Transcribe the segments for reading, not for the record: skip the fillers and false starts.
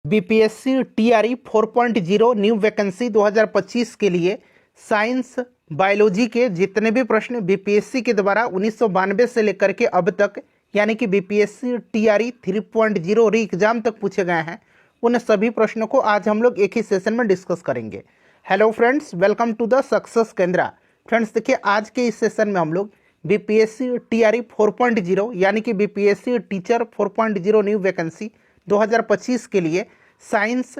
BPSC TRE 4.0 new vacancy 2025 के लिए science biology के जितने भी प्रश्न बीपीएससी के द्वारा 1992 से लेकर के अब तक यानी कि बीपीएससी टीआरई 3.0 री एग्जाम तक पूछे गए हैं, उन सभी प्रश्नों को आज हम लोग एक ही सेशन में डिस्कस करेंगे। Hello friends, welcome to the success Kendra. Friends देखिए, आज के इस सेशन में हम लोग बीपीएससी टीआरई 4.0 यानी कि बीपीएससी टीचर 4.0 न्यू वैकेंसी 2025 के लिए साइंस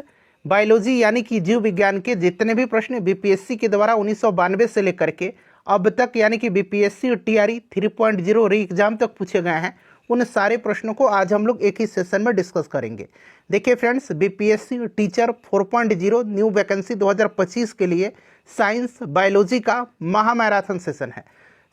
बायोलॉजी यानी कि जीव विज्ञान के जितने भी प्रश्न बीपीएससी के द्वारा 1992 से लेकर के अब तक यानी कि बीपीएससी टीआरई 3.0 री एग्जाम तक पूछे गए हैं, उन सारे प्रश्नों को आज हम लोग एक ही सेशन में डिस्कस करेंगे। देखिए friends, BPSC teacher 4.0 new vacancy 2025 के लिए साइंस बायोलॉजी का महामैराथन सेशन है।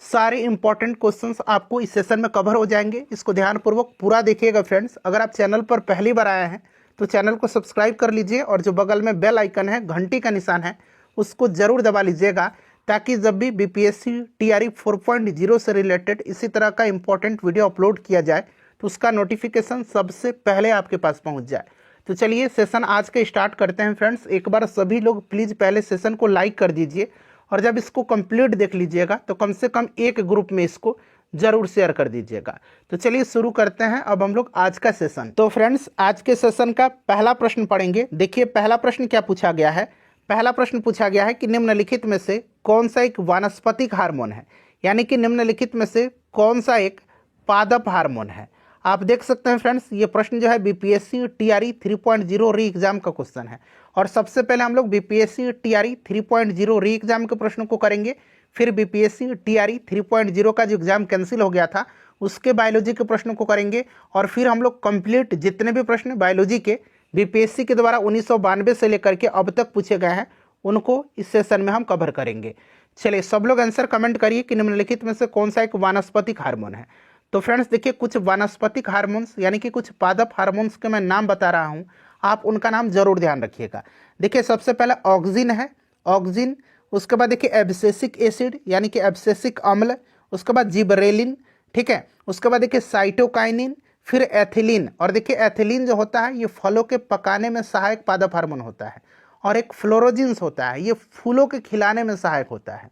सारे इंपॉर्टेंट क्वेश्चंस आपको इस सेशन में कवर हो जाएंगे। इसको ध्यानपूर्वक पूरा देखिएगा फ्रेंड्स। अगर आप चैनल पर पहली बार आए हैं तो चैनल को सब्सक्राइब कर लीजिए और जो बगल में बेल आइकन है, घंटी का निशान है, उसको जरूर दबा लीजिएगा ताकि जब भी बीपीएससी टीआरई 4.0 से रिलेटेड इसी तरह का इंपॉर्टेंट वीडियो अपलोड किया जाए तो उसका नोटिफिकेशन सबसे पहले आपके पास पहुंच जाए। तो चलिए सेशन आज के स्टार्ट करते हैं फ्रेंड्स। एक बार सभी लोग प्लीज़ पहले सेशन को लाइक कर दीजिए और जब इसको कंप्लीट देख लीजिएगा तो कम से कम एक ग्रुप में इसको जरूर शेयर कर दीजिएगा। तो चलिए शुरू करते हैं अब हम लोग आज का सेशन। तो फ्रेंड्स, आज के सेशन का पहला प्रश्न पढ़ेंगे। देखिए पहला प्रश्न क्या पूछा गया है। पहला प्रश्न पूछा गया है कि निम्नलिखित में से कौन सा एक वानस्पतिक हार्मोन है, यानी कि निम्नलिखित में से कौन सा एक पादप हार्मोन है। आप देख सकते हैं फ्रेंड्स, ये प्रश्न जो है बीपीएससी टीआरई 3.0 री एग्जाम का क्वेश्चन है और सबसे पहले हम लोग बीपीएससी टीआरई 3.0 री एग्जाम के प्रश्नों को करेंगे, फिर बीपीएससी टीआरई 3.0 का जो एग्जाम कैंसिल हो गया था उसके बायोलॉजी के प्रश्नों को करेंगे और फिर हम लोग कंप्लीट जितने भी प्रश्न बायोलॉजी के बीपीएससी के द्वारा 1992 से लेकर के अब तक पूछे गए हैं उनको इस सेशन में हम कवर करेंगे। चलिए सब लोग आंसर कमेंट करिए कि निम्नलिखित में से कौन सा एक वानस्पतिक हार्मोन है। तो फ्रेंड्स देखिए, कुछ वानस्पतिक हार्मोन्स यानी कि कुछ पादप हार्मोन्स के मैं नाम बता रहा हूँ, आप उनका नाम जरूर ध्यान रखिएगा। देखिए सबसे पहले ऑक्सिन है, ऑक्सिन। उसके बाद देखिए एब्सेसिक एसिड यानी कि एब्सेसिक अम्ल। उसके बाद जिबरेलिन, ठीक है। उसके बाद देखिए साइटोकाइनिन, फिर एथिलीन। और देखिए एथिलीन जो होता है ये फलों के पकाने में सहायक पादप हार्मोन होता है और एक फ्लोरोजिन्स होता है, ये फूलों के खिलाने में सहायक होता है।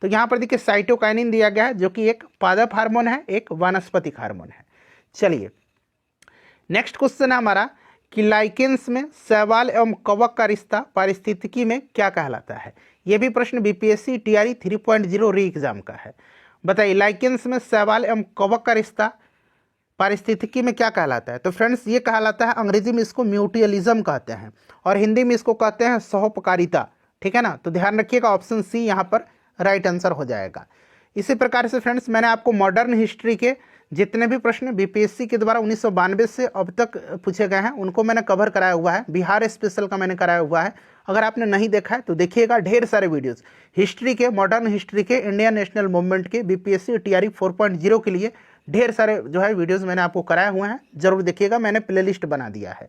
तो यहाँ पर देखिए साइटोकाइनिन दिया गया है जो कि एक पादप हार्मोन है, एक वानस्पतिक हार्मोन है। चलिए नेक्स्ट क्वेश्चन है हमारा कि लाइकेंस में शैवाल एवं कवक का रिश्ता पारिस्थितिकी में क्या कहलाता है। यह भी प्रश्न बीपीएससी टीआरई 3.0 री एग्जाम का है। बताइए लाइकेंस में शैवाल एवं कवक का रिश्ता पारिस्थितिकी में क्या कहलाता है। तो फ्रेंड्स ये कहलाता है, अंग्रेजी में इसको म्यूचुअलिज्म कहते हैं और हिंदी में इसको कहते हैं सहोपकारिता, ठीक है ना। तो ध्यान रखिएगा ऑप्शन सी यहाँ पर राइट आंसर हो जाएगा। इसी प्रकार से फ्रेंड्स मैंने आपको मॉडर्न हिस्ट्री के जितने भी प्रश्न बीपीएससी के द्वारा 1992 से अब तक पूछे गए हैं उनको मैंने कवर कराया हुआ है। बिहार स्पेशल का मैंने कराया हुआ है, अगर आपने नहीं देखा है तो देखिएगा। ढेर सारे वीडियोस हिस्ट्री के, मॉडर्न हिस्ट्री के, इंडियन नेशनल मूवमेंट के, बीपीएससी टीआरई 4.0 के लिए ढेर सारे जो है वीडियोस मैंने आपको कराए हुए हैं, जरूर देखिएगा, मैंने प्लेलिस्ट बना दिया है।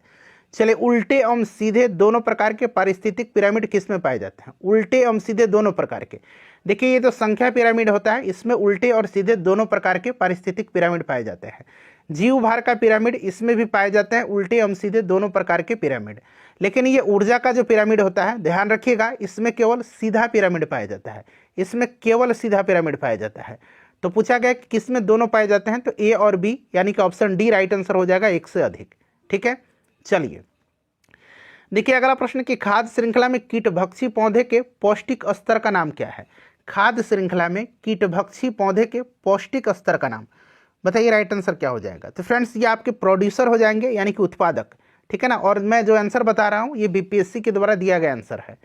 चलिए उल्टे एवं सीधे दोनों प्रकार के पारिस्थितिक पिरामिड किस में पाए जाते हैं। उल्टे एवं सीधे दोनों प्रकार के, देखिए ये तो संख्या पिरामिड होता है, इसमें उल्टे और सीधे दोनों प्रकार के पारिस्थितिक पिरामिड पाए जाते हैं। जीव भार का पिरामिड, इसमें भी पाए जाते हैं उल्टे एवं सीधे दोनों प्रकार के पिरामिड। लेकिन ये ऊर्जा का जो पिरामिड होता है, ध्यान रखिएगा, इसमें केवल सीधा पिरामिड पाया जाता है, इसमें केवल सीधा पिरामिड पाया जाता है। तो पूछा गया कि किस में दोनों पाए जाते हैं, तो ए और बी यानी कि ऑप्शन डी राइट आंसर हो जाएगा, एक से अधिक, ठीक है। चलिए देखिए अगला प्रश्न कि खाद्य श्रृंखला में कीटभक्षी पौधे के पौष्टिक स्तर का नाम क्या है। खाद्य श्रृंखला में कीटभक्षी पौधे के पौष्टिक स्तर का नाम बताइए, राइट आंसर क्या हो जाएगा। तो फ्रेंड्स ये आपके प्रोड्यूसर हो जाएंगे यानी कि उत्पादक, ठीक है ना। और मैं जो आंसर बता रहा हूँ ये बीपीएससी के द्वारा दिया गया आंसर है।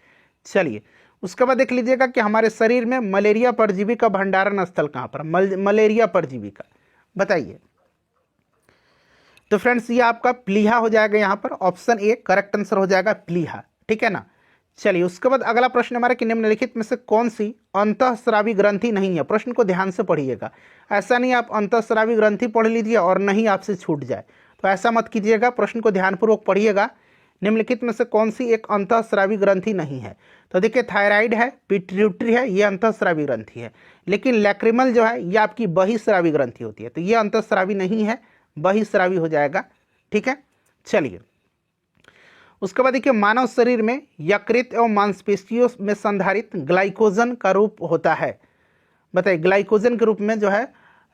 चलिए उसके बाद देख लीजिएगा कि हमारे शरीर में मलेरिया परजीवी का भंडारण स्थल कहाँ पर, मलेरिया परजीवी का बताइए। तो फ्रेंड्स ये आपका प्लीहा हो जाएगा, यहाँ पर ऑप्शन ए करेक्ट आंसर हो जाएगा, प्लीहा, ठीक है ना। चलिए उसके बाद अगला प्रश्न हमारा कि निम्नलिखित में से कौन सी अंतःस्रावी ग्रंथि नहीं है। प्रश्न को ध्यान से पढ़िएगा, ऐसा नहीं आप अंतःस्रावी ग्रंथि पढ़ लीजिए और नहीं आपसे छूट जाए, तो ऐसा मत कीजिएगा। प्रश्न को ध्यानपूर्वक पढ़िएगा। निम्नलिखित में से कौन सी एक अंतःस्रावी ग्रंथि नहीं है। तो देखिए थायराइड है, पिट्यूटरी है, ये अंतःस्रावी ग्रंथि है। लेकिन लैक्रिमल जो है ये आपकी बहिस्रावी ग्रंथि होती है, तो ये अंतःस्रावी नहीं है, बहिस्रावी हो जाएगा, ठीक है। चलिए उसके बाद देखिए मानव शरीर में यकृत एवं मांसपेशियों में संधारित ग्लाइकोजन का रूप होता है। बताइए ग्लाइकोजन के रूप में जो है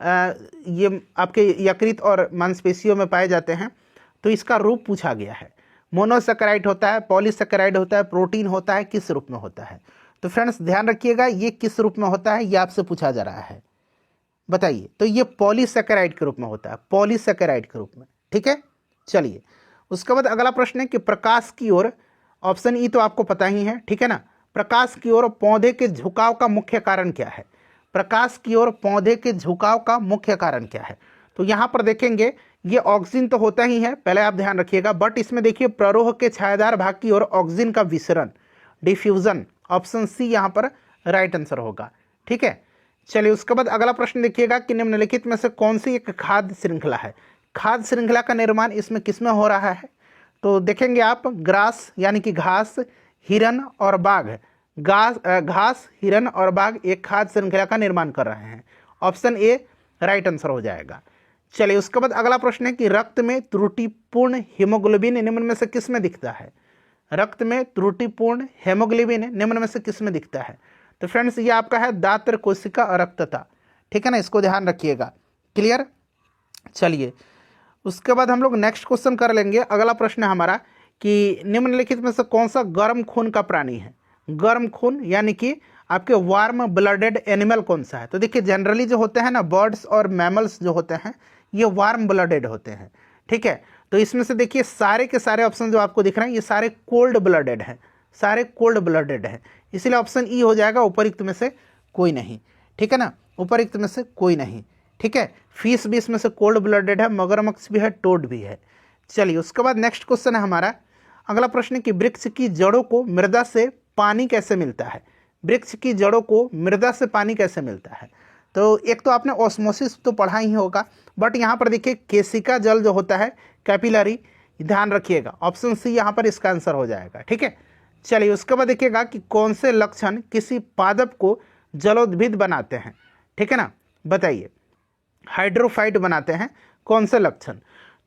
ये आपके यकृत और मांसपेशियों में पाए जाते हैं। तो इसका रूप पूछा गया है। मोनोसेकेराइड होता है, पॉलीसेकेराइड होता है, प्रोटीन होता है, किस रूप में होता है? तो फ्रेंड्स ध्यान रखिएगा ये किस रूप में होता है ये आपसे पूछा जा रहा है। बताइए, तो ये पॉलीसेकेराइड के रूप में होता है, पॉलीसेकेराइड के रूप में। ठीक है, चलिए उसके बाद अगला प्रश्न है कि प्रकाश की ओर, ऑप्शन ई तो आपको पता ही है, ठीक है ना। प्रकाश की ओर पौधे के झुकाव का मुख्य कारण क्या है? प्रकाश की ओर पौधे के झुकाव का मुख्य कारण क्या है? तो यहाँ पर देखेंगे ये ऑक्सीजन तो होता ही है, पहले आप ध्यान रखिएगा, बट इसमें देखिए प्ररोह के छायादार भाग की ओर ऑक्सीजन का विसरण, डिफ्यूजन, ऑप्शन सी यहाँ पर राइट आंसर होगा। ठीक है, चलिए उसके बाद अगला प्रश्न देखिएगा कि निम्नलिखित में से कौन सी एक खाद्य श्रृंखला है? खाद्य श्रृंखला का निर्माण इसमें किसमें हो रहा है? तो देखेंगे आप ग्रास यानी कि घास, हिरन और बाघ, घास, हिरन और बाघ एक खाद्य श्रृंखला का निर्माण कर रहे हैं। ऑप्शन ए राइट आंसर हो जाएगा। चलिए उसके बाद अगला प्रश्न है कि रक्त में त्रुटिपूर्ण हीमोग्लोबिन निम्न में से किस में दिखता है? रक्त में त्रुटिपूर्ण हेमोग्लोबिन निम्न में से किस में दिखता है? तो फ्रेंड्स ये आपका है दात्र कोशिका अरक्तता। ठीक है ना, इसको ध्यान रखिएगा। क्लियर? चलिए उसके बाद हम लोग नेक्स्ट क्वेश्चन कर लेंगे। अगला प्रश्न है हमारा कि निम्नलिखित में से कौन सा गर्म खून का प्राणी है? गर्म खून यानी कि आपके वार्म ब्लडेड एनिमल कौन सा है? तो देखिए जनरली जो होते हैं ना बर्ड्स और मैमल्स जो होते हैं ये वार्म ब्लडेड होते हैं। ठीक है, तो इसमें से देखिए सारे के सारे ऑप्शन जो आपको दिख रहे हैं ये सारे कोल्ड ब्लडेड हैं, सारे कोल्ड ब्लडेड हैं, इसलिए ऑप्शन ई हो जाएगा, उपरोक्त में से कोई नहीं। ठीक है ना, उपरोक्त में से कोई नहीं। ठीक है, फिश भी इसमें से कोल्ड ब्लडेड है, मगरमच्छ भी है, टोड भी है। चलिए उसके बाद नेक्स्ट क्वेश्चन है हमारा। अगला प्रश्न है कि वृक्ष की जड़ों को मृदा से पानी कैसे मिलता है? वृक्ष की जड़ों को मृदा से पानी कैसे मिलता है? तो एक तो आपने ऑस्मोसिस तो पढ़ा ही होगा, बट यहाँ पर देखिए केशिका जल जो होता है कैपिलरी, ध्यान रखिएगा, ऑप्शन सी यहाँ पर इसका आंसर हो जाएगा। ठीक है, चलिए उसके बाद देखिएगा कि कौन से लक्षण किसी पादप को जलोद्भिद बनाते हैं? ठीक है ना, बताइए। हाइड्रोफाइट बनाते हैं, कौन से लक्षण?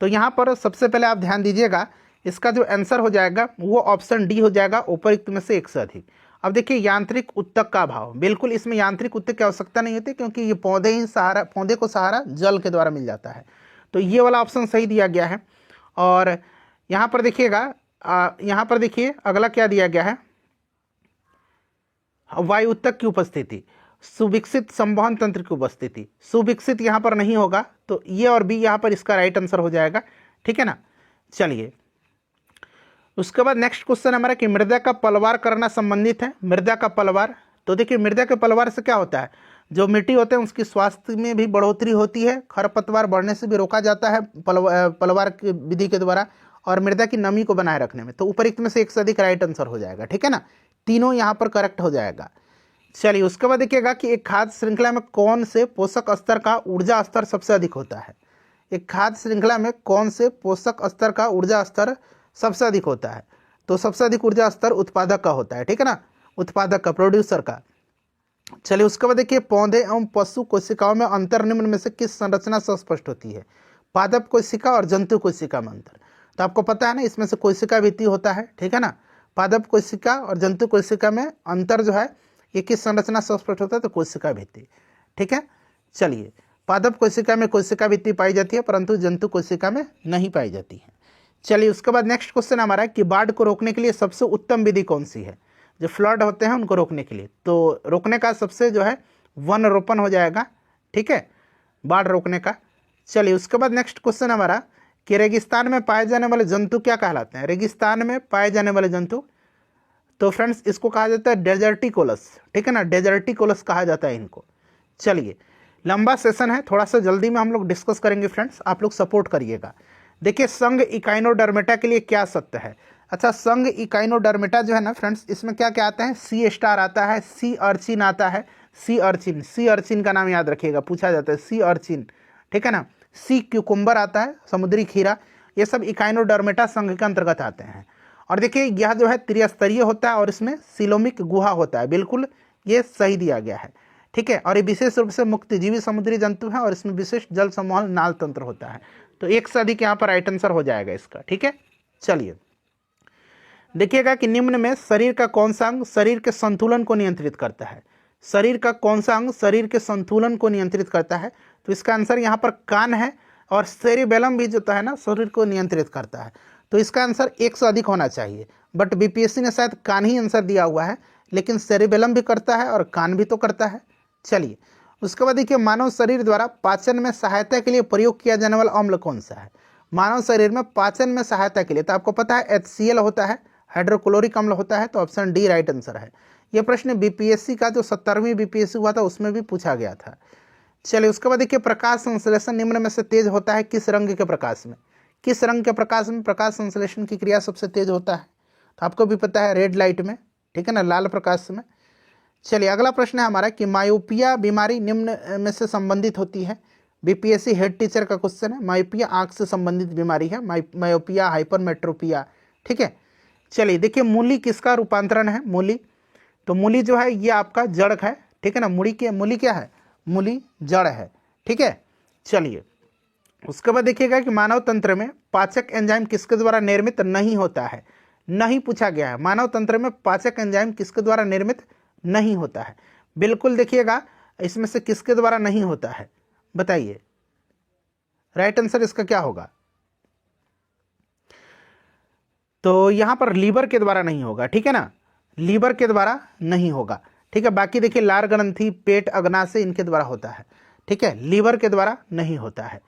तो यहाँ पर सबसे पहले आप ध्यान दीजिएगा, इसका जो आंसर हो जाएगा वो ऑप्शन डी हो जाएगा, उपरोक्त में से एक से अधिक। अब देखिए यांत्रिक उत्तक का अभाव, बिल्कुल इसमें यांत्रिक उत्तक की आवश्यकता नहीं होती क्योंकि ये पौधे को सहारा जल के द्वारा मिल जाता है। तो ये वाला ऑप्शन सही दिया गया है। और यहाँ पर देखिएगा, यहाँ पर देखिए अगला क्या दिया गया है, वायु उत्तक की उपस्थिति, सुविकसित संवहन तंत्र की उपस्थिति, सुविकसित यहाँ पर नहीं होगा, तो ये और बी यहाँ पर इसका राइट आंसर हो जाएगा। ठीक है ना, चलिए उसके बाद नेक्स्ट क्वेश्चन हमारा कि मृदा का पलवार करना संबंधित है। मृदा का पलवार, तो देखिए मृदा के पलवार से क्या होता है, जो मिट्टी होते हैं उसकी स्वास्थ्य में भी बढ़ोतरी होती है, खरपतवार बढ़ने से भी रोका जाता है पलवार की विधि के द्वारा, और मृदा की नमी को बनाए रखने में। तो उपरोक्त में से एक से अधिक राइट आंसर हो जाएगा। ठीक है ना, तीनों यहाँ पर करेक्ट हो जाएगा। चलिए उसके बाद देखिएगा कि एक खाद्य श्रृंखला में कौन से पोषक स्तर का ऊर्जा स्तर सबसे अधिक होता है? एक खाद्य श्रृंखला में कौन से पोषक स्तर का ऊर्जा स्तर सबसे अधिक होता है? तो सबसे अधिक ऊर्जा स्तर उत्पादक का होता है। ठीक है ना, उत्पादक का, प्रोड्यूसर का। चलिए उसके बाद देखिए पौधे एवं पशु कोशिकाओं में अंतर निम्न में से किस संरचना से स्पष्ट होती है? पादप कोशिका और जंतु कोशिका में अंतर। तो आपको पता है ना इसमें से कोशिका भित्ति होता है। ठीक है ना, पादप कोशिका और जंतु कोशिका में अंतर जो है ये किस संरचना से स्पष्ट होता है? तो कोशिका भित्ति। ठीक है, चलिए पादप कोशिका में कोशिका भित्ति पाई जाती है परंतु जंतु कोशिका में नहीं पाई जाती है। चलिए उसके बाद नेक्स्ट क्वेश्चन हमारा कि बाढ़ को रोकने के लिए सबसे उत्तम विधि कौन सी है? जो फ्लड होते हैं उनको रोकने के लिए, तो रोकने का सबसे जो है वन रोपण हो जाएगा। ठीक है, बाढ़ रोकने का। चलिए उसके बाद नेक्स्ट क्वेश्चन हमारा कि रेगिस्तान में पाए जाने वाले जंतु क्या कहलाते हैं? रेगिस्तान में पाए जाने वाले जंतु, तो फ्रेंड्स इसको कहा जाता है डेजर्टिकोलस। ठीक है ना, डेजर्टिकोलस कहा जाता है इनको। चलिए लंबा सेशन है, थोड़ा सा जल्दी में हम लोग डिस्कस करेंगे फ्रेंड्स, आप लोग सपोर्ट करिएगा। देखिए संघ इकाइनोडर्मेटा के लिए क्या सत्य है? अच्छा, संघ इकाइनोडर्मेटा जो है ना फ्रेंड्स, इसमें क्या क्या आता है? सी स्टार आता है, सी अर्चिन आता है, सी अर्चिन, सी अर्चिन का नाम याद रखिएगा, पूछा जाता है सी अर्चिन। ठीक है ना, सी क्यूकुम्बर आता है, समुद्री खीरा, ये सब इकाइनोडर्मेटा संघ के अंतर्गत आते हैं। और देखिए यह जो है त्रिस्तरीय होता है और इसमें सिलोमिक गुहा होता है, बिल्कुल ये सही दिया गया है। ठीक है, और ये विशेष रूप से मुक्तजीवी समुद्री जंतु है और इसमें विशेष जल संवहन नाल तंत्र होता है। तो एक से अधिक यहाँ पर राइट आंसर हो जाएगा इसका। ठीक है, चलिए देखिएगा कि निम्न में शरीर का कौन सा अंग शरीर के संतुलन को नियंत्रित करता है। शरीर का कौन सा अंग शरीर के संतुलन को नियंत्रित करता है? तो इसका आंसर यहाँ पर कान है, और सेरिबेलम भी जो है ना शरीर को नियंत्रित करता है। तो इसका आंसर एक से अधिक होना चाहिए, बट बीपीएससी ने शायद कान ही आंसर दिया हुआ है, लेकिन सेरिबेलम भी करता है और कान भी तो करता है। चलिए उसके बाद देखिए, मानव शरीर द्वारा पाचन में सहायता के लिए प्रयोग किया जाने वाला अम्ल कौन सा है? मानव शरीर में पाचन में सहायता के लिए तो आपको पता है HCl होता है, हाइड्रोक्लोरिक अम्ल होता है, तो ऑप्शन डी राइट आंसर है। यह प्रश्न बीपीएससी का जो 70वीं बीपीएससी हुआ था उसमें भी पूछा गया था। चलिए उसके बाद देखिए, प्रकाश संश्लेषण निम्न में से तेज होता है किस रंग के प्रकाश में? किस रंग के प्रकाश में प्रकाश संश्लेषण की क्रिया सबसे तेज होता है? तो आपको भी पता है रेड लाइट में, ठीक है ना, लाल प्रकाश में। चलिए अगला प्रश्न है हमारा कि मायोपिया बीमारी निम्न में से संबंधित होती है। बीपीएससी हेड टीचर का क्वेश्चन है। मायोपिया आंख से संबंधित बीमारी है, मायोपिया, हाइपरमेट्रोपिया, ठीक है। चलिए देखिए, मूली किसका रूपांतरण है? मूली, तो मूली जो है ये आपका जड़ है, ठीक है ना। मूली क्या है? मूली जड़ है, ठीक है। चलिए उसके बाद देखिएगा कि मानव तंत्र में पाचक एंजाइम किसके द्वारा निर्मित नहीं होता है? नहीं पूछा गया है, मानव तंत्र में पाचक एंजाइम किसके द्वारा निर्मित नहीं होता है। बिल्कुल देखिएगा, इसमें से किसके द्वारा नहीं होता है बताइए, राइट आंसर इसका क्या होगा? तो यहां पर लीवर के द्वारा नहीं होगा, ठीक है ना, लीवर के द्वारा नहीं होगा, ठीक है। बाकी देखिए, लार ग्रंथि, पेट, अग्नाशय इनके द्वारा होता है, ठीक है, लीवर के द्वारा नहीं होता है।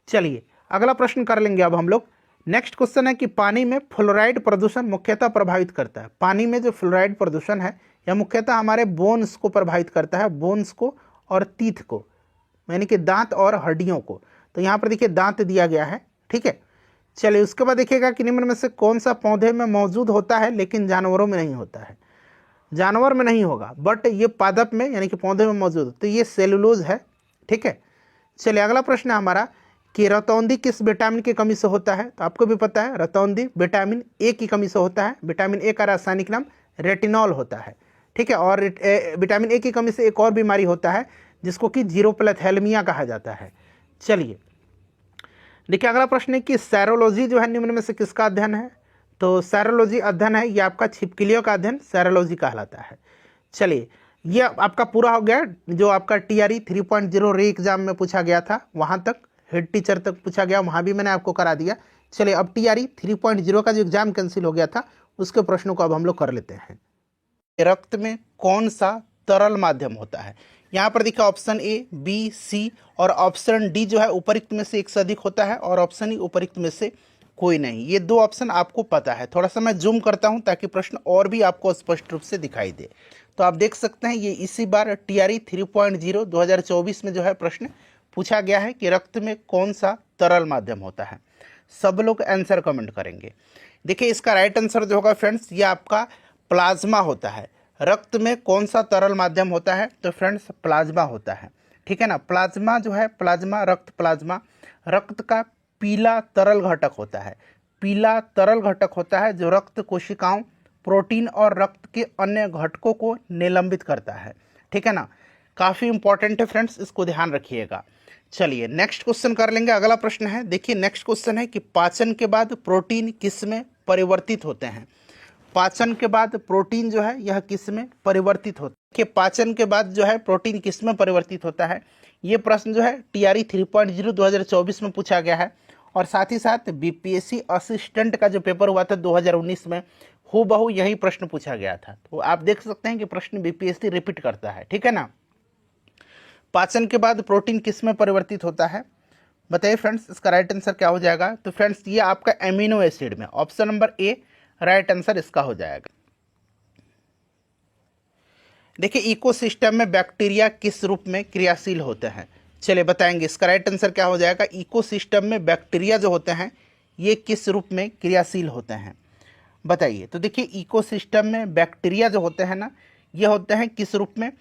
चलिए अगला प्रश्न कर लेंगे अब हम लोग। नेक्स्ट क्वेश्चन है कि पानी में फ्लोराइड प्रदूषण मुख्यतः प्रभावित करता है। पानी में जो फ्लोराइड प्रदूषण है यह मुख्यतः हमारे बोन्स को प्रभावित करता है, बोन्स को और टीथ को, यानी कि दांत और हड्डियों को। तो यहाँ पर देखिए दांत दिया गया है, ठीक है। चलिए उसके बाद देखिएगा कि निम्न में से कौन सा पौधे में मौजूद होता है लेकिन जानवरों में नहीं होता है? जानवर में नहीं होगा, बट ये पादप में यानी कि पौधे में मौजूद, तो ये सेलुलोज है, ठीक है। चलिए अगला प्रश्न है हमारा कि रतौंधी किस विटामिन की कमी से होता है? तो आपको भी पता है रतौंधी विटामिन ए की कमी से होता है। विटामिन ए का रासायनिक नाम रेटिनॉल होता है, ठीक है। और विटामिन ए की कमी से एक और बीमारी होता है जिसको कि जीरोप्लैथेलमिया कहा जाता है। चलिए देखिए अगला प्रश्न है कि सैरोलॉजी जो है निम्न में से किसका अध्ययन है? तो सैरोलॉजी अध्ययन है, ये आपका छिपकलियों का अध्ययन सैरोलॉजी कहलाता है। चलिए ये आपका पूरा हो गया, जो आपका TRE 3.0 रे एग्जाम में पूछा गया था, वहाँ तक हेड टीचर तक पूछा गया, वहाँ भी मैंने आपको करा दिया। चलिए अब TRE 3.0 का जो एग्जाम कैंसिल हो गया था उसके प्रश्नों को अब हम लोग कर लेते हैं। रक्त में कौन सा तरल माध्यम होता है? यहाँ पर देखिए ऑप्शन ए, बी, सी और ऑप्शन डी जो है उपरिक्त में से एक से अधिक होता है, और ऑप्शन ई उपरिक्त में से कोई नहीं। ये दो ऑप्शन आपको पता है। थोड़ा सा मैं जूम करता हूँ ताकि प्रश्न और भी आपको स्पष्ट रूप से दिखाई दे। तो आप देख सकते हैं ये इसी बार TRE 3.0 2024 में जो है प्रश्न पूछा गया है कि रक्त में कौन सा तरल माध्यम होता है। सब लोग आंसर कमेंट करेंगे। देखिए इसका राइट आंसर जो होगा फ्रेंड्स, ये आपका प्लाज्मा होता है। रक्त में कौन सा तरल माध्यम होता है? तो फ्रेंड्स प्लाज्मा होता है, ठीक है ना। प्लाज्मा जो है, प्लाज्मा रक्त, प्लाज्मा रक्त का पीला तरल घटक होता है। पीला तरल घटक होता है जो रक्त कोशिकाओं, प्रोटीन और रक्त के अन्य घटकों को निलंबित करता है, ठीक है ना। काफ़ी इंपॉर्टेंट है फ्रेंड्स, इसको ध्यान रखिएगा। चलिए नेक्स्ट क्वेश्चन कर लेंगे। अगला प्रश्न है, देखिए नेक्स्ट क्वेश्चन है कि पाचन के बाद प्रोटीन किस में परिवर्तित होते हैं? पाचन के बाद प्रोटीन जो है यह किस में परिवर्तित होता है? कि पाचन के बाद जो है प्रोटीन किस में परिवर्तित होता है? ये प्रश्न जो है TRE 3.0 2024 में पूछा गया है, और साथ ही साथ BPSC असिस्टेंट का जो पेपर हुआ था 2019 में हूबहू यही प्रश्न पूछा गया था। तो आप देख सकते हैं कि प्रश्न BPSC रिपीट करता है, ठीक है ना। पाचन के बाद प्रोटीन किस में परिवर्तित होता है बताइए फ्रेंड्स, इसका राइट आंसर क्या हो जाएगा? तो फ्रेंड्स ये आपका एमिनो एसिड में, option number A right answer इसका हो जाएगा। देखिए इकोसिस्टम में बैक्टीरिया किस रूप में क्रियाशील होते हैं? चलिए बताएंगे, इसका राइट आंसर क्या हो जाएगा? इकोसिस्टम में बैक्टीरिया जो होते हैं ये किस रूप में क्रियाशील होते हैं बताइए। तो देखिए इकोसिस्टम में बैक्टीरिया जो होते हैं ना, ये होते हैं किस रूप में?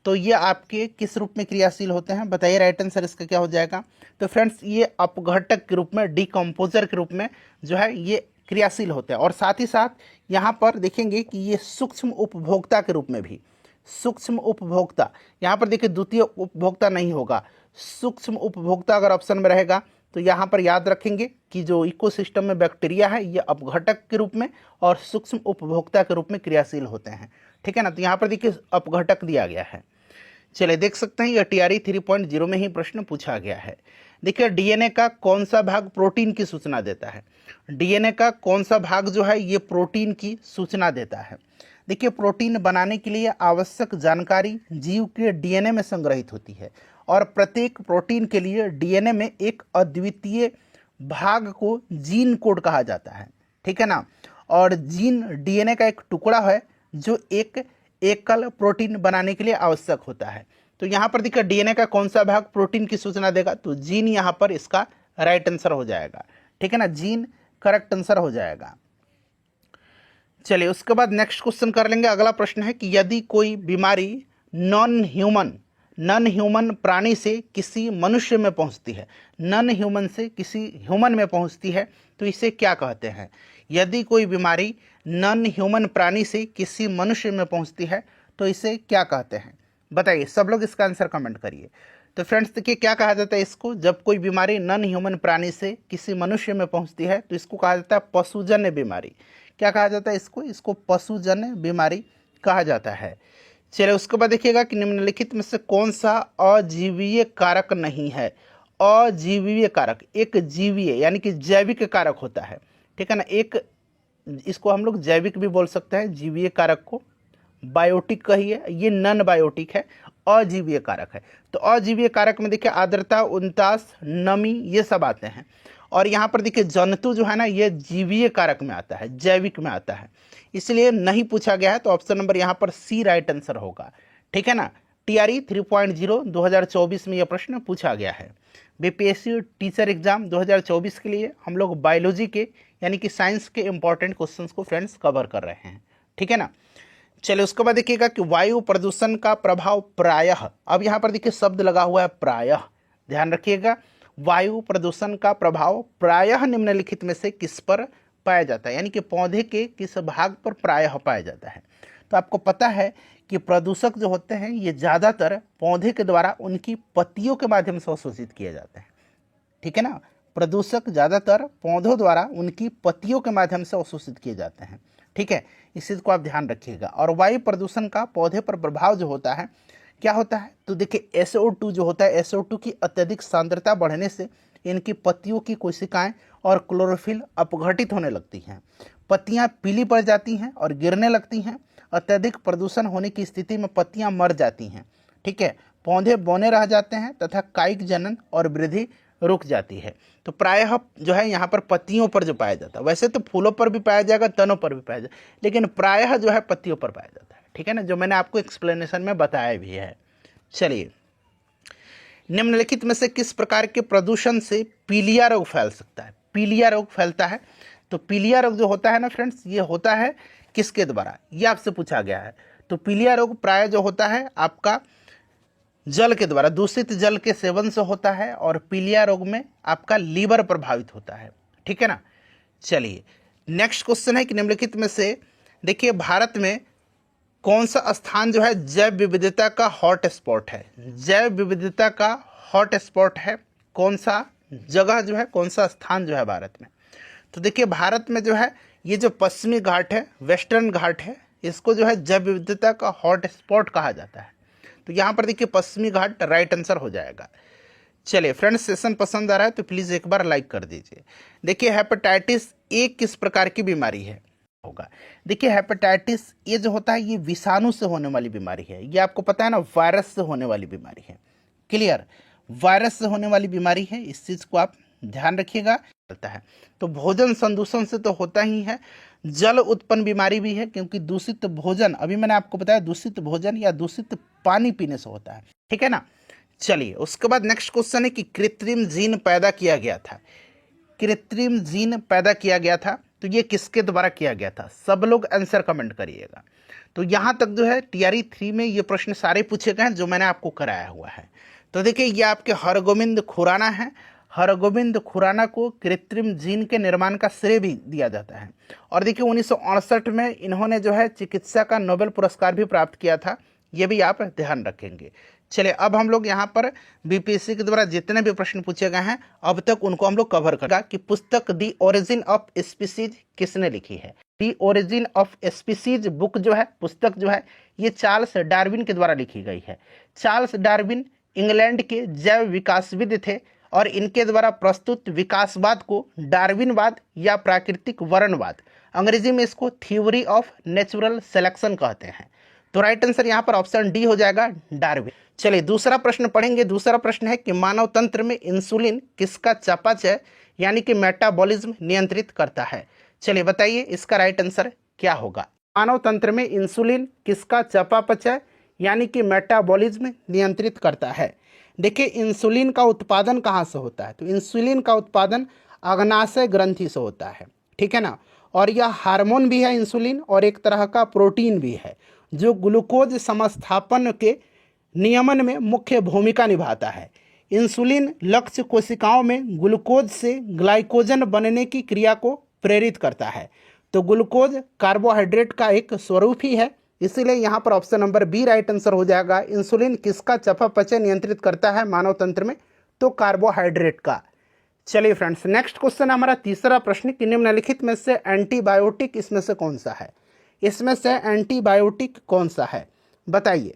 तो ये आपके किस रूप में क्रियाशील होते हैं बताइए, राइट आंसर इसका क्या हो जाएगा? तो फ्रेंड्स ये अपघटक के रूप में, डिकम्पोजर के रूप में जो है ये क्रियाशील होते हैं। और साथ ही साथ यहाँ पर देखेंगे कि ये सूक्ष्म उपभोक्ता के रूप में भी, सूक्ष्म उपभोक्ता, यहाँ पर देखिए द्वितीय उपभोक्ता नहीं होगा, सूक्ष्म उपभोक्ता अगर ऑप्शन में रहेगा तो यहाँ पर याद रखेंगे कि जो इकोसिस्टम में बैक्टीरिया है ये अपघटक के रूप में और सूक्ष्म उपभोक्ता के रूप में क्रियाशील होते हैं। ठीक है ना, तो यहाँ पर देखिए अपघटक दिया गया है। चलिए देख सकते हैं, यह टीआरई 3.0 में ही प्रश्न पूछा गया है। देखिए डीएनए का कौन सा भाग प्रोटीन की सूचना देता है? डीएनए का कौन सा भाग जो है ये प्रोटीन की सूचना देता है? देखिए प्रोटीन बनाने के लिए आवश्यक जानकारी जीव के डीएनए में संग्रहित होती है और प्रत्येक प्रोटीन के लिए डीएनए में एक अद्वितीय भाग को जीन कोड कहा जाता है। ठीक है ना, और जीन डीएनए का एक टुकड़ा है जो एक एकल प्रोटीन बनाने के लिए आवश्यक होता है। तो यहाँ पर देखिए डीएनए का कौन सा भाग प्रोटीन की सूचना देगा? तो जीन यहाँ पर इसका राइट आंसर हो जाएगा। ठीक है ना, जीन करेक्ट आंसर हो जाएगा। चलिए उसके बाद नेक्स्ट क्वेश्चन कर लेंगे। अगला प्रश्न है कि यदि कोई बीमारी नॉन ह्यूमन प्राणी से किसी मनुष्य में पहुंचती है, नॉन ह्यूमन से किसी ह्यूमन में पहुंचती है, तो इसे क्या कहते हैं? यदि कोई बीमारी नॉन ह्यूमन प्राणी से किसी मनुष्य में पहुंचती है तो इसे क्या कहते हैं? बताइए, सब लोग इसका आंसर कमेंट करिए। तो फ्रेंड्स देखिए क्या कहा जाता है इसको, जब कोई बीमारी नॉन ह्यूमन प्राणी से किसी मनुष्य में पहुंचती है तो इसको कहा जाता है पशुजन्य बीमारी। क्या कहा जाता है इसको? इसको पशुजन्य बीमारी कहा जाता है। चलिए उसके बाद देखिएगा कि निम्नलिखित में से कौन सा अजीवीय कारक नहीं है? अजीवीय कारक एक जीवीय यानी कि जैविक कारक होता है। ठीक है ना, एक इसको हम लोग जैविक भी बोल सकते हैं, जीवीय कारक को बायोटिक कहिए, ये नॉन बायोटिक है, अजीवीय कारक है। तो अजीवीय कारक में देखिए आर्द्रता, उनतास, नमी ये सब आते हैं। और यहाँ पर देखिए जंतु जो है ना ये जीवीय कारक में आता है, जैविक में आता है, इसलिए नहीं पूछा गया है। तो ऑप्शन नंबर यहाँ पर सी राइट आंसर होगा। ठीक है ना, टीआरई 3.0 2024 में यह प्रश्न पूछा गया है। बीपीएससी टीचर एग्जाम 2024 के लिए हम लोग बायोलॉजी के यानी कि साइंस के इंपॉर्टेंट क्वेश्चंस को फ्रेंड्स कवर कर रहे हैं। ठीक है ना, चलिए उसके बाद देखिएगा कि वायु प्रदूषण का प्रभाव प्रायः, अब यहाँ पर देखिए शब्द लगा हुआ है प्रायः, ध्यान रखिएगा, वायु प्रदूषण का प्रभाव प्रायः निम्नलिखित में से किस पर पाया जाता है? यानी कि पौधे के किस भाग पर प्रायः पाया जाता है? तो आपको पता है कि प्रदूषक जो होते हैं ये ज़्यादातर पौधे के द्वारा उनकी पत्तियों के माध्यम से अवशोषित किए जाते हैं। ठीक है ना, प्रदूषक ज़्यादातर पौधों द्वारा उनकी पत्तियों के माध्यम से अवशोषित किए जाते हैं। ठीक है, इस चीज़ को आप ध्यान रखिएगा। और वायु प्रदूषण का पौधे पर प्रभाव जो होता है क्या होता है? तो देखिए SO2 जो होता है, SO2 की अत्यधिक सांद्रता बढ़ने से इनकी पत्तियों की कोशिकाएं और क्लोरोफिल अपघटित होने लगती हैं, पत्तियां पीली पड़ जाती हैं और गिरने लगती हैं। अत्यधिक प्रदूषण होने की स्थिति में पत्तियां मर जाती हैं। ठीक है, पौधे बौने रह जाते हैं तथा कायिक जनन और वृद्धि रुक जाती है। तो प्रायः जो है यहाँ पर पत्तियों पर जो पाया जाता है, वैसे तो फूलों पर भी पाया जाएगा, तनों पर भी पाया जाएगा, लेकिन प्रायः जो है पत्तियों पर पाया जाता है। ठीक है ना, जो मैंने आपको एक्सप्लेनेशन में बताया भी है। चलिए, निम्नलिखित में से किस प्रकार के प्रदूषण से पीलिया रोग फैल सकता है? पीलिया रोग फैलता है। तो पीलिया रोग जो होता है ना फ्रेंड्स, ये होता है किसके द्वारा? ये आपसे पूछा गया है। तो पीलिया रोग प्राय जो होता है आपका जल के द्वारा, दूषित जल के सेवन से होता है और पीलिया रोग में आपका लीवर प्रभावित होता है। ठीक है ना, चलिए नेक्स्ट क्वेश्चन है कि निम्नलिखित में से देखिए भारत में कौन सा स्थान जो है जैव विविधता का हॉट स्पॉट है? जैव विविधता का हॉट स्पॉट है कौन सा जगह जो है, कौन सा स्थान जो है भारत में? तो देखिए भारत में जो है ये जो पश्चिमी घाट है, वेस्टर्न घाट है, इसको जो है जैव विविधता का हॉट स्पॉट कहा जाता है। तो यहाँ पर देखिए पश्चिमी घाट राइट आंसर हो जाएगा। चलिए फ्रेंड्स, सेशन पसंद आ रहा है तो प्लीज़ एक बार लाइक कर दीजिए। देखिए हेपेटाइटिस ए किस प्रकार की बीमारी है? होगा, देखिए हेपेटाइटिस ए जो होता है ये विषाणु से होने वाली बीमारी है। ये आपको पता है ना, वायरस से होने वाली बीमारी है। क्लियर, वायरस से होने वाली बीमारी है, इस चीज़ को आप ध्यान रखिएगा। है तो भोजन संदूषण से तो होता ही है, जल उत्पन्न बीमारी भी है, क्योंकि दूषित भोजन, अभी मैंने आपको बताया दूषित भोजन या दूषित पानी पीने से होता है। ठीक है ना, चलिए उसके बाद नेक्स्ट क्वेश्चन है कि कृत्रिम जीन पैदा किया गया था। कृत्रिम जीन पैदा किया गया था तो ये किसके द्वारा किया गया था? सब लोग आंसर कमेंट करिएगा। तो यहाँ तक जो है टीआरई 3 में ये प्रश्न सारे पूछे गए हैं जो मैंने आपको कराया हुआ है। तो देखिए ये आपके हरगोविंद खुराना है। हरगोविंद खुराना को कृत्रिम जीन के निर्माण का श्रेय भी दिया जाता है। और देखिए 1968 में इन्होंने जो है चिकित्सा का नोबेल पुरस्कार भी प्राप्त किया था, ये भी आप ध्यान रखेंगे। चलिए अब हम लोग यहाँ पर बीपीएससी के द्वारा जितने भी प्रश्न पूछे गए हैं अब तक उनको हम लोग कवर करेगा कि पुस्तक दी ओरिजिन ऑफ स्पीसीज किसने लिखी है। The origin of species book जो है, पुस्तक जो है, ये चार्ल्स डार्विन के द्वारा लिखी गई है। चार्ल्स डार्विन इंग्लैंड के जैव विकासविद थे और इनके द्वारा प्रस्तुत विकासवाद को डार्विनवाद या प्राकृतिक वर्णवाद, अंग्रेजी में इसको थ्योरी ऑफ नेचुरल सिलेक्शन कहते हैं। तो राइट आंसर यहाँ पर ऑप्शन डी हो जाएगा, डार्विन। चलिए दूसरा प्रश्न पढ़ेंगे। दूसरा प्रश्न है कि मानव तंत्र में इंसुलिन किसका चयापचय यानी कि मेटाबॉलिज्म नियंत्रित करता है। चलिए बताइए इसका राइट आंसर क्या होगा। मानव तंत्र में इंसुलिन किसका चयापचय यानी कि मेटाबॉलिज्म नियंत्रित करता है। देखिए इंसुलिन का उत्पादन कहाँ से होता है, तो इंसुलिन का उत्पादन अग्नाशय ग्रंथि से होता है, ठीक है ना। और यह हार्मोन भी है इंसुलिन और एक तरह का प्रोटीन भी है जो ग्लूकोज समस्थापन के नियमन में मुख्य भूमिका निभाता है। इंसुलिन लक्ष्य कोशिकाओं में ग्लूकोज से ग्लाइकोजन बनने की क्रिया को प्रेरित करता है। तो ग्लूकोज कार्बोहाइड्रेट का एक स्वरूप ही है, इसीलिए यहाँ पर option number B right answer हो जाएगा। इंसुलिन किसका चयापचय नियंत्रित करता है मानव तंत्र में, तो कार्बोहाइड्रेट का। चलिए फ्रेंड्स नेक्स्ट क्वेश्चन हमारा तीसरा प्रश्न कि निम्नलिखित में से एंटीबायोटिक इसमें से कौन सा है। इसमें से एंटीबायोटिक कौन सा है बताइए।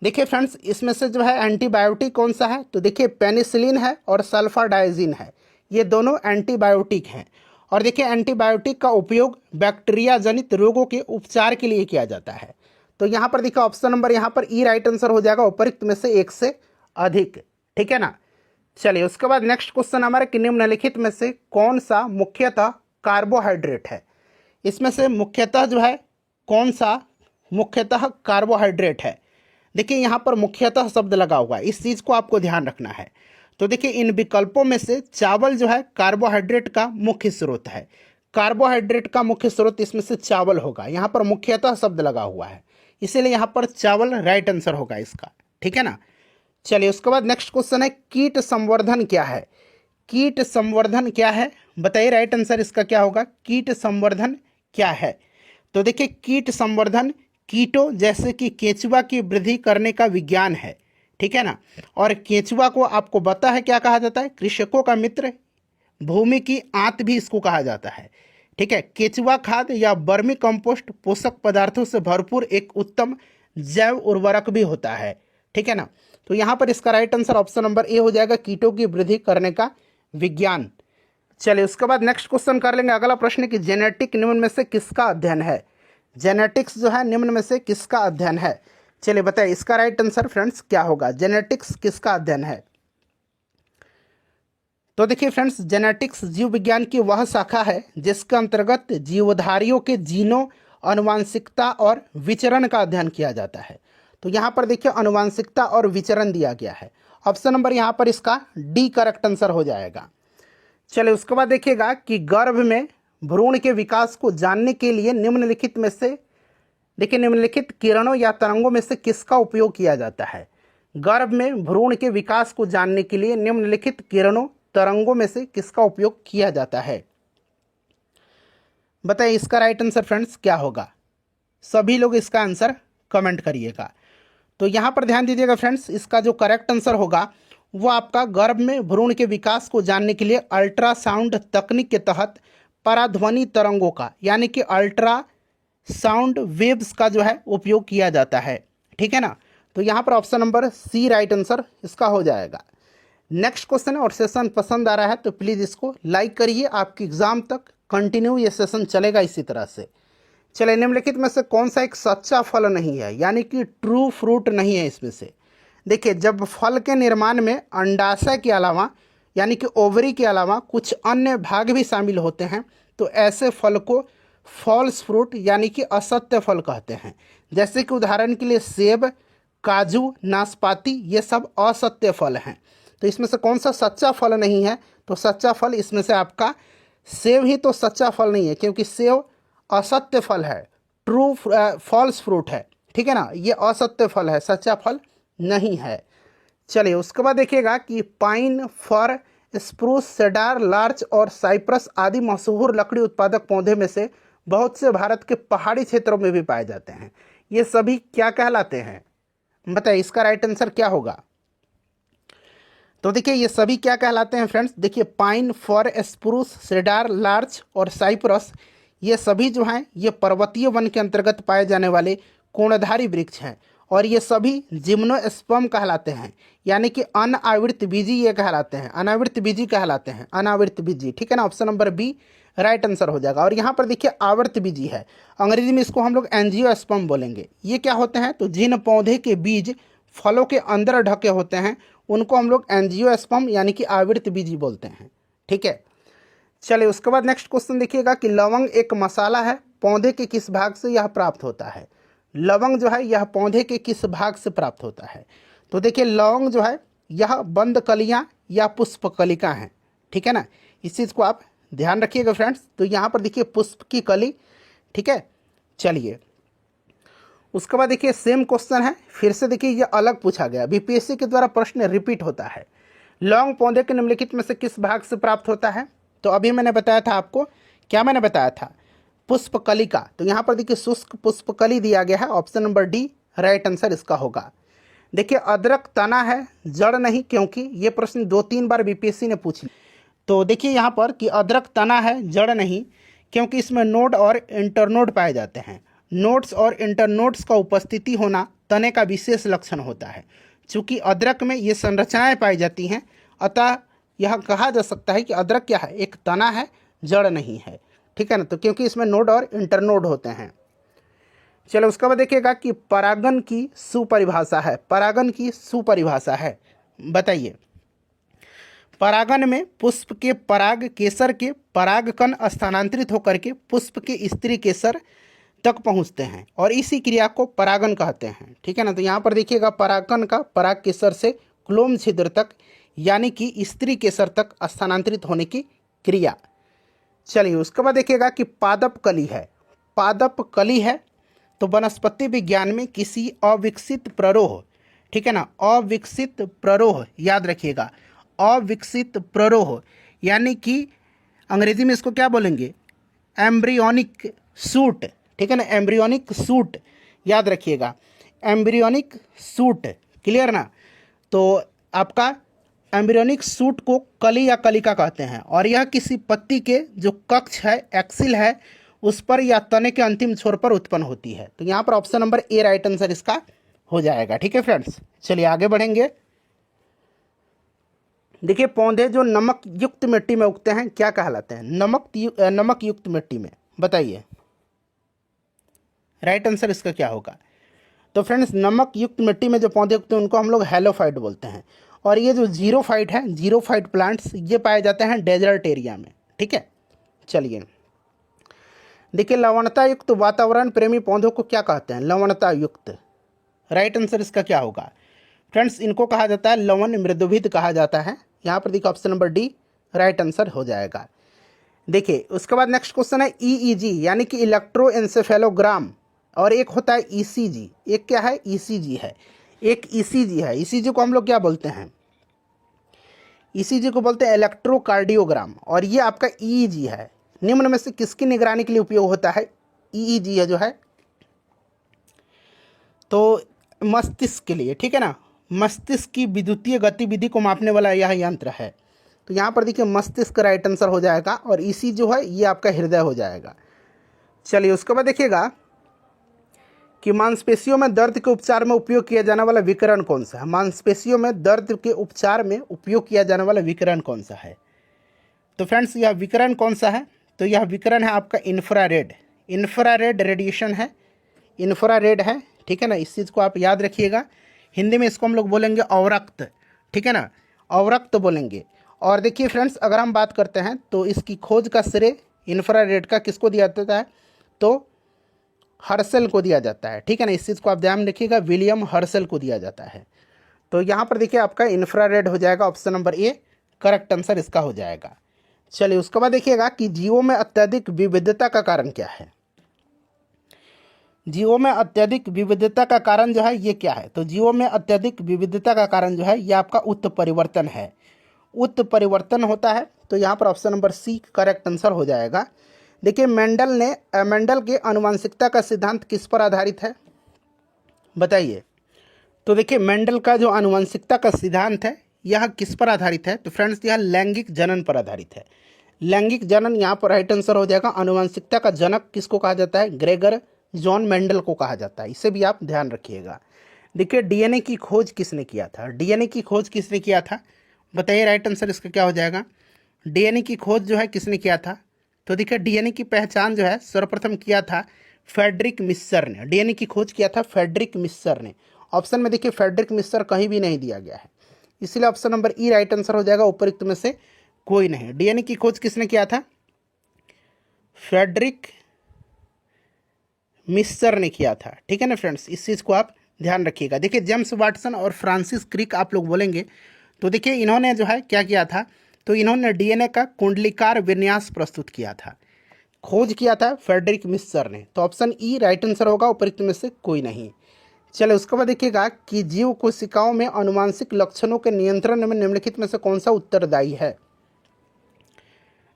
देखिए फ्रेंड्स इसमें से जो है एंटीबायोटिक कौन सा है, तो देखिए पेनिसिलिन है और सल्फाडाइजिन है, ये दोनों एंटीबायोटिक हैं। और देखिए एंटीबायोटिक का उपयोग बैक्टीरिया जनित रोगों के उपचार के लिए किया जाता है। तो यहाँ पर देखिए ऑप्शन नंबर यहाँ पर ई राइट आंसर हो जाएगा, उपरोक्त में से एक से अधिक, ठीक है ना। चलिए उसके बाद नेक्स्ट क्वेश्चन हमारे कि निम्नलिखित में से कौन सा मुख्यतः कार्बोहाइड्रेट है। इसमें से मुख्यतः जो है कौन सा मुख्यतः कार्बोहाइड्रेट है। देखिए यहाँ पर मुख्यतः शब्द लगा हुआ है, इस चीज़ को आपको ध्यान रखना है। तो देखिए इन विकल्पों में से चावल जो है कार्बोहाइड्रेट का मुख्य स्रोत है। कार्बोहाइड्रेट का मुख्य स्रोत इसमें से चावल होगा, यहाँ पर मुख्यतः शब्द लगा हुआ है, इसीलिए यहाँ पर चावल राइट आंसर होगा इसका, ठीक है ना। चलिए उसके बाद नेक्स्ट क्वेश्चन है कीट संवर्धन क्या है। कीट संवर्धन क्या है बताइए, राइट आंसर इसका क्या होगा, कीट संवर्धन क्या है। तो देखिए कीट संवर्धन कीटों जैसे कि केंचुआ की वृद्धि करने का विज्ञान है, ठीक है ना। और केंचुआ को आपको पता है क्या कहा जाता है, कृषकों का मित्र, भूमि की आंत भी इसको कहा जाता है, ठीक है। केंचुआ खाद या वर्मी कंपोस्ट पोषक पदार्थों से भरपूर एक उत्तम जैव उर्वरक भी होता है, ठीक है ना। तो यहाँ पर इसका right answer option number A हो जाएगा, कीटों की वृद्धि करने का विज्ञान। चलिए उसके बाद नेक्स्ट क्वेश्चन कर लेंगे अगला प्रश्न कि जेनेटिक निम्न में से किसका अध्ययन है। जेनेटिक्स जो है निम्न में से किसका अध्ययन है। चलिए बताइए इसका राइट आंसर फ्रेंड्स क्या होगा, जेनेटिक्स किसका अध्ययन है। तो देखिए फ्रेंड्स जेनेटिक्स जीव विज्ञान की वह शाखा है जिसके अंतर्गत जीवधारियों के जीनों, आनुवांशिकता और विचरण का अध्ययन किया जाता है। तो यहाँ पर देखिए आनुवांशिकता और विचरण दिया गया है, ऑप्शन नंबर यहाँ पर इसका डी करेक्ट आंसर हो जाएगा। चलिए उसके बाद देखिएगा कि गर्भ में भ्रूण के विकास को जानने के लिए निम्नलिखित में से देखिए निम्नलिखित किरणों या तरंगों में से किसका उपयोग किया जाता है। गर्भ में भ्रूण के विकास को जानने के लिए निम्नलिखित किरणों तरंगों में से किसका उपयोग किया जाता है बताइए इसका राइट आंसर फ्रेंड्स क्या होगा। सभी लोग इसका आंसर कमेंट करिएगा। तो यहाँ पर ध्यान दीजिएगा फ्रेंड्स, इसका जो करेक्ट आंसर होगा वो आपका गर्भ में भ्रूण के विकास को जानने के लिए अल्ट्रासाउंड तकनीक के तहत पराध्वनि तरंगों का यानी कि अल्ट्रा साउंड वेव्स का जो है उपयोग किया जाता है, ठीक है ना। तो यहाँ पर option number C right answer इसका हो जाएगा। नेक्स्ट क्वेश्चन है और सेशन पसंद आ रहा है तो प्लीज़ इसको लाइक करिए, आपकी एग्जाम तक कंटिन्यू ये सेशन चलेगा इसी तरह से। चलिए निम्नलिखित में से कौन सा एक सच्चा फल नहीं है यानी कि ट्रू फ्रूट नहीं है इसमें से। देखिए जब फल के निर्माण में अंडाशय के अलावा यानी कि ओवरी के अलावा कुछ अन्य भाग भी शामिल होते हैं तो ऐसे फल को फॉल्स फ्रूट यानी कि असत्य फल कहते हैं। जैसे कि उदाहरण के लिए सेब, काजू, नाशपाती, ये सब असत्य फल हैं। तो इसमें से कौन सा सच्चा फल नहीं है, तो सच्चा फल इसमें से आपका सेब ही तो सच्चा फल नहीं है क्योंकि सेब असत्य फल है, ट्रू फॉल्स फ्रूट है, ठीक है ना। ये असत्य फल है, सच्चा फल नहीं है। चलिए उसके बाद देखिएगा कि पाइन, फर, स्प्रूस, सेडार, लार्च और साइप्रस आदि मशहूर लकड़ी उत्पादक पौधे में से बहुत से भारत के पहाड़ी क्षेत्रों में भी पाए जाते हैं। ये सभी क्या कहलाते हैं बताइए इसका राइट आंसर क्या होगा। तो देखिए ये सभी क्या कहलाते हैं फ्रेंड्स, देखिए पाइन, फर, स्प्रूस, सेडार, लार्च और साइप्रस, ये सभी जो हैं ये पर्वतीय वन के अंतर्गत पाए जाने वाले कोणधारी वृक्ष हैं और ये सभी जिम्नोस्पर्म कहलाते हैं, यानी कि अनावृत बीजी ये कहलाते हैं, अनावृत बीजी कहलाते हैं, अनावृत बीजी, ठीक है ना। Option number B right answer हो जाएगा। और यहाँ पर देखिए आवर्त बीजी है, अंग्रेजी में इसको हम लोग एंजियोस्पर्म बोलेंगे। ये क्या होते हैं, तो जिन पौधे के बीज फलों के अंदर ढके होते हैं उनको हम लोग एंजियोस्पर्म यानी कि आवृत बीजी बोलते हैं, ठीक है। चलिए उसके बाद नेक्स्ट क्वेश्चन देखिएगा कि लवंग एक मसाला है, पौधे के किस भाग से यह प्राप्त होता है। लवंग जो है यह पौधे के किस भाग से प्राप्त होता है। तो देखिए लवंग जो है यह बंद कलियां या पुष्प कलिका हैं, ठीक है ना, इस चीज़ को आप ध्यान रखिएगा फ्रेंड्स। तो यहाँ पर देखिए पुष्प की कली, ठीक है। चलिए उसके बाद देखिए सेम क्वेश्चन है, फिर से देखिए ये अलग पूछा गया, बीपीएससी के द्वारा प्रश्न रिपीट होता है। लौंग पौधे के निम्नलिखित में से किस भाग से प्राप्त होता है। तो अभी मैंने बताया था आपको, क्या मैंने बताया था, पुष्पकलिका। तो यहाँ पर देखिए शुष्क पुष्पकली दिया गया है, option number D right answer इसका होगा। देखिए अदरक तना है जड़ नहीं, क्योंकि ये प्रश्न 2-3 बार बीपीएससी ने पूछ लिया। तो देखिए यहाँ पर कि अदरक तना है जड़ नहीं, क्योंकि इसमें नोड और इंटरनोड पाए जाते हैं। नोड्स और इंटरनोड्स का उपस्थिति होना तने का विशेष लक्षण होता है। चूँकि अदरक में ये संरचनाएं पाई जाती हैं, अतः यह कहा जा सकता है कि अदरक क्या है, एक तना है, जड़ नहीं है, ठीक है ना। तो क्योंकि इसमें नोड और इंटरनोड होते हैं। चलो उसके बाद देखिएगा कि परागन की सुपरिभाषा है, परागन की सुपरिभाषा है, बताइए। परागन में पुष्प के पराग केसर के परागकण स्थानांतरित होकर के पुष्प के स्त्री केसर तक पहुंचते हैं और इसी क्रिया को परागन कहते हैं, ठीक है ना। तो यहाँ पर देखिएगा परागकण का पराग केसर से क्लोम छिद्र तक यानी कि स्त्री केसर तक स्थानांतरित होने की क्रिया। चलिए उसके बाद देखिएगा कि पादप कली है, पादप कली है तो वनस्पति विज्ञान में किसी अविकसित प्ररोह, ठीक है ना, अविकसित प्ररोह याद रखिएगा, अविकसित प्ररोह यानी कि अंग्रेजी में इसको क्या बोलेंगे, एम्ब्रियोनिक सूट, ठीक है ना, एम्ब्रियोनिक सूट याद रखिएगा, एम्ब्रियोनिक सूट, क्लियर ना। तो आपका एम्ब्रियोनिक सूट को कली या कलिका कहते हैं और यह किसी पत्ती के जो कक्ष है, एक्सिल है, उस पर या तने के अंतिम छोर पर उत्पन्न होती है। तो यहाँ पर option number A right answer इसका हो जाएगा, ठीक है फ्रेंड्स। चलिए आगे बढ़ेंगे। देखिए पौधे जो नमक युक्त मिट्टी में उगते हैं क्या कहलाते हैं, नमक युक्त मिट्टी में, बताइए राइट आंसर इसका क्या होगा। तो फ्रेंड्स नमक युक्त मिट्टी में जो पौधे उगते हैं उनको हम लोग हेलोफाइट बोलते हैं और ये जो जीरोफाइट है, जीरोफाइट प्लांट्स, ये पाए जाते हैं डेजर्ट एरिया में, ठीक है। चलिए देखिए लवणता युक्त वातावरण प्रेमी पौधों को क्या कहते हैं, लवणता युक्त, राइट आंसर इसका क्या होगा। फ्रेंड्स इनको कहा जाता है लवण मृदुभिद कहा जाता है। यहाँ पर देखिए option number D right answer हो जाएगा। देखिए उसके बाद नेक्स्ट क्वेश्चन है ईईजी यानी कि इलेक्ट्रोएंसेफेलोग्राम और एक होता है ईसीजी। एक क्या है, ईसीजी है, एक ईसीजी है। ईसीजी को हम लोग क्या बोलते हैं, ईसीजी को बोलते हैं इलेक्ट्रोकार्डियोग्राम और ये आपका ईईजी है। निम्न में से किसकी निगरानी के लिए उपयोग होता है, ईईजी है जो है तो मस्तिष्क के लिए, ठीक है ना, मस्तिष्क की विद्युतीय गतिविधि को मापने वाला यह यंत्र है। तो यहाँ पर देखिए मस्तिष्क राइट आंसर हो जाएगा और ईसी जो है ये आपका हृदय हो जाएगा। चलिए उसके बाद देखिएगा कि मांसपेशियों में दर्द के उपचार में उपयोग किया जाने वाला विकिरण कौन सा है, मांसपेशियों में दर्द के उपचार में उपयोग किया जाने वाला विकिरण कौन सा है। तो फ्रेंड्स यह विकिरण कौन सा है, तो यह विकिरण है आपका इंफ्रारेड, इंफ्रारेड रेडिएशन है, इंफ्रारेड है, ठीक है ना। इस चीज़ को आप याद रखिएगा। हिंदी में इसको हम लोग बोलेंगे अवरक्त, ठीक है ना, अवरक्त बोलेंगे। और देखिए फ्रेंड्स अगर हम बात करते हैं तो इसकी खोज का श्रेय इंफ्रारेड का किसको दिया जाता है, तो हर्शल को दिया जाता है, ठीक है ना। इस चीज़ को आप ध्यान रखिएगा, विलियम हर्शल को दिया जाता है। तो यहाँ पर देखिए आपका इंफ्रारेड हो जाएगा, option number A correct answer इसका हो जाएगा। चलिए उसके बाद देखिएगा कि जीवों में अत्यधिक विविधता का कारण क्या है, जीवों में अत्यधिक विविधता का कारण जो है ये क्या है। तो जीवों में अत्यधिक विविधता का कारण जो है ये आपका उत्परिवर्तन है, उत्परिवर्तन होता है। तो यहाँ पर option number C correct answer हो जाएगा। देखिए मेंडल के आनुवंशिकता का सिद्धांत किस पर आधारित है, बताइए। तो देखिए मेंडल का जो आनुवंशिकता का सिद्धांत है यह किस पर आधारित है? तो फ्रेंड्स यह लैंगिक जनन पर आधारित है। लैंगिक जनन यहाँ पर राइट आंसर हो जाएगा। आनुवंशिकता का जनक किसको कहा जाता है? ग्रेगर जॉन मेंडल को कहा जाता है। इसे भी आप ध्यान रखिएगा। देखिए डीएनए की खोज किसने किया था? डीएनए की खोज किसने किया था? बताइए राइट आंसर इसका क्या हो जाएगा? डीएनए की खोज जो है किसने किया था? तो देखिए डीएनए की पहचान जो है सर्वप्रथम किया था फ्रेडरिक मिस्सर ने। डीएनए की खोज किया था फ्रेडरिक मिस्सर ने। ऑप्शन में देखिए फ्रेडरिक मिस्सर कहीं भी नहीं दिया गया है, इसलिए ऑप्शन नंबर ई राइट आंसर हो जाएगा। उपरोक्त में से कोई नहीं। डीएनए की खोज किसने किया था? फ्रेडरिक मिस्सर ने किया था। ठीक है ना फ्रेंड्स, इस चीज़ को आप ध्यान रखिएगा। देखिए जेम्स वाटसन और फ्रांसिस क्रिक आप लोग बोलेंगे, तो देखिए इन्होंने जो है क्या किया था? तो इन्होंने डीएनए का कुंडलीकार विन्यास प्रस्तुत किया था। खोज किया था फ्रेडरिक मिस्सर ने। तो ऑप्शन ई राइट आंसर होगा। उपरोक्त में से कोई नहीं। चलो उसके बाद देखिएगा कि जीव कोशिकाओं में आनुवांशिक लक्षणों के नियंत्रण में निम्नलिखित में से कौन सा उत्तरदायी है?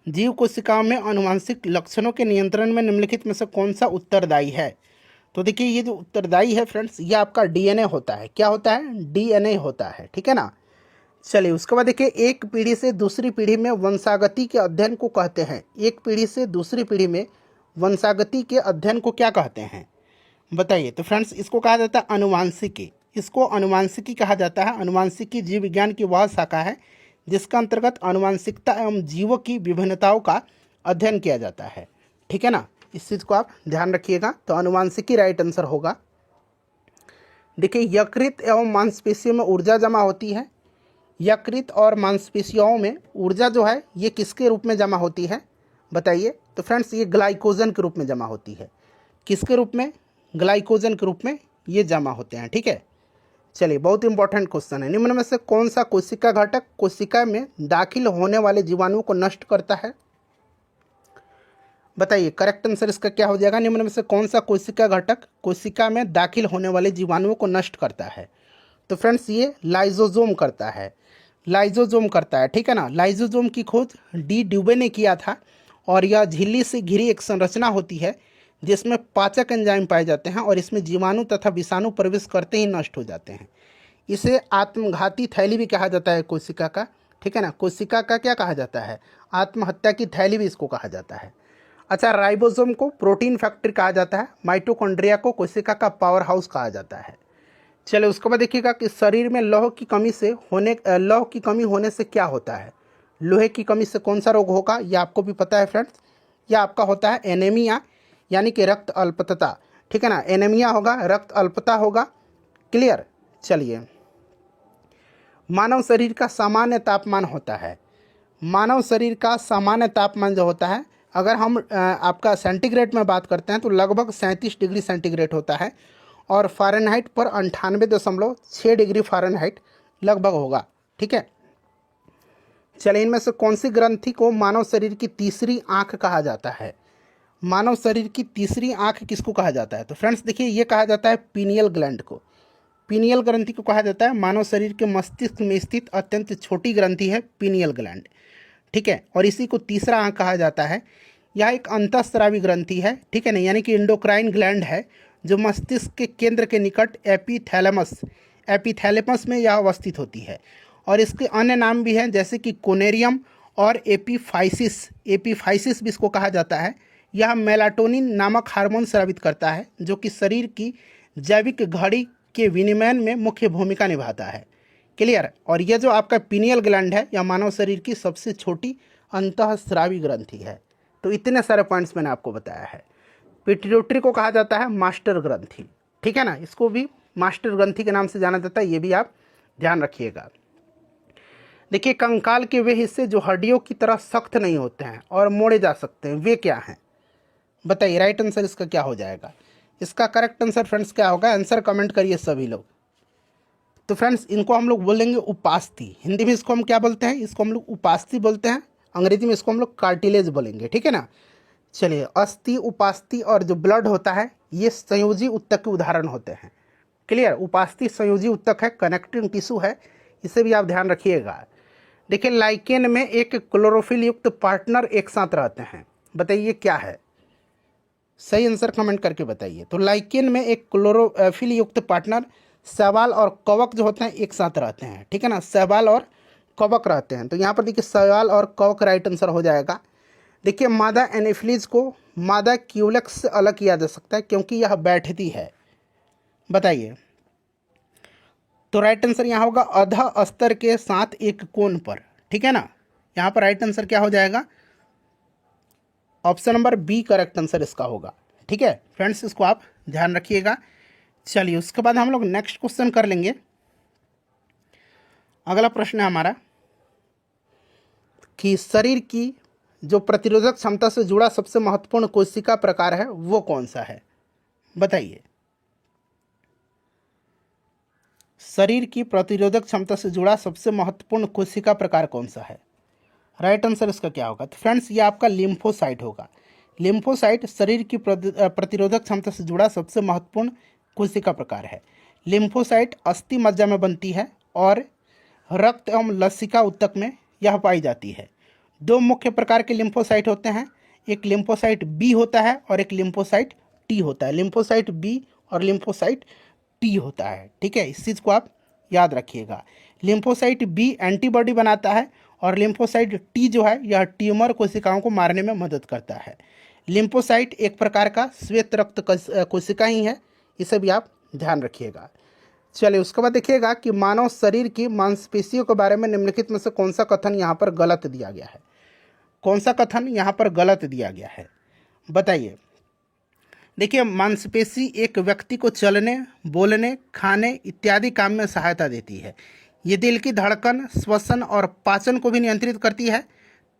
जीव कोशिकाओं में आनुवांशिक लक्षणों के नियंत्रण में निम्नलिखित में से कौन सा उत्तरदायी है? तो देखिए ये जो उत्तरदायी है फ्रेंड्स, ये आपका डीएनए होता है। क्या होता है? डीएनए होता है। ठीक है ना। चलिए उसके बाद देखिए एक पीढ़ी से दूसरी पीढ़ी में वंशागति के अध्ययन को कहते हैं। एक पीढ़ी से दूसरी पीढ़ी में वंशागति के अध्ययन को क्या कहते हैं? बताइए। तो फ्रेंड्स इसको कहा जाता है अनुवांशिकी। इसको अनुवांशिकी कहा जाता है। अनुवांशिकी जीव विज्ञान की वह शाखा है जिसका अंतर्गत अनुवांशिकता एवं जीवों की विभिन्नताओं का अध्ययन किया जाता है। ठीक है ना, इस चीज़ को आप ध्यान रखिएगा। तो अनुवांशिकी राइट आंसर होगा। देखिए यकृत एवं मांसपेशियों में ऊर्जा जमा होती है। यकृत और मांसपेशियों में ऊर्जा जो है ये किसके रूप में जमा होती है? बताइए। तो फ्रेंड्स ये ग्लाइकोजन के रूप में जमा होती है। किसके रूप में? ग्लाइकोजन के रूप में ये जमा होते हैं। ठीक है। चलिए बहुत इंपॉर्टेंट क्वेश्चन है। निम्न में से कौन सा कोशिका घटक कोशिका में दाखिल होने वाले जीवाणुओं को नष्ट करता है? बताइए करेक्ट आंसर इसका क्या हो जाएगा? निम्न में से कौन सा कोशिका घटक कोशिका में दाखिल होने वाले जीवाणुओं को नष्ट करता है? तो फ्रेंड्स ये लाइजोजोम करता है। लाइजोजोम करता है। ठीक है ना। लाइजोजोम की खोज डी ड्यूबे ने किया था और यह झिल्ली से घिरी एक संरचना होती है जिसमें पाचक एंजाइम पाए जाते हैं और इसमें जीवाणु तथा विषाणु प्रवेश करते ही नष्ट हो जाते हैं। इसे आत्मघाती थैली भी कहा जाता है कोशिका का। ठीक है ना। कोशिका का क्या कहा जाता है? आत्महत्या की थैली भी इसको कहा जाता है। अच्छा, राइबोसोम को प्रोटीन फैक्ट्री कहा जाता है। माइटोकॉन्ड्रिया को कोशिका का पावर हाउस कहा जाता है। चलो उसके बाद देखिएगा कि शरीर में लौह की कमी होने से क्या होता है? लोहे की कमी से कौन सा रोग होगा? ये आपको भी पता है फ्रेंड्स। यह आपका होता है एनीमिया, यानी कि रक्त अल्पता। ठीक है ना। एनीमिया होगा, रक्त अल्पता होगा। क्लियर। चलिए मानव शरीर का सामान्य तापमान होता है। मानव शरीर का सामान्य तापमान जो होता है, अगर हम आपका सेंटीग्रेड में बात करते हैं तो लगभग 37 डिग्री सेंटीग्रेड होता है और फ़ारेनहाइट पर 98.6 डिग्री फ़ारेनहाइट लगभग होगा। ठीक है। चलिए इनमें से कौन सी ग्रंथि को मानव शरीर की तीसरी आँख कहा जाता है? मानव शरीर की तीसरी आँख किसको कहा जाता है? तो फ्रेंड्स देखिए ये कहा जाता है पीनियल ग्लैंड को। पीनियल ग्रंथि को कहा जाता है मानव शरीर के मस्तिष्क में स्थित अत्यंत छोटी ग्रंथि है पीनियल ग्लैंड। ठीक है। और इसी को तीसरा आँख कहा जाता है। यह एक अंतःस्रावी ग्रंथि है। ठीक है ना, यानी कि इंडोक्राइन ग्लैंड है जो मस्तिष्क के केंद्र के निकट एपिथैलेमस में यह अवस्थित होती है। और इसके अन्य नाम भी हैं जैसे कि कोनेरियम और एपीफाइसिस भी इसको कहा जाता है। यह मेलाटोनिन नामक हार्मोन स्रावित करता है जो कि शरीर की जैविक घड़ी के विनियमन में मुख्य भूमिका निभाता है। क्लियर। और यह जो आपका पीनियल ग्लैंड है यह मानव शरीर की सबसे छोटी अंतःस्रावी ग्रंथि है। तो इतने सारे पॉइंट्स मैंने आपको बताया है। पिट्यूटरी को कहा जाता है मास्टर ग्रंथि। ठीक है ना, इसको भी मास्टर ग्रंथि के नाम से जाना जाता है। ये भी आप ध्यान रखिएगा। देखिए कंकाल के वे हिस्से जो हड्डियों की तरह सख्त नहीं होते हैं और मोड़े जा सकते हैं, वे क्या हैं? बताइए राइट आंसर इसका क्या हो जाएगा? इसका करेक्ट आंसर फ्रेंड्स क्या होगा? आंसर कमेंट करिए सभी लोग। तो फ्रेंड्स इनको हम लोग बोलेंगे उपास्थि। हिंदी में इसको हम क्या बोलते हैं? इसको हम लोग उपास्थि बोलते हैं। अंग्रेजी में इसको हम लोग कार्टिलेज बोलेंगे। ठीक है ना। चलिए अस्थि, उपास्थि और जो ब्लड होता है ये संयोजी उत्तक के उदाहरण होते हैं। क्लियर। उपास्थि संयोजी उत्तक है, कनेक्टिंग टिश्यू है, इसे भी आप ध्यान रखिएगा। देखिए लाइकेन में एक क्लोरोफिल युक्त पार्टनर एक साथ रहते हैं। बताइए क्या है? सही आंसर कमेंट करके बताइए। तो लाइकेन में एक क्लोरोफिल युक्त पार्टनर शैवाल और कवक जो होते हैं एक साथ रहते हैं, ठीक है ना, शैवाल और कवक रहते हैं। तो यहाँ पर देखिए शैवाल और कवक राइट आंसर हो जाएगा। देखिए मादा एनाफिलीज को मादा क्यूलेक्स से अलग किया जा सकता है क्योंकि यह बैठती है। बताइए, तो राइट आंसर यहाँ होगा अध अस्तर के साथ एक कोण पर, ठीक है ना। यहाँ पर राइट आंसर क्या हो जाएगा, option number B correct answer इसका होगा, ठीक है फ्रेंड्स, इसको आप ध्यान रखिएगा। चलिए उसके बाद हम लोग नेक्स्ट क्वेश्चन कर लेंगे। अगला प्रश्न है हमारा कि शरीर की जो प्रतिरोधक क्षमता से जुड़ा सबसे महत्वपूर्ण कोशिका प्रकार है वो कौन सा है। बताइए, शरीर की प्रतिरोधक क्षमता से जुड़ा सबसे महत्वपूर्ण कोशिका प्रकार कौन सा है। राइट आंसर इसका क्या होगा, तो फ्रेंड्स ये आपका लिम्फोसाइट होगा। लिम्फोसाइट शरीर की प्रतिरोधक क्षमता से जुड़ा सबसे महत्वपूर्ण कोशिका प्रकार है। लिम्फोसाइट अस्थि मज्जा में बनती है और रक्त एवं लसिका ऊतक में यह पाई जाती है। दो मुख्य प्रकार के लिम्फोसाइट होते हैं, एक लिम्फोसाइट बी होता है और एक लिम्फोसाइट टी होता है। लिम्फोसाइट बी और लिम्फोसाइट टी होता है, ठीक है, इस चीज़ को आप याद रखिएगा। लिम्फोसाइट बी एंटीबॉडी बनाता है और लिम्फोसाइट टी जो है यह ट्यूमर कोशिकाओं को मारने में मदद करता है। लिम्फोसाइट एक प्रकार का श्वेत रक्त कोशिका ही है, इसे भी आप ध्यान रखिएगा। चलिए उसके बाद देखिएगा कि मानव शरीर की मांसपेशियों के बारे में निम्नलिखित में से कौन सा कथन यहाँ पर गलत दिया गया है। कौन सा कथन यहाँ पर गलत दिया गया है, बताइए। देखिए मांसपेशी एक व्यक्ति को चलने, बोलने, खाने इत्यादि काम में सहायता देती है। ये दिल की धड़कन, श्वसन और पाचन को भी नियंत्रित करती है।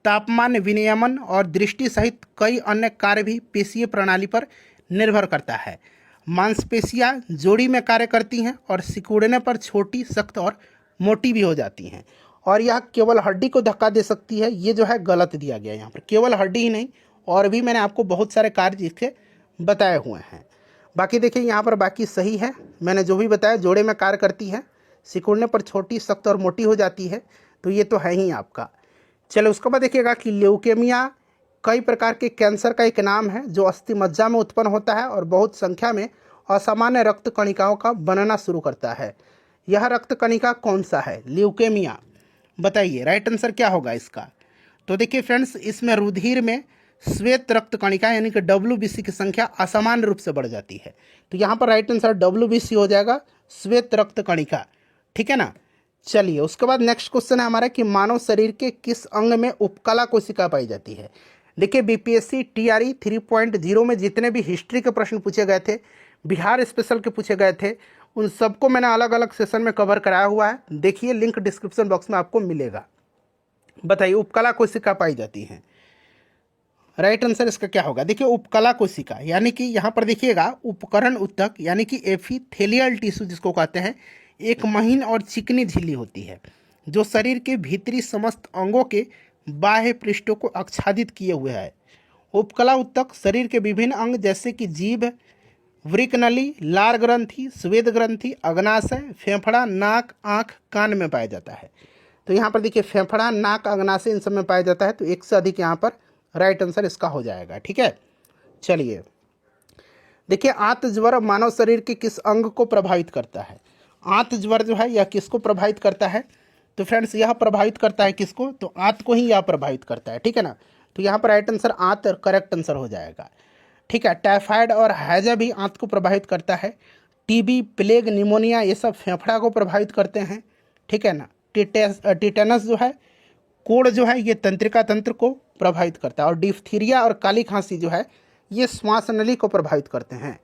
तापमान विनियमन और दृष्टि सहित कई अन्य कार्य भी पेशीय प्रणाली पर निर्भर करता है। मांसपेशियां जोड़ी में कार्य करती हैं और सिकुड़ने पर छोटी, सख्त और मोटी भी हो जाती हैं और यह केवल हड्डी को धक्का दे सकती है। ये जो है गलत दिया गया यहाँ पर, केवल हड्डी ही नहीं और भी मैंने आपको बहुत सारे कार्य इसके बताए हुए हैं। बाकी देखिए यहाँ पर बाकी सही है, मैंने जो भी बताया जोड़े में कार्य करती है, सिकुड़ने पर छोटी, सख्त और मोटी हो जाती है, तो ये तो है ही आपका। चलो उसके बाद देखिएगा कि ल्यूकेमिया कई प्रकार के कैंसर का एक नाम है जो अस्थि मज्जा में उत्पन्न होता है और बहुत संख्या में असामान्य रक्त कणिकाओं का बनना शुरू करता है। यह रक्त कणिका कौन सा है, ल्यूकेमिया। बताइए राइट आंसर क्या होगा इसका। तो देखिए फ्रेंड्स, इसमें रुधिर में श्वेत रक्त कणिका यानी कि WBC की संख्या असामान्य रूप से बढ़ जाती है। तो यहाँ पर राइट आंसर WBC हो जाएगा, श्वेत रक्त कणिका, ठीक है ना। चलिए उसके बाद नेक्स्ट क्वेश्चन है हमारा कि मानव शरीर के किस अंग में उपकला कोशिका पाई जाती है। देखिए BPSC TRE 3.0 में जितने भी हिस्ट्री के प्रश्न पूछे गए थे, बिहार स्पेशल के पूछे गए थे, उन सबको मैंने अलग अलग सेशन में कवर कराया हुआ है। देखिए लिंक डिस्क्रिप्शन बॉक्स में आपको मिलेगा। बताइए उपकला कोशिका पाई जाती हैं, राइट आंसर इसका क्या होगा। देखिए उपकला कोशिका यानी कि यहाँ पर देखिएगा उपकरण ऊतक यानी कि एपिथेलियल टिश्यू जिसको कहते हैं, एक महीन और चिकनी झिल्ली होती है जो शरीर के भीतरी समस्त अंगों के बाह्य पृष्ठों को आच्छादित किए हुए है। उपकला ऊतक शरीर के विभिन्न अंग जैसे कि जीभ, वृकनली, लार ग्रंथि, स्वेद ग्रंथि, अग्नाशय, फेफड़ा, नाक, आँख, कान में पाया जाता है। तो यहाँ पर देखिए फेफड़ा, नाक, अग्नाशय इन सब में पाया जाता है, तो एक से अधिक यहाँ पर राइट आंसर इसका हो जाएगा, ठीक है। चलिए देखिए आंत ज्वर मानव शरीर के किस अंग को प्रभावित करता है। आंत ज्वर जो है यह किसको प्रभावित करता है, तो फ्रेंड्स यह प्रभावित करता है किसको, तो आंत को ही यह प्रभावित करता है, ठीक है ना। तो यहाँ पर राइट आंसर आंत करेक्ट आंसर हो जाएगा, ठीक है। टाइफाइड और हैजा भी आंत को प्रभावित करता है। TB, प्लेग, निमोनिया ये सब फेफड़ा को प्रभावित करते हैं, ठीक है ना। टिटेनस जो है, कोढ़ जो है ये तंत्रिका तंत्र को प्रभावित करता है और डिफ्थीरिया और काली खांसी जो है ये श्वास नली को प्रभावित करते हैं।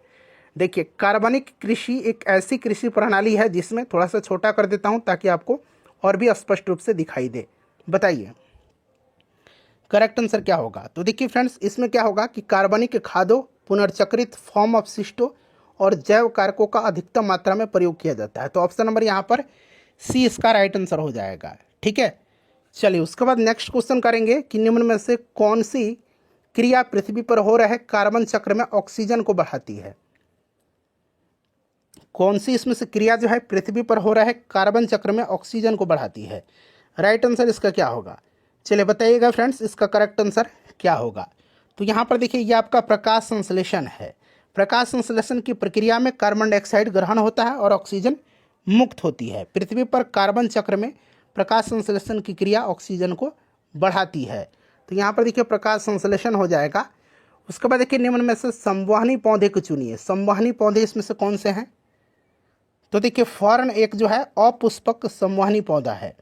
देखिए कार्बनिक कृषि एक ऐसी कृषि प्रणाली है जिसमें, थोड़ा सा छोटा कर देता हूं ताकि आपको और भी स्पष्ट रूप से दिखाई दे। बताइए करेक्ट आंसर क्या होगा। तो देखिए फ्रेंड्स इसमें क्या होगा कि कार्बनिक खादों, पुनर्चक्रित फॉर्म अपशिष्टों और जैव कारकों का अधिकतम मात्रा में प्रयोग किया जाता है। तो ऑप्शन नंबर यहाँ पर सी इसका राइट आंसर हो जाएगा, ठीक है। चलिए उसके बाद नेक्स्ट क्वेश्चन करेंगे कि निम्न में से कौन सी क्रिया पृथ्वी पर हो रहे कार्बन चक्र में ऑक्सीजन को बढ़ाती है। कौन सी इसमें से क्रिया जो है पृथ्वी पर हो रहे कार्बन चक्र में ऑक्सीजन को बढ़ाती है। राइट आंसर इसका क्या होगा, चलिए बताइएगा फ्रेंड्स इसका करेक्ट आंसर क्या होगा। तो यहाँ पर देखिए ये आपका प्रकाश संश्लेषण है। प्रकाश संश्लेषण की प्रक्रिया में कार्बन डाइऑक्साइड ग्रहण होता है और ऑक्सीजन मुक्त होती है। पृथ्वी पर कार्बन चक्र में प्रकाश संश्लेषण की क्रिया ऑक्सीजन को बढ़ाती है। तो यहाँ पर देखिए प्रकाश संश्लेषण हो जाएगा। उसके बाद देखिए निम्न में से संवहनी पौधे को चुनिए। संवहनी पौधे इसमें से कौन से हैं? तो देखिए फर्न एक जो है अपुष्पक संवहनी पौधा है।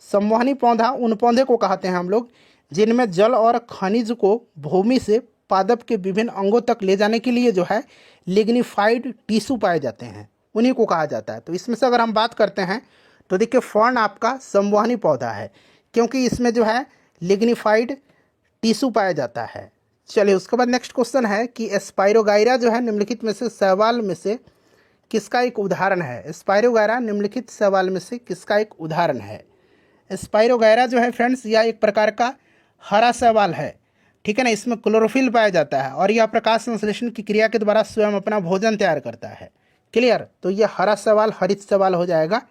संवहनी पौधा उन पौधे को कहते हैं हम लोग जिनमें जल और खनिज को भूमि से पादप के विभिन्न अंगों तक ले जाने के लिए जो है लिग्निफाइड टिश्यू पाए जाते हैं, उन्हीं को कहा जाता है। तो इसमें से अगर हम बात करते हैं तो देखिए फर्न आपका संवहनी पौधा है, क्योंकि इसमें जो है लिग्निफाइड टिश्यू पाया जाता है। चलिए उसके बाद नेक्स्ट क्वेश्चन है कि स्पाइरोगाइरा जो है निम्नलिखित में से शैवाल में से किसका एक उदाहरण है? स्पाइरोगाइरा निम्नलिखित शैवाल में से किसका एक उदाहरण है? स्पाइरोगाइरा जो है फ्रेंड्स यह एक प्रकार का हरा शैवाल है, ठीक है ना। इसमें क्लोरोफिल पाया जाता है और यह प्रकाश संश्लेषण की क्रिया के द्वारा स्वयं अपना भोजन तैयार करता है। क्लियर? तो यह हरा शैवाल हरित शैवाल हो जाएगा।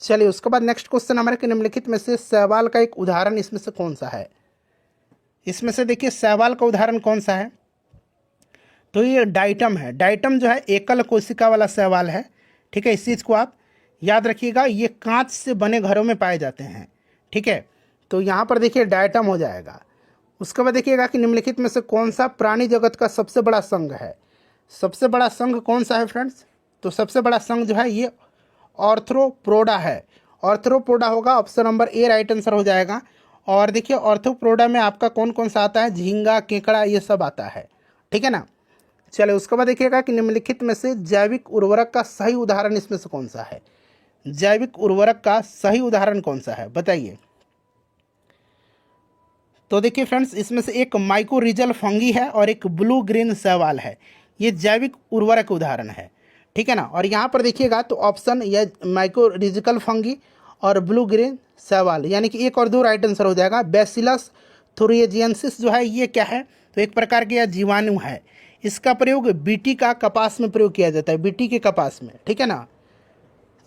चलिए उसके बाद नेक्स्ट क्वेश्चन हमारे कि निम्नलिखित में से शैवाल का एक उदाहरण इसमें से कौन सा है? इसमें से देखिए शैवाल का उदाहरण कौन सा है? तो ये डाइटम है। डाइटम जो है एकल कोशिका वाला शैवाल है, ठीक है। इस चीज़ को आप याद रखिएगा। ये कांच से बने घरों में पाए जाते हैं, ठीक है। तो यहाँ पर देखिए डाइटम हो जाएगा। उसके बाद देखिएगा कि निम्नलिखित में से कौन सा प्राणी जगत का सबसे बड़ा संघ है? सबसे बड़ा संघ कौन सा है फ्रेंड्स? तो सबसे बड़ा संघ जो है ये ऑर्थ्रोपोडा है। ऑर्थ्रोपोडा होगा, option number A right answer हो जाएगा। और देखिए ऑर्थ्रोपोडा में आपका कौन कौन सा आता है? झींगा, केकड़ा, ये सब आता है, ठीक है ना। चले उसके बाद देखिएगा कि निम्नलिखित में से जैविक उर्वरक का सही उदाहरण इसमें से कौन सा है? जैविक उर्वरक का सही उदाहरण कौन सा है बताइए। तो देखिए फ्रेंड्स इसमें से एक माइकोरिजल फंगी है और एक ब्लू ग्रीन शैवाल है। ये जैविक उर्वरक उदाहरण है, ठीक है ना। और यहाँ पर देखिएगा तो ऑप्शन या माइकोरिजिकल फंगी और ब्लू ग्रीन शैवाल, यानी कि एक और दो राइट आंसर हो जाएगा। बैसिलस थुरिएजियंसिस जो है ये क्या है? तो एक प्रकार के यह जीवाणु है। इसका प्रयोग बीटी का कपास में प्रयोग किया जाता है, बीटी के कपास में, ठीक है ना।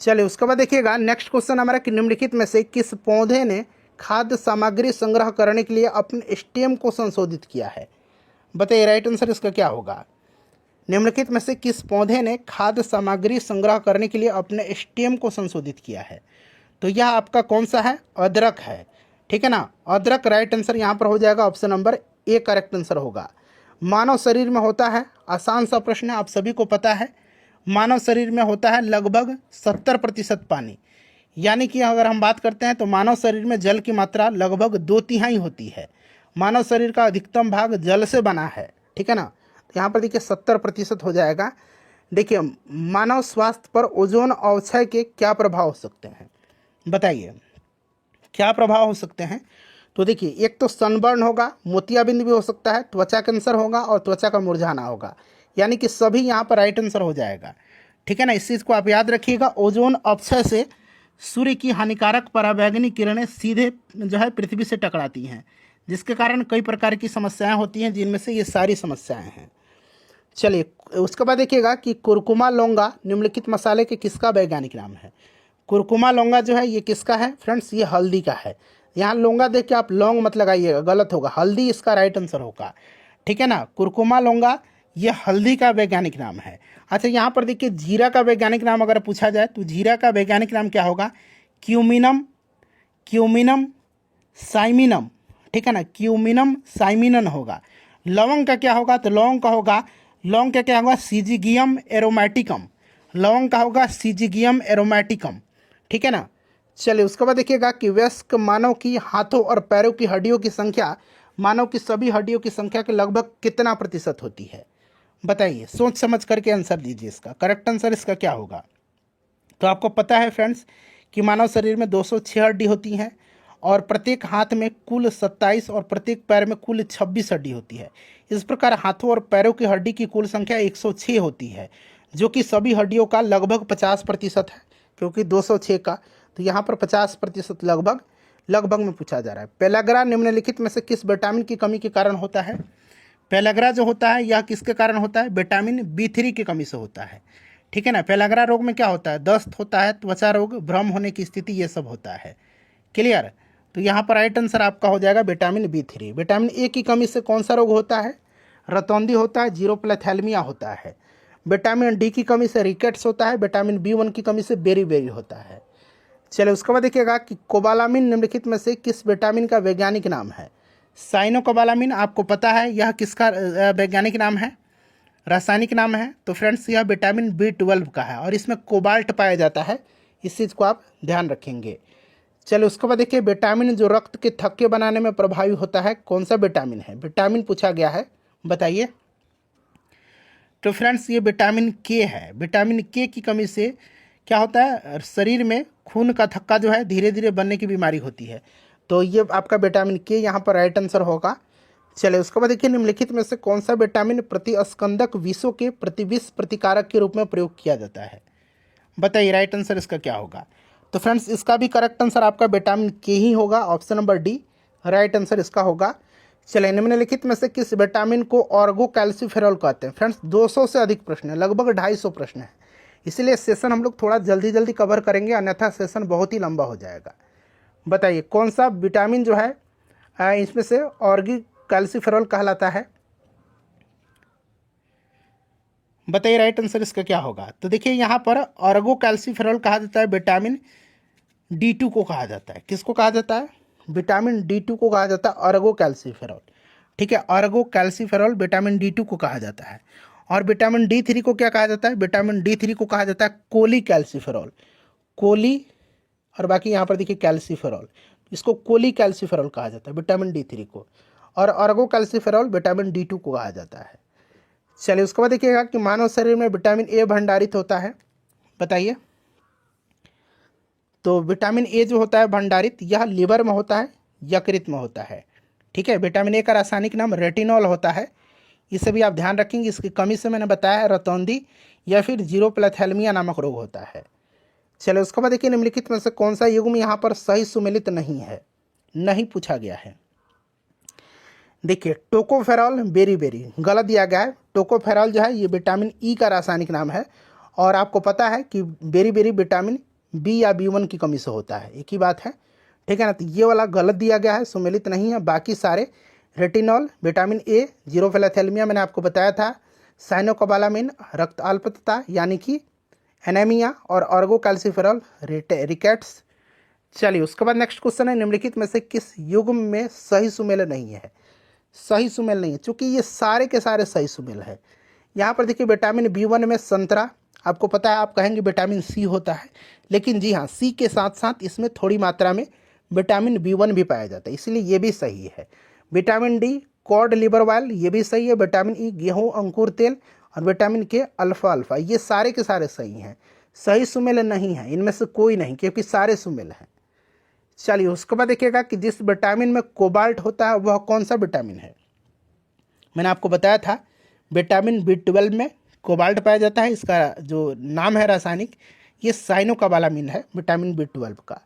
चलिए उसके बाद देखिएगा नेक्स्ट क्वेश्चन हमारा कि निम्नलिखित में से किस पौधे ने खाद्य सामग्री संग्रह करने के लिए अपने स्टेम को संशोधित किया है? बताइए राइट आंसर इसका क्या होगा। निम्नलिखित में से किस पौधे ने खाद्य सामग्री संग्रह करने के लिए अपने स्टेम को संशोधित किया है? तो यह आपका कौन सा है? अदरक है, ठीक है ना। अदरक राइट आंसर यहाँ पर हो जाएगा, option number A correct answer होगा। मानव शरीर में होता है, आसान सा प्रश्न है, आप सभी को पता है, मानव शरीर में होता है लगभग 70% पानी। यानी कि अगर हम बात करते हैं तो मानव शरीर में जल की मात्रा लगभग 2/3 होती है। मानव शरीर का अधिकतम भाग जल से बना है, ठीक है ना। तो यहाँ पर देखिए 70% हो जाएगा। देखिए मानव स्वास्थ्य पर ओजोन अवक्षय के क्या प्रभाव हो सकते हैं बताइए, क्या प्रभाव हो सकते हैं? तो देखिए एक तो सनबर्न होगा, मोतियाबिंद भी हो सकता है, त्वचा कैंसर होगा और त्वचा का मुरझाना होगा। यानी कि सभी यहाँ पर राइट आंसर हो जाएगा, ठीक है ना। इस चीज़ को आप याद रखिएगा। ओजोन अपक्षय से सूर्य की हानिकारक पराबैंगनी किरणें सीधे जो है पृथ्वी से टकराती हैं, जिसके कारण कई प्रकार की समस्याएं होती हैं, जिनमें से ये सारी समस्याएं हैं। चलिए उसके बाद देखिएगा कि कुरकुमा लौंगा निम्नलिखित मसाले के किसका वैज्ञानिक नाम है? कुरकुमा लौंगा जो है ये किसका है फ्रेंड्स? ये हल्दी का है। यहाँ लौंगा देख के आप लौंग मत लगाइएगा, गलत होगा, हल्दी इसका राइट आंसर होगा, ठीक है ना। कुरकुमा लौंगा ये हल्दी का वैज्ञानिक नाम है। अच्छा यहाँ पर देखिए जीरा का वैज्ञानिक नाम अगर पूछा जाए तो जीरा का वैज्ञानिक नाम क्या होगा? क्यूमिनम, क्यूमिनम साइमिनम, ठीक है ना, क्यूमिनम साइमिनन होगा। लवंग का क्या होगा? तो लौंग का होगा, लौंग का क्या होगा? सीजिगियम एरोमेटिकम। लौंग का होगा सीजिगियम एरोमेटिकम, ठीक है ना। चलिए उसके बाद देखिएगा कि वयस्क मानव की हाथों और पैरों की हड्डियों की संख्या मानव की सभी हड्डियों की संख्या के लगभग कितना प्रतिशत होती है बताइए। सोच समझ करके आंसर दीजिए। इसका करेक्ट आंसर इसका क्या होगा? तो आपको पता है फ्रेंड्स कि मानव शरीर में 206 हड्डी होती हैं और प्रत्येक हाथ में कुल 27 और प्रत्येक पैर में कुल 26 हड्डी होती है। इस प्रकार हाथों और पैरों की हड्डी की कुल संख्या 106 होती है, जो कि सभी हड्डियों का लगभग 50% है, क्योंकि 206 का, तो यहाँ पर 50% लगभग में पूछा जा रहा है। पेलाग्रा निम्नलिखित में से किस विटामिन की कमी के कारण होता है? पेलाग्रा जो होता है यह किसके कारण होता है? विटामिन B3 की कमी से होता है, ठीक है ना। पेलाग्रा रोग में क्या होता है? दस्त होता है, त्वचा रोग, भ्रम होने की स्थिति, ये सब होता है। क्लियर? तो यहाँ पर राइट आंसर आपका हो जाएगा विटामिन B3। विटामिन ए की कमी से कौन सा रोग होता है? रतौंधी होता है, जीरोप्लेथैलेमिया होता है। विटामिन डी की कमी से रिकेट्स होता है, विटामिन B1 की कमी से बेरी होता है। चलिए उसके बाद देखिएगा कि कोबालामिन निम्नलिखित में से किस विटामिन का वैज्ञानिक नाम है। साइनोकोबालामिन आपको पता है यह किसका वैज्ञानिक नाम है, रासायनिक नाम है। तो फ्रेंड्स यह विटामिन B12 का है और इसमें कोबाल्ट पाया जाता है, इस चीज़ को आप ध्यान रखेंगे। चलिए उसके बाद देखिए विटामिन जो रक्त के थक्के बनाने में प्रभावी होता है, कौन सा विटामिन है, विटामिन पूछा गया है, बताइए। तो फ्रेंड्स ये विटामिन के है। विटामिन के की कमी से क्या होता है, शरीर में खून का थक्का जो है धीरे धीरे बनने की बीमारी होती है। तो ये आपका विटामिन के यहाँ पर राइट आंसर होगा। चलिए उसके बाद देखिए निम्नलिखित में से कौन सा विटामिन प्रतिस्कंदक विषों के प्रतिविष प्रतिकारक के रूप में प्रयोग किया जाता है, बताइए राइट आंसर इसका क्या होगा। तो फ्रेंड्स इसका भी करेक्ट आंसर आपका विटामिन के ही होगा, option number D right answer इसका होगा। चलिए निम्नलिखित में से किस विटामिन को ऑर्गो कैल्सीफेरॉल कहते हैं। फ्रेंड्स 200 से अधिक प्रश्न है, लगभग 250 प्रश्न है, इसलिए सेशन हम लोग थोड़ा जल्दी जल्दी कवर करेंगे, अन्यथा सेशन बहुत ही लंबा हो जाएगा। बताइए कौन सा विटामिन जो है इसमें से ऑर्गो कैल्सीफेरॉल कहलाता है, बताइए राइट आंसर इसका क्या होगा। तो देखिए यहाँ पर ऑर्गो कैल्सीफेरॉल कहा जाता है विटामिन D2 को कहा जाता है, किसको कहा जाता है, विटामिन D2 को कहा जाता है ऑर्गो कैल्सीफेरॉल। ठीक है, ऑर्गो कैल्सीफेरॉल विटामिन D2 को कहा जाता है। और विटामिन D3 को क्या कहा जाता है, विटामिन D3 को कहा जाता है कोली कैल्सीफेरॉल, कोली, और बाकी यहाँ पर देखिए कैल्सीफेरॉल, इसको कोली कैल्सीफेरॉल कहा जाता है विटामिन D3 को, और ऑर्गो कैल्सीफेरॉल विटामिन D2 को कहा जाता है। चलिए उसके बाद देखिएगा कि मानव शरीर में विटामिन ए भंडारित होता है, बताइए। तो विटामिन ए जो होता है भंडारित, यह लिवर में होता है, यकृत में होता है। ठीक है, विटामिन ए का रासायनिक नाम रेटिनॉल होता है, इसे भी आप ध्यान रखेंगे। इसकी कमी से मैंने बताया है रतौंधी या फिर जीरोप्लैथेलमिया नामक रोग होता है। चलिए उसके बाद देखिए निम्नलिखित में से कौन सा युग्म यहाँ पर सही सुमेलित नहीं है, नहीं पूछा गया है। देखिए टोकोफेरॉल बेरी गलत दिया गया है। टोकोफेरॉल जो है ये विटामिन ई का रासायनिक नाम है, और आपको पता है कि बेरी विटामिन बी या B1 की कमी से होता है, एक ही बात है। ठीक है ना, तो ये वाला गलत दिया गया है, सुमेलित नहीं है। बाकी सारे रेटिनॉल, विटामिन ए, जीरोफिलैथेलमिया मैंने आपको बताया था, साइनोकोबालामिन रक्त अल्पता यानी कि एनीमिया, और ऑर्गो कैल्सीफेरॉल रिकेट्स। चलिए उसके बाद नेक्स्ट क्वेश्चन है निम्नलिखित में से किस युग्म में सही सुमेल नहीं है, सही सुमेल नहीं है, चूंकि ये सारे के सारे सही सुमेल है। यहाँ पर देखिए विटामिन B1 में संतरा, आपको पता है, आप कहेंगे विटामिन सी होता है, लेकिन जी हाँ, सी के साथ साथ इसमें थोड़ी मात्रा में विटामिन B1 भी पाया जाता है, इसलिए ये भी सही है। Vitamin D cod liver oil, ये भी सही है। विटामिन ई गेहूँ अंकुर तेल, और विटामिन के अल्फा, ये सारे के सारे सही हैं। सही सुमेल नहीं है इनमें से कोई नहीं, क्योंकि सारे सुमेल हैं। चलिए उसके बाद देखिएगा कि जिस विटामिन में कोबाल्ट होता है वह कौन सा विटामिन है। मैंने आपको बताया था विटामिन B12 में कोबाल्ट पाया जाता है, इसका जो नाम है रासायनिक, ये साइनोकोबालामिन है विटामिन B12 का।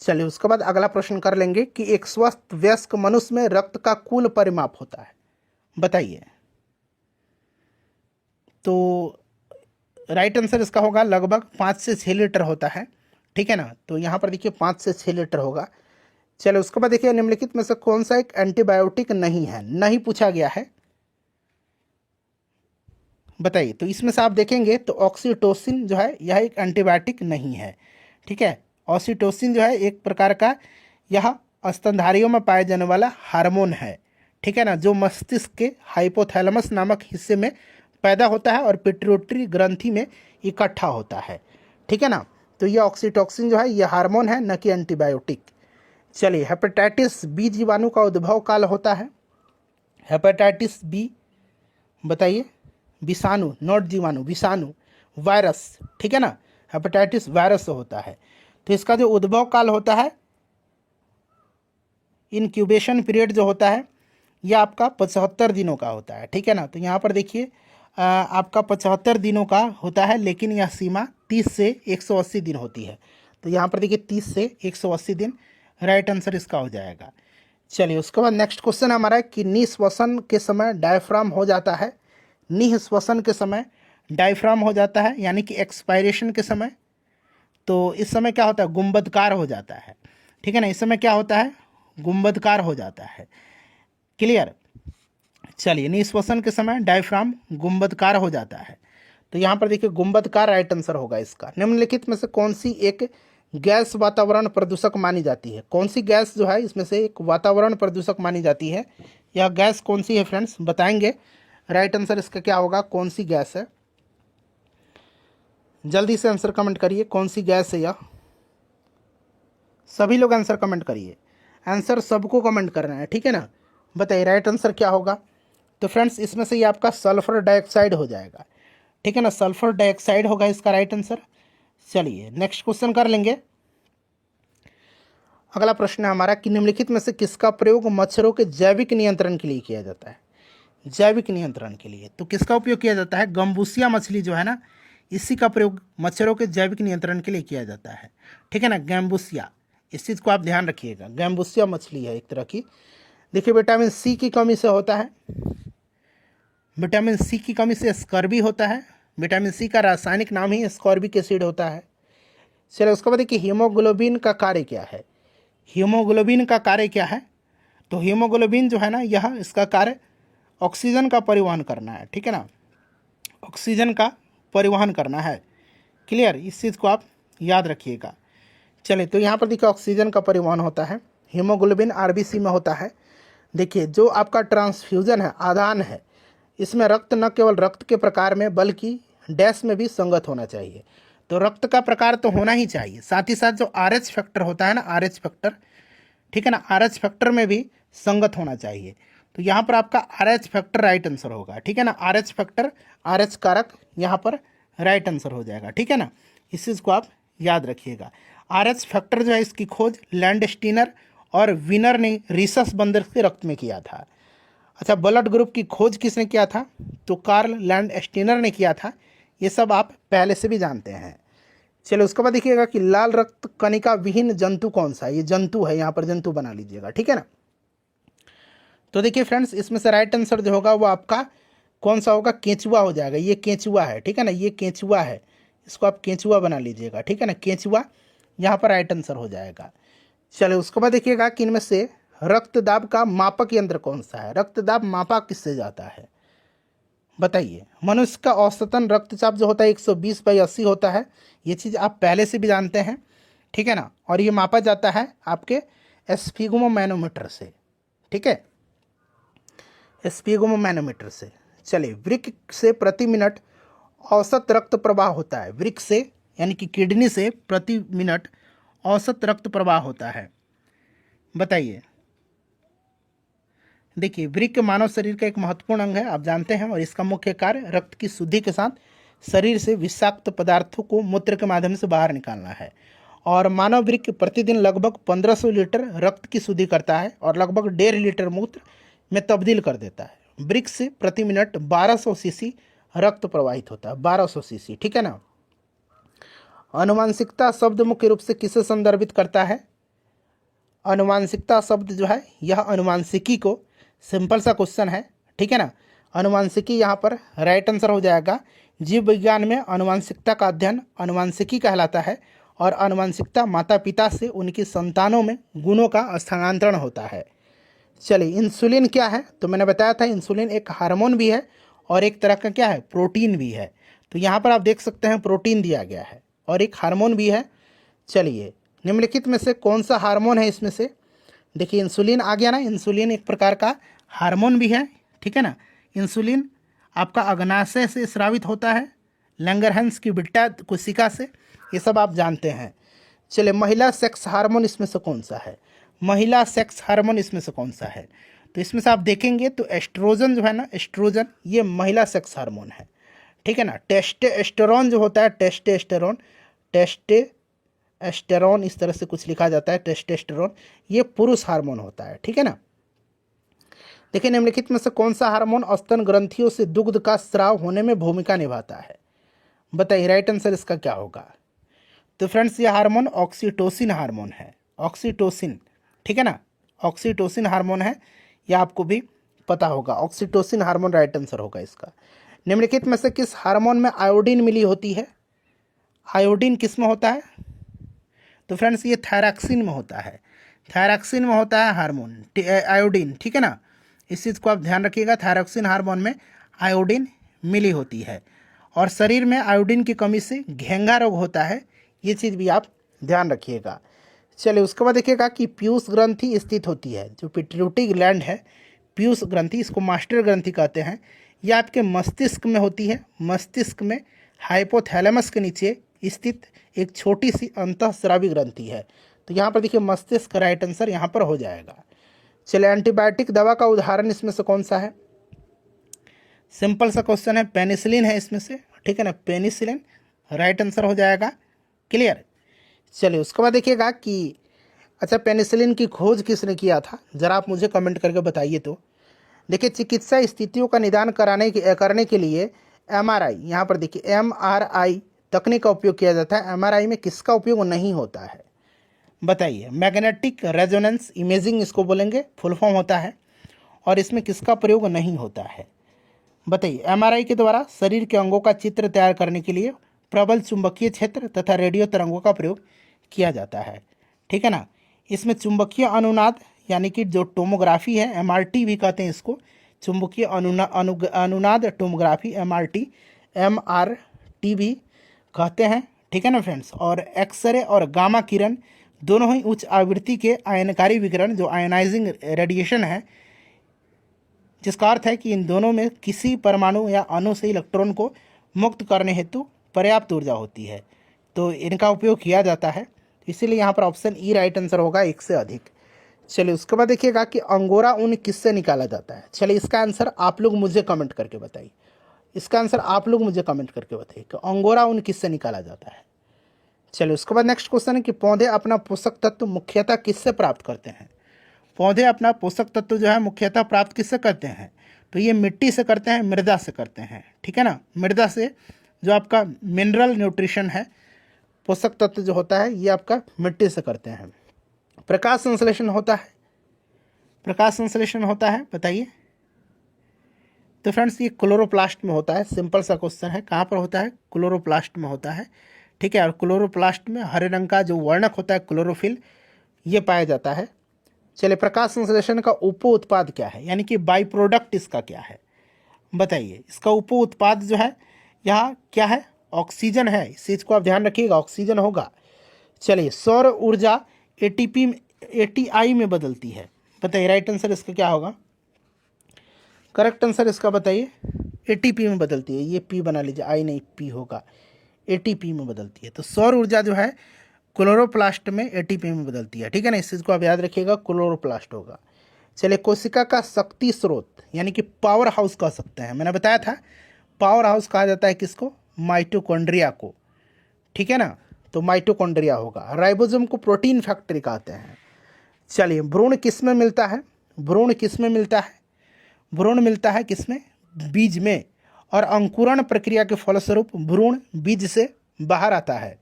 चलिए उसके बाद अगला प्रश्न कर लेंगे कि एक स्वस्थ वयस्क मनुष्य में रक्त का कुल परिमाप होता है, बताइए। तो राइट आंसर इसका होगा लगभग 5 से 6 लीटर होता है। ठीक है ना, तो यहाँ पर देखिए 5 से 6 लीटर होगा। चलिए उसके बाद देखिए निम्नलिखित में से कौन सा एक एंटीबायोटिक नहीं है, नहीं पूछा गया है, बताइए। तो इसमें से आप देखेंगे तो ऑक्सीटोसिन जो है यह एक एंटीबायोटिक नहीं है। ठीक है, ऑक्सीटोसिन जो है एक प्रकार का यह स्तनधारियों में पाए जाने वाला हार्मोन है। ठीक है ना, जो मस्तिष्क के हाइपोथैलेमस नामक हिस्से में पैदा होता है और पिट्यूटरी ग्रंथि में इकट्ठा होता है। ठीक है ना, तो यह ऑक्सीटोसिन जो है यह हार्मोन है, न कि एंटीबायोटिक। चलिए हेपेटाइटिस बी जीवाणु का उद्भव काल होता है, हेपेटाइटिस बी, बताइए। विषाणु, नॉट जीवाणु, विषाणु, वायरस। ठीक है ना, हेपेटाइटिस वायरस से होता है। तो इसका जो उद्भव काल होता है, इनक्यूबेशन पीरियड जो होता है, यह आपका 75 दिनों का होता है। ठीक है ना, तो यहाँ पर देखिए आपका 75 दिनों का होता है, लेकिन यह सीमा 30 से 180 दिन होती है। तो यहाँ पर देखिए 30 से 180 दिन राइट आंसर इसका हो जाएगा। चलिए उसके बाद नेक्स्ट क्वेश्चन हमारा है कि निःश्वसन के समय डायफ्राम हो जाता है, निःश्वसन के समय डायफ्राम हो जाता है, यानी कि एक्सपायरेशन के समय। तो इस समय क्या होता है, गुंबदकार हो जाता है। ठीक है ना, इस समय क्या होता है, गुंबदकार हो जाता है। क्लियर। चलिए निःश्वसन के समय डायफ्राम गुंबदकार हो जाता है। तो यहाँ पर देखिए गुंबद का राइट आंसर होगा इसका। निम्नलिखित में से कौन सी एक गैस वातावरण प्रदूषक मानी जाती है? कौन सी गैस जो है इसमें से एक वातावरण प्रदूषक मानी जाती है? यह गैस कौन सी है फ्रेंड्स, बताएंगे। राइट आंसर इसका क्या होगा, कौन सी गैस है? जल्दी से आंसर कमेंट करिए, कौन सी गैस है यह? सभी लोग आंसर कमेंट करिए, आंसर सबको कमेंट करना है, ठीक है ना। बताइए राइट आंसर क्या होगा? तो फ्रेंड्स इसमें से ये आपका सल्फर डाइऑक्साइड हो जाएगा, ठीक है ना, सल्फर डाइऑक्साइड होगा इसका राइट आंसर। चलिए नेक्स्ट क्वेश्चन कर लेंगे। अगला प्रश्न है हमारा कि निम्नलिखित में से किसका प्रयोग मच्छरों के जैविक नियंत्रण के लिए किया जाता है? जैविक नियंत्रण के लिए तो किसका उपयोग किया जाता है? गम्बूसिया मछली जो है ना, इसी का प्रयोग मच्छरों के जैविक नियंत्रण के लिए किया जाता है, ठीक है ना। गैम्बूसिया, इस चीज़ को आप ध्यान रखिएगा, गैम्बूसिया मछली है एक तरह की। देखिए विटामिन सी की कमी से होता है, विटामिन सी की कमी से स्कर्वी होता है। विटामिन सी का रासायनिक नाम ही स्कॉर्बिक एसिड होता है। चलिए उसके बाद देखिए हीमोग्लोबिन का कार्य क्या है? हीमोग्लोबिन का कार्य क्या है? तो हीमोग्लोबिन जो है ना, यह इसका कार्य ऑक्सीजन का परिवहन करना है, ठीक है ना, ऑक्सीजन का परिवहन करना है। क्लियर, इस चीज़ को आप याद रखिएगा। चलिए तो यहाँ पर देखिए ऑक्सीजन का परिवहन होता है, हीमोग्लोबिन आरबीसी में होता है। देखिए जो आपका ट्रांसफ्यूजन है, आदान है, इसमें रक्त न केवल रक्त के प्रकार में बल्कि डैश में भी संगत होना चाहिए। तो रक्त का प्रकार तो होना ही चाहिए, साथ ही साथ जो आरएच फैक्टर होता है ना, आरएच फैक्टर, ठीक है ना, आरएच फैक्टर में भी संगत होना चाहिए। तो यहाँ पर आपका आरएच फैक्टर राइट आंसर होगा, ठीक है ना, आरएच फैक्टर, आरएच कारक यहाँ पर राइट आंसर हो जाएगा, ठीक है ना। इस चीज़ को आप याद रखिएगा। आरएच फैक्टर जो है इसकी खोज लैंडस्टीनर और विनर ने रिसस बंदर के रक्त में किया था। अच्छा, ब्लड ग्रुप की खोज किसने किया था? तो कार्ल लैंडस्टीनर ने किया था। ये सब आप पहले से भी जानते हैं। चलो उसके बाद देखिएगा कि लाल रक्त कणिका विहीन जंतु कौन सा है? ये जंतु है, यहाँ पर जंतु बना लीजिएगा, ठीक है ना। तो देखिए फ्रेंड्स इसमें से राइट आंसर जो होगा वो आपका कौन सा होगा? केंचुआ हो जाएगा। ये केंचुआ है, ठीक है ना, ये केंचुआ है, इसको आप केंचुआ बना लीजिएगा, ठीक है ना, केंचुआ यहाँ पर राइट आंसर हो जाएगा। चलो उसके बाद देखिएगा कि इनमें से रक्तदाब का मापक यंत्र कौन सा है? रक्तदाब मापा किससे जाता है बताइए? मनुष्य का औसतन रक्तचाप जो होता है 120/80 होता है। ये चीज़ आप पहले से भी जानते हैं, ठीक है ना, और ये मापा जाता है आपके स्फिग्मोमैनोमीटर से, ठीक है, स्फिग्मोमैनोमीटर से। चलिए वृक्क से प्रति मिनट औसत रक्त प्रवाह होता है, वृक्क से यानी कि किडनी से प्रति मिनट औसत रक्त प्रवाह होता है, बताइए। देखिए वृक्क मानव शरीर का एक महत्वपूर्ण अंग है, आप जानते हैं, और इसका मुख्य कार्य रक्त की शुद्धि के साथ शरीर से विषाक्त पदार्थों को मूत्र के माध्यम से बाहर निकालना है। और मानव वृक्क प्रतिदिन लगभग 1500 लीटर रक्त की शुद्धि करता है और लगभग 1.5 लीटर मूत्र में तब्दील कर देता है। वृक्क से प्रति मिनट 1200 सीसी रक्त प्रवाहित होता है, 1200 सीसी, ठीक है ना। अनुवांशिकता शब्द मुख्य रूप से किसे संदर्भित करता है? अनुवांशिकता शब्द जो है यह अनुवांशिकी को, सिंपल सा क्वेश्चन है, ठीक है ना, अनुवांशिकी यहाँ पर राइट आंसर हो जाएगा। जीव विज्ञान में अनुवांशिकता का अध्ययन अनुवांशिकी कहलाता है और अनुवांशिकता माता पिता से उनकी संतानों में गुणों का स्थानांतरण होता है। चलिए इंसुलिन क्या है? तो मैंने बताया था इंसुलिन एक हार्मोन भी है और एक तरह का क्या है? प्रोटीन भी है। तो यहाँ पर आप देख सकते हैं प्रोटीन दिया गया है और एक हार्मोन भी है। चलिए निम्नलिखित में से कौन सा हार्मोन है इसमें से? देखिए इंसुलिन आ गया ना, इंसुलिन एक प्रकार का हार्मोन भी है, ठीक है ना। इंसुलिन आपका अग्नाशय से स्रावित होता है, लैंगरहैंस की बिट्टा कोशिका से, ये सब आप जानते हैं। चलिए महिला सेक्स हार्मोन इसमें से कौन सा है? महिला सेक्स हार्मोन इसमें से कौन सा है? तो इसमें से आप देखेंगे तो एस्ट्रोजन जो है ना, एस्ट्रोजन ये महिला सेक्स हार्मोन है, ठीक है ना। टेस्टोस्टेरोन जो होता है, टेस्टोस्टेरोन, टेस्टोस्टेरोन इस तरह से कुछ लिखा जाता है, टेस्टोस्टेरोन ये पुरुष हार्मोन होता है, ठीक है ना। देखिए निम्नलिखित में से कौन सा हार्मोन स्तन ग्रंथियों से दुग्ध का स्राव होने में भूमिका निभाता है? बताइए राइट आंसर इसका क्या होगा? तो फ्रेंड्स ये हार्मोन ऑक्सीटोसिन हार्मोन है, ऑक्सीटोसिन, ठीक है ना, ऑक्सीटोसिन हार्मोन है, यह आपको भी पता होगा, ऑक्सीटोसिन हार्मोन राइट आंसर होगा इसका। निम्नलिखित में से किस हार्मोन में आयोडीन मिली होती है? आयोडीन किस में होता है? तो फ्रेंड्स ये थायरॉक्सिन में होता है, थायरॉक्सिन में होता है हार्मोन आयोडीन, ठीक है ना। इस चीज़ को आप ध्यान रखिएगा, थायरॉक्सिन हार्मोन में आयोडीन मिली होती है। और शरीर में आयोडीन की कमी से घेंगा रोग होता है, ये चीज़ भी आप ध्यान रखिएगा। चलिए उसके बाद देखिएगा कि पीयूष ग्रंथि स्थित होती है, जो पिट्यूटरी ग्लैंड है, पीयूष ग्रंथि, इसको मास्टर ग्रंथि कहते हैं, यह आपके मस्तिष्क में होती है। मस्तिष्क में हाइपोथैलेमस के नीचे स्थित एक छोटी सी अंतःस्रावी ग्रंथि है। तो यहाँ पर देखिए मस्तिष्क राइट आंसर यहाँ पर हो जाएगा। चलिए एंटीबायोटिक दवा का उदाहरण इसमें से कौन सा है? सिंपल सा क्वेश्चन है, पेनिसिलिन है इसमें से, ठीक है ना, पेनिसिलिन राइट आंसर हो जाएगा। क्लियर। चलिए उसके बाद देखिएगा कि अच्छा पेनिसिलिन की खोज किसने किया था, ज़रा आप मुझे कमेंट करके बताइए। तो देखिए चिकित्सा स्थितियों का निदान करने के लिए एमआरआई, यहाँ पर देखिए एमआरआई तकनीक का उपयोग किया जाता है। एमआरआई में किसका उपयोग नहीं होता है बताइए? मैग्नेटिक रेजोनेंस इमेजिंग इसको बोलेंगे, फुल फॉर्म होता है, और इसमें किसका प्रयोग नहीं होता है बताइए? एमआरआई के द्वारा शरीर के अंगों का चित्र तैयार करने के लिए प्रबल चुंबकीय क्षेत्र तथा रेडियो तरंगों का प्रयोग किया जाता है, ठीक है ना। इसमें चुंबकीय अनुनाद यानी कि जो टोमोग्राफी है, एमआरटी भी कहते हैं इसको, चुंबकीय अनुनाद टोमोग्राफी, एमआरटी भी कहते हैं, ठीक है ना फ्रेंड्स। और एक्सरे और गामा किरण दोनों ही उच्च आवृत्ति के आयनकारी विकिरण, जो आयनाइजिंग रेडिएशन है, जिसका अर्थ है कि इन दोनों में किसी परमाणु या अणु से इलेक्ट्रॉन को मुक्त करने हेतु पर्याप्त ऊर्जा होती है, तो इनका उपयोग किया जाता है। इसीलिए यहाँ पर ऑप्शन ई राइट आंसर होगा, एक से अधिक। चलिए उसके बाद देखिएगा कि अंगोरा ऊन किससे निकाला जाता है। चलिए इसका आंसर आप लोग मुझे कमेंट करके बताइए, इसका आंसर आप लोग मुझे कमेंट करके बताइए कि अंगोरा ऊन किससे निकाला जाता है। चलिए उसके बाद नेक्स्ट क्वेश्चन है कि पौधे अपना पोषक तत्व मुख्यतः किससे प्राप्त करते हैं। पौधे अपना पोषक तत्व जो है मुख्यतः प्राप्त किससे करते हैं? तो ये मिट्टी से करते हैं, मृदा से करते हैं, ठीक है ना। मृदा से जो आपका मिनरल न्यूट्रिशन है, पोषक तत्व जो होता है, ये आपका मिट्टी से करते हैं। प्रकाश संश्लेषण होता है, प्रकाश संश्लेषण होता है बताइए? तो फ्रेंड्स ये क्लोरोप्लास्ट में होता है। सिंपल सा क्वेश्चन है, कहाँ पर होता है? क्लोरोप्लास्ट में होता है, ठीक है। और क्लोरोप्लास्ट में हरे रंग का जो वर्णक होता है क्लोरोफिल, ये पाया जाता है। चलिए प्रकाश संश्लेषण का उप उत्पाद क्या है, यानी कि बाई प्रोडक्ट इसका क्या है बताइए? इसका उप उत्पाद जो है यहाँ क्या है? ऑक्सीजन है, इस चीज़ को आप ध्यान रखिएगा, ऑक्सीजन होगा। चलिए सौर ऊर्जा एटीआई में बदलती है बताइए? राइट आंसर इसका क्या होगा? करेक्ट आंसर इसका बताइए? एटीपी में बदलती है, ये पी बना लीजिए, आई नहीं पी होगा, एटीपी में बदलती है। तो सौर ऊर्जा जो है क्लोरोप्लास्ट में एटीपी में बदलती है, ठीक है ना, इस चीज़ को आप याद रखिएगा, क्लोरोप्लास्ट होगा। चलिए कोशिका का शक्ति स्रोत यानी कि पावर हाउस कह सकते हैं, मैंने बताया था पावर हाउस कहा जाता है किसको? माइटोकॉन्ड्रिया को, ठीक है ना, तो माइटोकॉन्ड्रिया होगा। राइबोसोम को प्रोटीन फैक्ट्री कहते हैं। चलिए भ्रूण किस में मिलता है? भ्रूण किस में मिलता है? भ्रूण मिलता है किस में? बीज में। और अंकुरण प्रक्रिया के फलस्वरूप भ्रूण बीज से बाहर आता है,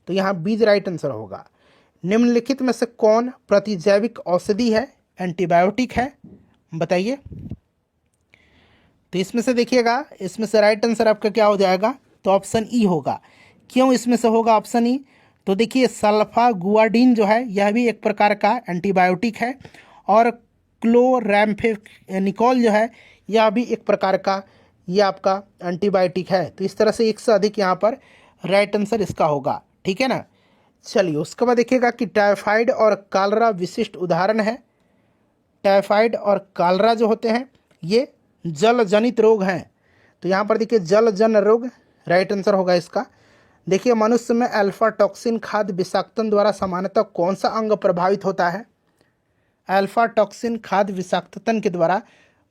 तो यहाँ बीज राइट आंसर होगा। निम्नलिखित में से कौन प्रतिजैविक औषधि है, एंटीबायोटिक है बताइए? तो इसमें से देखिएगा, इसमें से राइट आंसर आपका क्या हो जाएगा? तो ऑप्शन ई होगा। क्यों इसमें से होगा ऑप्शन ई? तो देखिए सल्फागुआडिन जो है यह भी एक प्रकार का एंटीबायोटिक है, और क्लोरैम्फेनिकोल जो है यह भी एक प्रकार का ये आपका एंटीबायोटिक है। तो इस तरह से एक से अधिक यहाँ पर राइट आंसर इसका होगा, ठीक है ना। चलिए उसके बाद देखिएगा कि टाइफाइड और कालरा विशिष्ट उदाहरण है। टाइफाइड और कालरा जो होते हैं ये जल जनित रोग हैं, तो यहाँ पर देखिए जल जन रोग राइट आंसर होगा इसका। देखिए मनुष्य में अल्फा टॉक्सिन खाद्य विषाक्तन द्वारा सामान्यतः कौन सा अंग प्रभावित होता है? अल्फा टॉक्सिन खाद्य विषाक्तन के द्वारा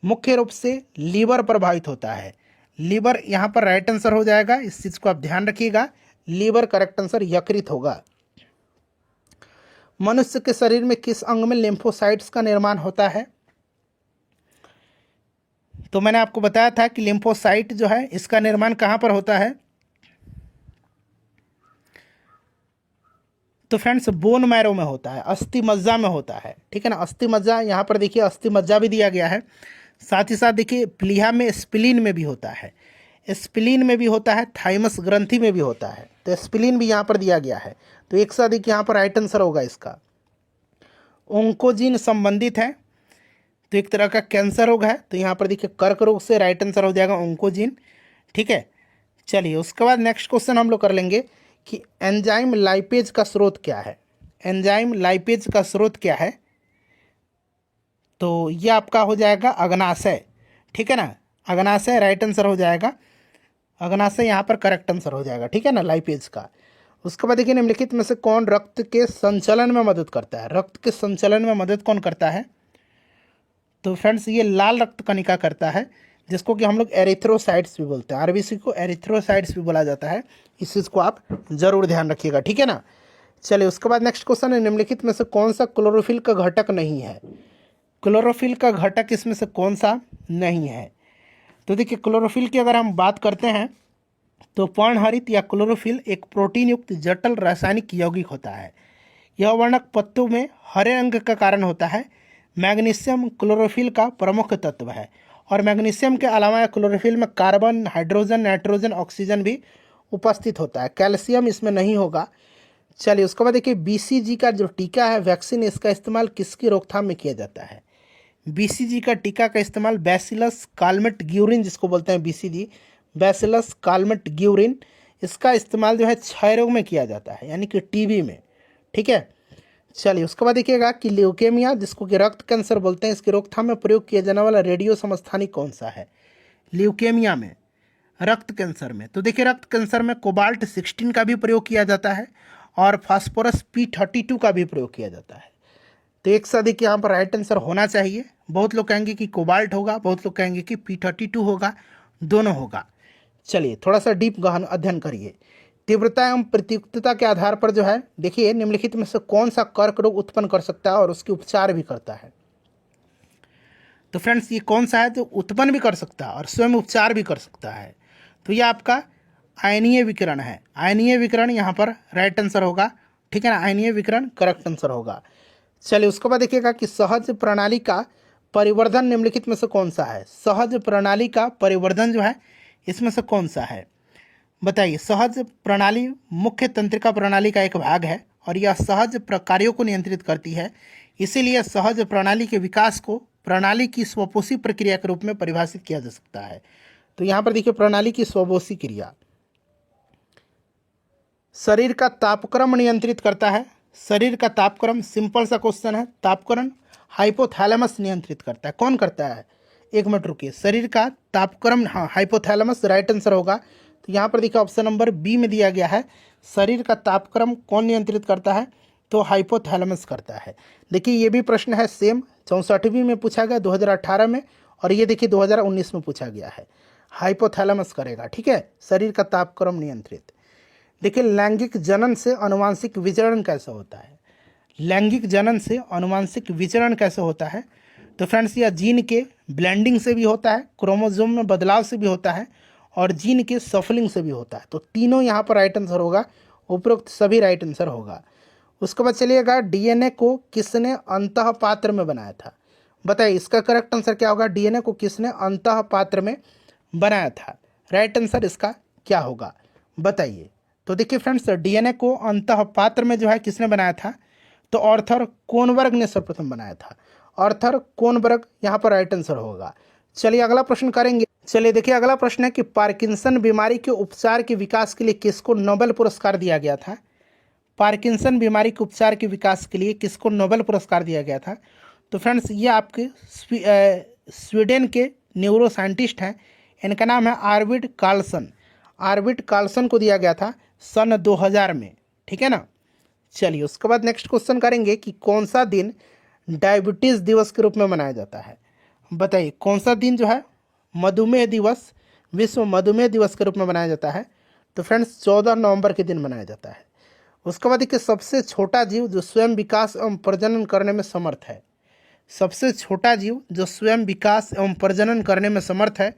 मुख्य रूप से लीवर प्रभावित होता है। लीवर यहाँ पर राइट आंसर हो जाएगा, इस चीज़ को आप ध्यान रखिएगा, लीवर करेक्ट आंसर यकृत होगा। मनुष्य के शरीर में किस अंग में लिम्फोसाइट्स का निर्माण होता है? तो मैंने आपको बताया था कि लिम्फोसाइट जो है इसका निर्माण कहाँ पर होता है? तो फ्रेंड्स बोन मैरो में होता है, अस्थि मज्जा में होता है, ठीक है ना। अस्थि मज्जा, यहाँ पर देखिए अस्थि मज्जा भी दिया गया है। साथ ही साथ देखिए प्लीहा में स्प्लीन में भी होता है, स्प्लीन में भी होता है, थाइमस ग्रंथि में भी होता है, तो स्प्लीन भी यहाँ पर दिया गया है। तो एक साथ देखिए यहाँ पर राइट आंसर होगा इसका। ओंकोजीन संबंधित है, तो एक तरह का कैंसर रोग है, तो यहाँ पर देखिए कर्क रोग से राइट आंसर हो जाएगा ओंकोजीन, ठीक है। चलिए उसके बाद नेक्स्ट क्वेश्चन हम लोग कर लेंगे कि एंजाइम लाइपेज का स्रोत क्या है। एंजाइम लाइपेज का स्रोत क्या है, तो ये आपका हो जाएगा अग्नाशय, ठीक है ना। अग्नाशय राइट आंसर हो जाएगा, अग्नाशय यहाँ पर करेक्ट आंसर हो जाएगा, ठीक है ना, लाइपेज का। उसके बाद देखिए निम्नलिखित में से कौन रक्त के संचलन में मदद करता है। रक्त के संचलन में मदद कौन करता है, तो फ्रेंड्स ये लाल रक्त कणिका करता है, जिसको कि हम लोग एरिथ्रोसाइट्स भी बोलते हैं। आरबीसी को एरिथ्रोसाइट्स भी बोला जाता है, इस चीज़ को आप जरूर ध्यान रखिएगा, ठीक है ना। चलिए उसके बाद नेक्स्ट क्वेश्चन है, निम्नलिखित में से कौन सा क्लोरोफिल का घटक नहीं है। क्लोरोफिल का घटक इसमें से कौन सा नहीं है, तो देखिए क्लोरोफिल की अगर हम बात करते हैं तो पर्णहरित या क्लोरोफिल एक प्रोटीन युक्त जटिल रासायनिक यौगिक होता है। यह वर्णक पत्तों में हरे रंग का कारण होता है। मैग्नीशियम क्लोरोफिल का प्रमुख तत्व है, और मैग्नीशियम के अलावा क्लोरोफिल में कार्बन, हाइड्रोजन, नाइट्रोजन, ऑक्सीजन भी उपस्थित होता है। कैल्शियम इसमें नहीं होगा। चलिए उसके बाद देखिए बीसीजी का जो टीका है वैक्सीन, इसका इस्तेमाल किसकी रोकथाम में किया जाता है। बीसीजी का टीका का इस्तेमाल बैसिलस कालमेट ग्यूरिन, जिसको बोलते हैं बीसीजी, बैसिलस कालमेट ग्यूरिन, इसका इस्तेमाल जो है क्षय रोग में किया जाता है, यानी कि टीबी में, ठीक है। चलिए उसके बाद देखिएगा कि ल्यूकेमिया, जिसको कि रक्त कैंसर बोलते हैं, इसकी रोकथाम में प्रयोग किया जाने वाला रेडियो समस्थानिक कौन सा है। ल्यूकेमिया में, रक्त कैंसर में, तो देखिए रक्त कैंसर में कोबाल्ट 16 का भी प्रयोग किया जाता है और फास्फोरस P32 का भी प्रयोग किया जाता है। तो एक साथ देखिए यहाँ पर राइट आंसर होना चाहिए। बहुत लोग कहेंगे कि कोबाल्ट होगा, बहुत लोग कहेंगे कि P32 होगा, दोनों होगा। चलिए थोड़ा सा डीप गहन अध्ययन करिए। तीव्रता एवं प्रत्युक्तता के आधार पर जो है, देखिए निम्नलिखित में से कौन सा कर्क रोग उत्पन्न कर सकता है और उसके उपचार भी करता है। तो फ्रेंड्स ये कौन सा है, जो उत्पन्न भी कर सकता है और स्वयं उपचार भी कर सकता है, तो ये आपका आयनीय विकिरण है। आयनीय विकिरण यहाँ पर राइट आंसर होगा, ठीक है ना, आयनीय विकिरण करेक्ट आंसर होगा। चलिए उसके बाद देखिएगा कि सहज प्रणाली का परिवर्धन निम्नलिखित में से कौन सा है। सहज प्रणाली का परिवर्धन जो है इसमें से कौन सा है, बताइए। सहज प्रणाली मुख्य तंत्रिका प्रणाली का एक भाग है और यह सहज कार्यों को नियंत्रित करती है। इसीलिए सहज प्रणाली के विकास को प्रणाली की स्वपोषी प्रक्रिया के रूप में परिभाषित किया जा सकता है। तो यहाँ पर देखिए प्रणाली की स्वपोषी क्रिया। शरीर का तापक्रम नियंत्रित करता है। शरीर का तापक्रम, सिंपल सा क्वेश्चन है, तापक्रम हाइपोथैलेमस नियंत्रित करता है। कौन करता है, एक मिनट रुकिए। शरीर का तापक्रम, हाँ हाइपोथैलेमस राइट आंसर होगा। तो यहाँ पर देखिए ऑप्शन नंबर बी में दिया गया है, शरीर का तापक्रम कौन नियंत्रित करता है, तो हाइपोथैलेमस करता है। देखिए ये भी प्रश्न है सेम, 64वीं में पूछा गया 2018 में, और ये देखिए 2019 में पूछा गया है। हाइपोथैलेमस करेगा, ठीक है, शरीर का तापक्रम नियंत्रित। देखिए लैंगिक जनन से अनुवांशिक विचरण कैसे होता है। लैंगिक जनन से अनुवांशिक विचरण कैसे होता है, तो फ्रेंड्स यह जीन के ब्लेंडिंग से भी होता है, क्रोमोसोम में बदलाव से भी होता है, और जीन के सफलिंग से भी होता है। तो तीनों यहाँ पर राइट आंसर होगा, उपरोक्त सभी राइट आंसर होगा। उसके बाद चलिएगा डीएनए को किसने अंतः पात्र में बनाया था, बताइए इसका करेक्ट आंसर क्या होगा। डीएनए को किसने अंतः पात्र में बनाया था, राइट आंसर इसका क्या होगा, बताइए। तो देखिए फ्रेंड्स डीएनए को अंतः पात्र में जो है किसने बनाया था, तो आर्थर कोनबर्ग ने सर्वप्रथम बनाया था। आर्थर कोनबर्ग यहाँ पर राइट आंसर होगा। चलिए अगला प्रश्न करेंगे। चलिए देखिए अगला प्रश्न है कि पार्किंसन बीमारी के उपचार के विकास के लिए किसको नोबेल पुरस्कार दिया गया था। पार्किंसन बीमारी के उपचार के विकास के लिए किसको नोबेल पुरस्कार दिया गया था, तो फ्रेंड्स ये आपके स्वीडन के न्यूरो साइंटिस्ट हैं, इनका नाम है आर्विड कार्लसन। आर्विड कार्लसन को दिया गया था सन 2000 में, ठीक है ना। चलिए उसके बाद नेक्स्ट क्वेश्चन करेंगे कि कौन सा दिन डायबिटीज़ दिवस के रूप में मनाया जाता है, बताइए कौन सा दिन जो है मधुमेह दिवस, विश्व मधुमेह दिवस के रूप में मनाया जाता है। तो फ्रेंड्स 14 नवंबर के दिन मनाया जाता है। उसके बाद देखिए सबसे छोटा जीव जो स्वयं विकास एवं प्रजनन करने में समर्थ है। सबसे छोटा जीव जो स्वयं विकास एवं प्रजनन करने में समर्थ है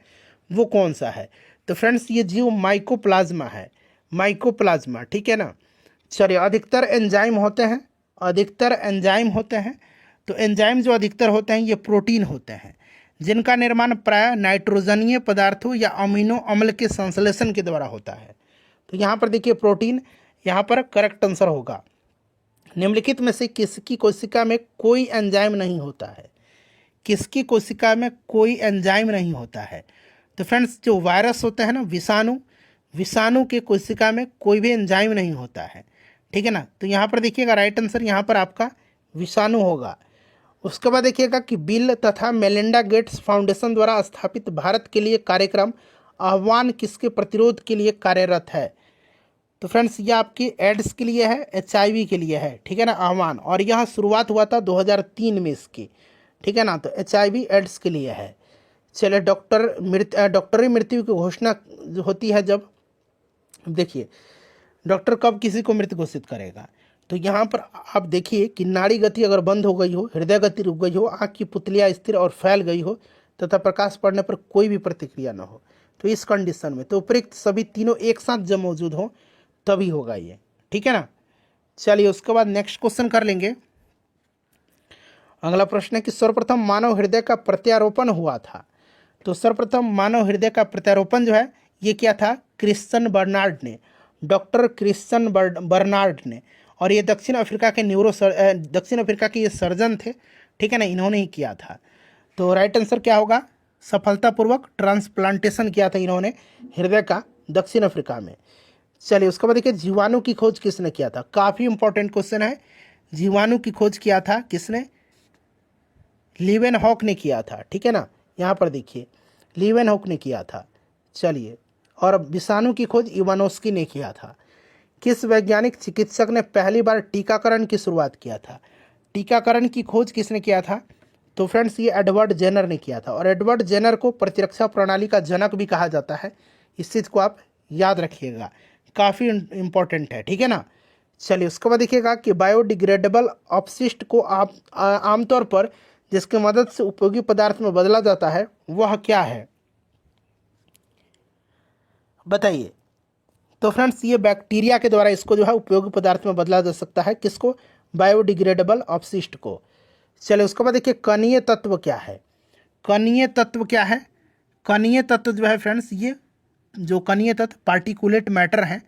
वो कौन सा है, तो फ्रेंड्स ये जीव माइकोप्लाज्मा है, माइकोप्लाज्मा, ठीक है ना। चलिए अधिकतर एंजाइम होते हैं, अधिकतर एंजाइम होते हैं, तो एंजाइम जो अधिकतर होते हैं ये प्रोटीन होते हैं, जिनका निर्माण प्रायः नाइट्रोजनीय पदार्थों या अमीनो अम्ल के संश्लेषण के द्वारा होता है। तो यहाँ पर देखिए प्रोटीन यहाँ पर करेक्ट आंसर होगा। निम्नलिखित में से किसकी कोशिका में कोई एंजाइम नहीं होता है, किसकी कोशिका में कोई एंजाइम नहीं होता है, तो फ्रेंड्स जो वायरस होते हैं ना, विषाणु, विषाणु के कोशिका में कोई भी एंजाइम नहीं होता है, ठीक है ना। तो यहाँ पर देखिएगा राइट आंसर यहाँ पर आपका विषाणु होगा। उसके बाद देखिएगा कि बिल तथा मेलिंडा गेट्स फाउंडेशन द्वारा स्थापित भारत के लिए कार्यक्रम आह्वान किसके प्रतिरोध के लिए कार्यरत है। तो फ्रेंड्स ये आपके एड्स के लिए है, HIV के लिए है, ठीक है ना, आह्वान। और यह शुरुआत हुआ था 2003 में इसकी, ठीक है ना। तो HIV एड्स के लिए है। चलिए डॉक्टरी मृत्यु की घोषणा होती है जब, देखिए डॉक्टर कब किसी को मृत घोषित करेगा। तो यहाँ पर आप देखिए कि नाड़ी गति अगर बंद हो गई हो, हृदय गति रुक गई हो, आँख की पुतलियाँ स्थिर और फैल गई हो तथा प्रकाश पड़ने पर कोई भी प्रतिक्रिया न हो, तो इस कंडीशन में तो उपयुक्त सभी तीनों एक साथ जब मौजूद हो तभी होगा ये, ठीक है ना। चलिए उसके बाद नेक्स्ट क्वेश्चन कर लेंगे। अगला प्रश्न है कि सर्वप्रथम मानव हृदय का प्रत्यारोपण हुआ था। तो सर्वप्रथम मानव हृदय का प्रत्यारोपण जो है ये क्या था, क्रिश्चियन बर्नार्ड ने, डॉक्टर क्रिश्चियन बर्नार्ड ने। और ये दक्षिण अफ्रीका के ये सर्जन थे, ठीक है ना, इन्होंने ही किया था। तो राइट आंसर क्या होगा, सफलतापूर्वक ट्रांसप्लांटेशन किया था इन्होंने हृदय का दक्षिण अफ्रीका में। चलिए उसके बाद देखिए जीवाणु की खोज किसने किया था। काफ़ी इंपॉर्टेंट क्वेश्चन है। जीवाणु की खोज किया था किसने, लीवेनहॉक ने किया था, ठीक है ना। यहाँ पर देखिए लीवेनहॉक ने किया था। चलिए और विषाणु की खोज इवानोस्की ने किया था। किस वैज्ञानिक चिकित्सक ने पहली बार टीकाकरण की शुरुआत किया था। टीकाकरण की खोज किसने किया था, तो फ्रेंड्स ये एडवर्ड जेनर ने किया था। और एडवर्ड जेनर को प्रतिरक्षा प्रणाली का जनक भी कहा जाता है, इस चीज़ को आप याद रखिएगा, काफ़ी इंपॉर्टेंट है, ठीक है ना। चलिए उसके बाद देखिएगा कि बायोडिग्रेडेबल अपशिष्ट को आप आमतौर पर जिसकी मदद से उपयोगी पदार्थ में बदला जाता है वह क्या है, बताइए। तो फ्रेंड्स ये बैक्टीरिया के द्वारा इसको जो है उपयोगी पदार्थ में बदला जा सकता है, किसको, बायोडिग्रेडेबल अपशिष्ट को। चलिए उसके बाद देखिए कणीय तत्व क्या है। कणीय तत्व क्या है, कणीय तत्व जो है फ्रेंड्स ये जो कणीय तत्व पार्टिकुलेट मैटर हैं,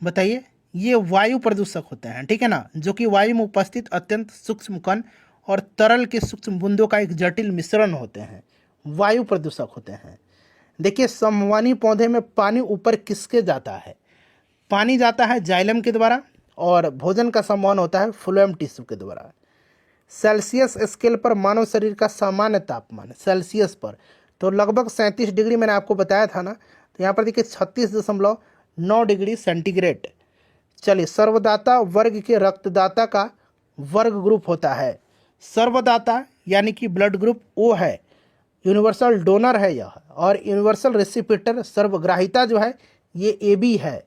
बताइए, ये वायु प्रदूषक होते हैं, ठीक है ना, जो कि वायु में उपस्थित अत्यंत सूक्ष्म कण और तरल के सूक्ष्म बूंदों का एक जटिल मिश्रण होते हैं, वायु प्रदूषक होते हैं। देखिए समवनी पौधे में पानी ऊपर किसके जाता है, पानी जाता है जाइलम के द्वारा और भोजन का संवहन होता है फ्लोएम टिश्यू के द्वारा। सेल्सियस स्केल पर मानव शरीर का सामान्य तापमान सेल्सियस पर तो लगभग 37 डिग्री मैंने आपको बताया था ना। तो यहाँ पर देखिए 36.9 डिग्री सेंटीग्रेड। चलिए सर्वदाता वर्ग के रक्तदाता का वर्ग ग्रुप होता है। सर्वदाता यानी कि ब्लड ग्रुप ओ है, यूनिवर्सल डोनर है यह, और यूनिवर्सल रेसिपिटर सर्वग्राहिता जो है ये AB है।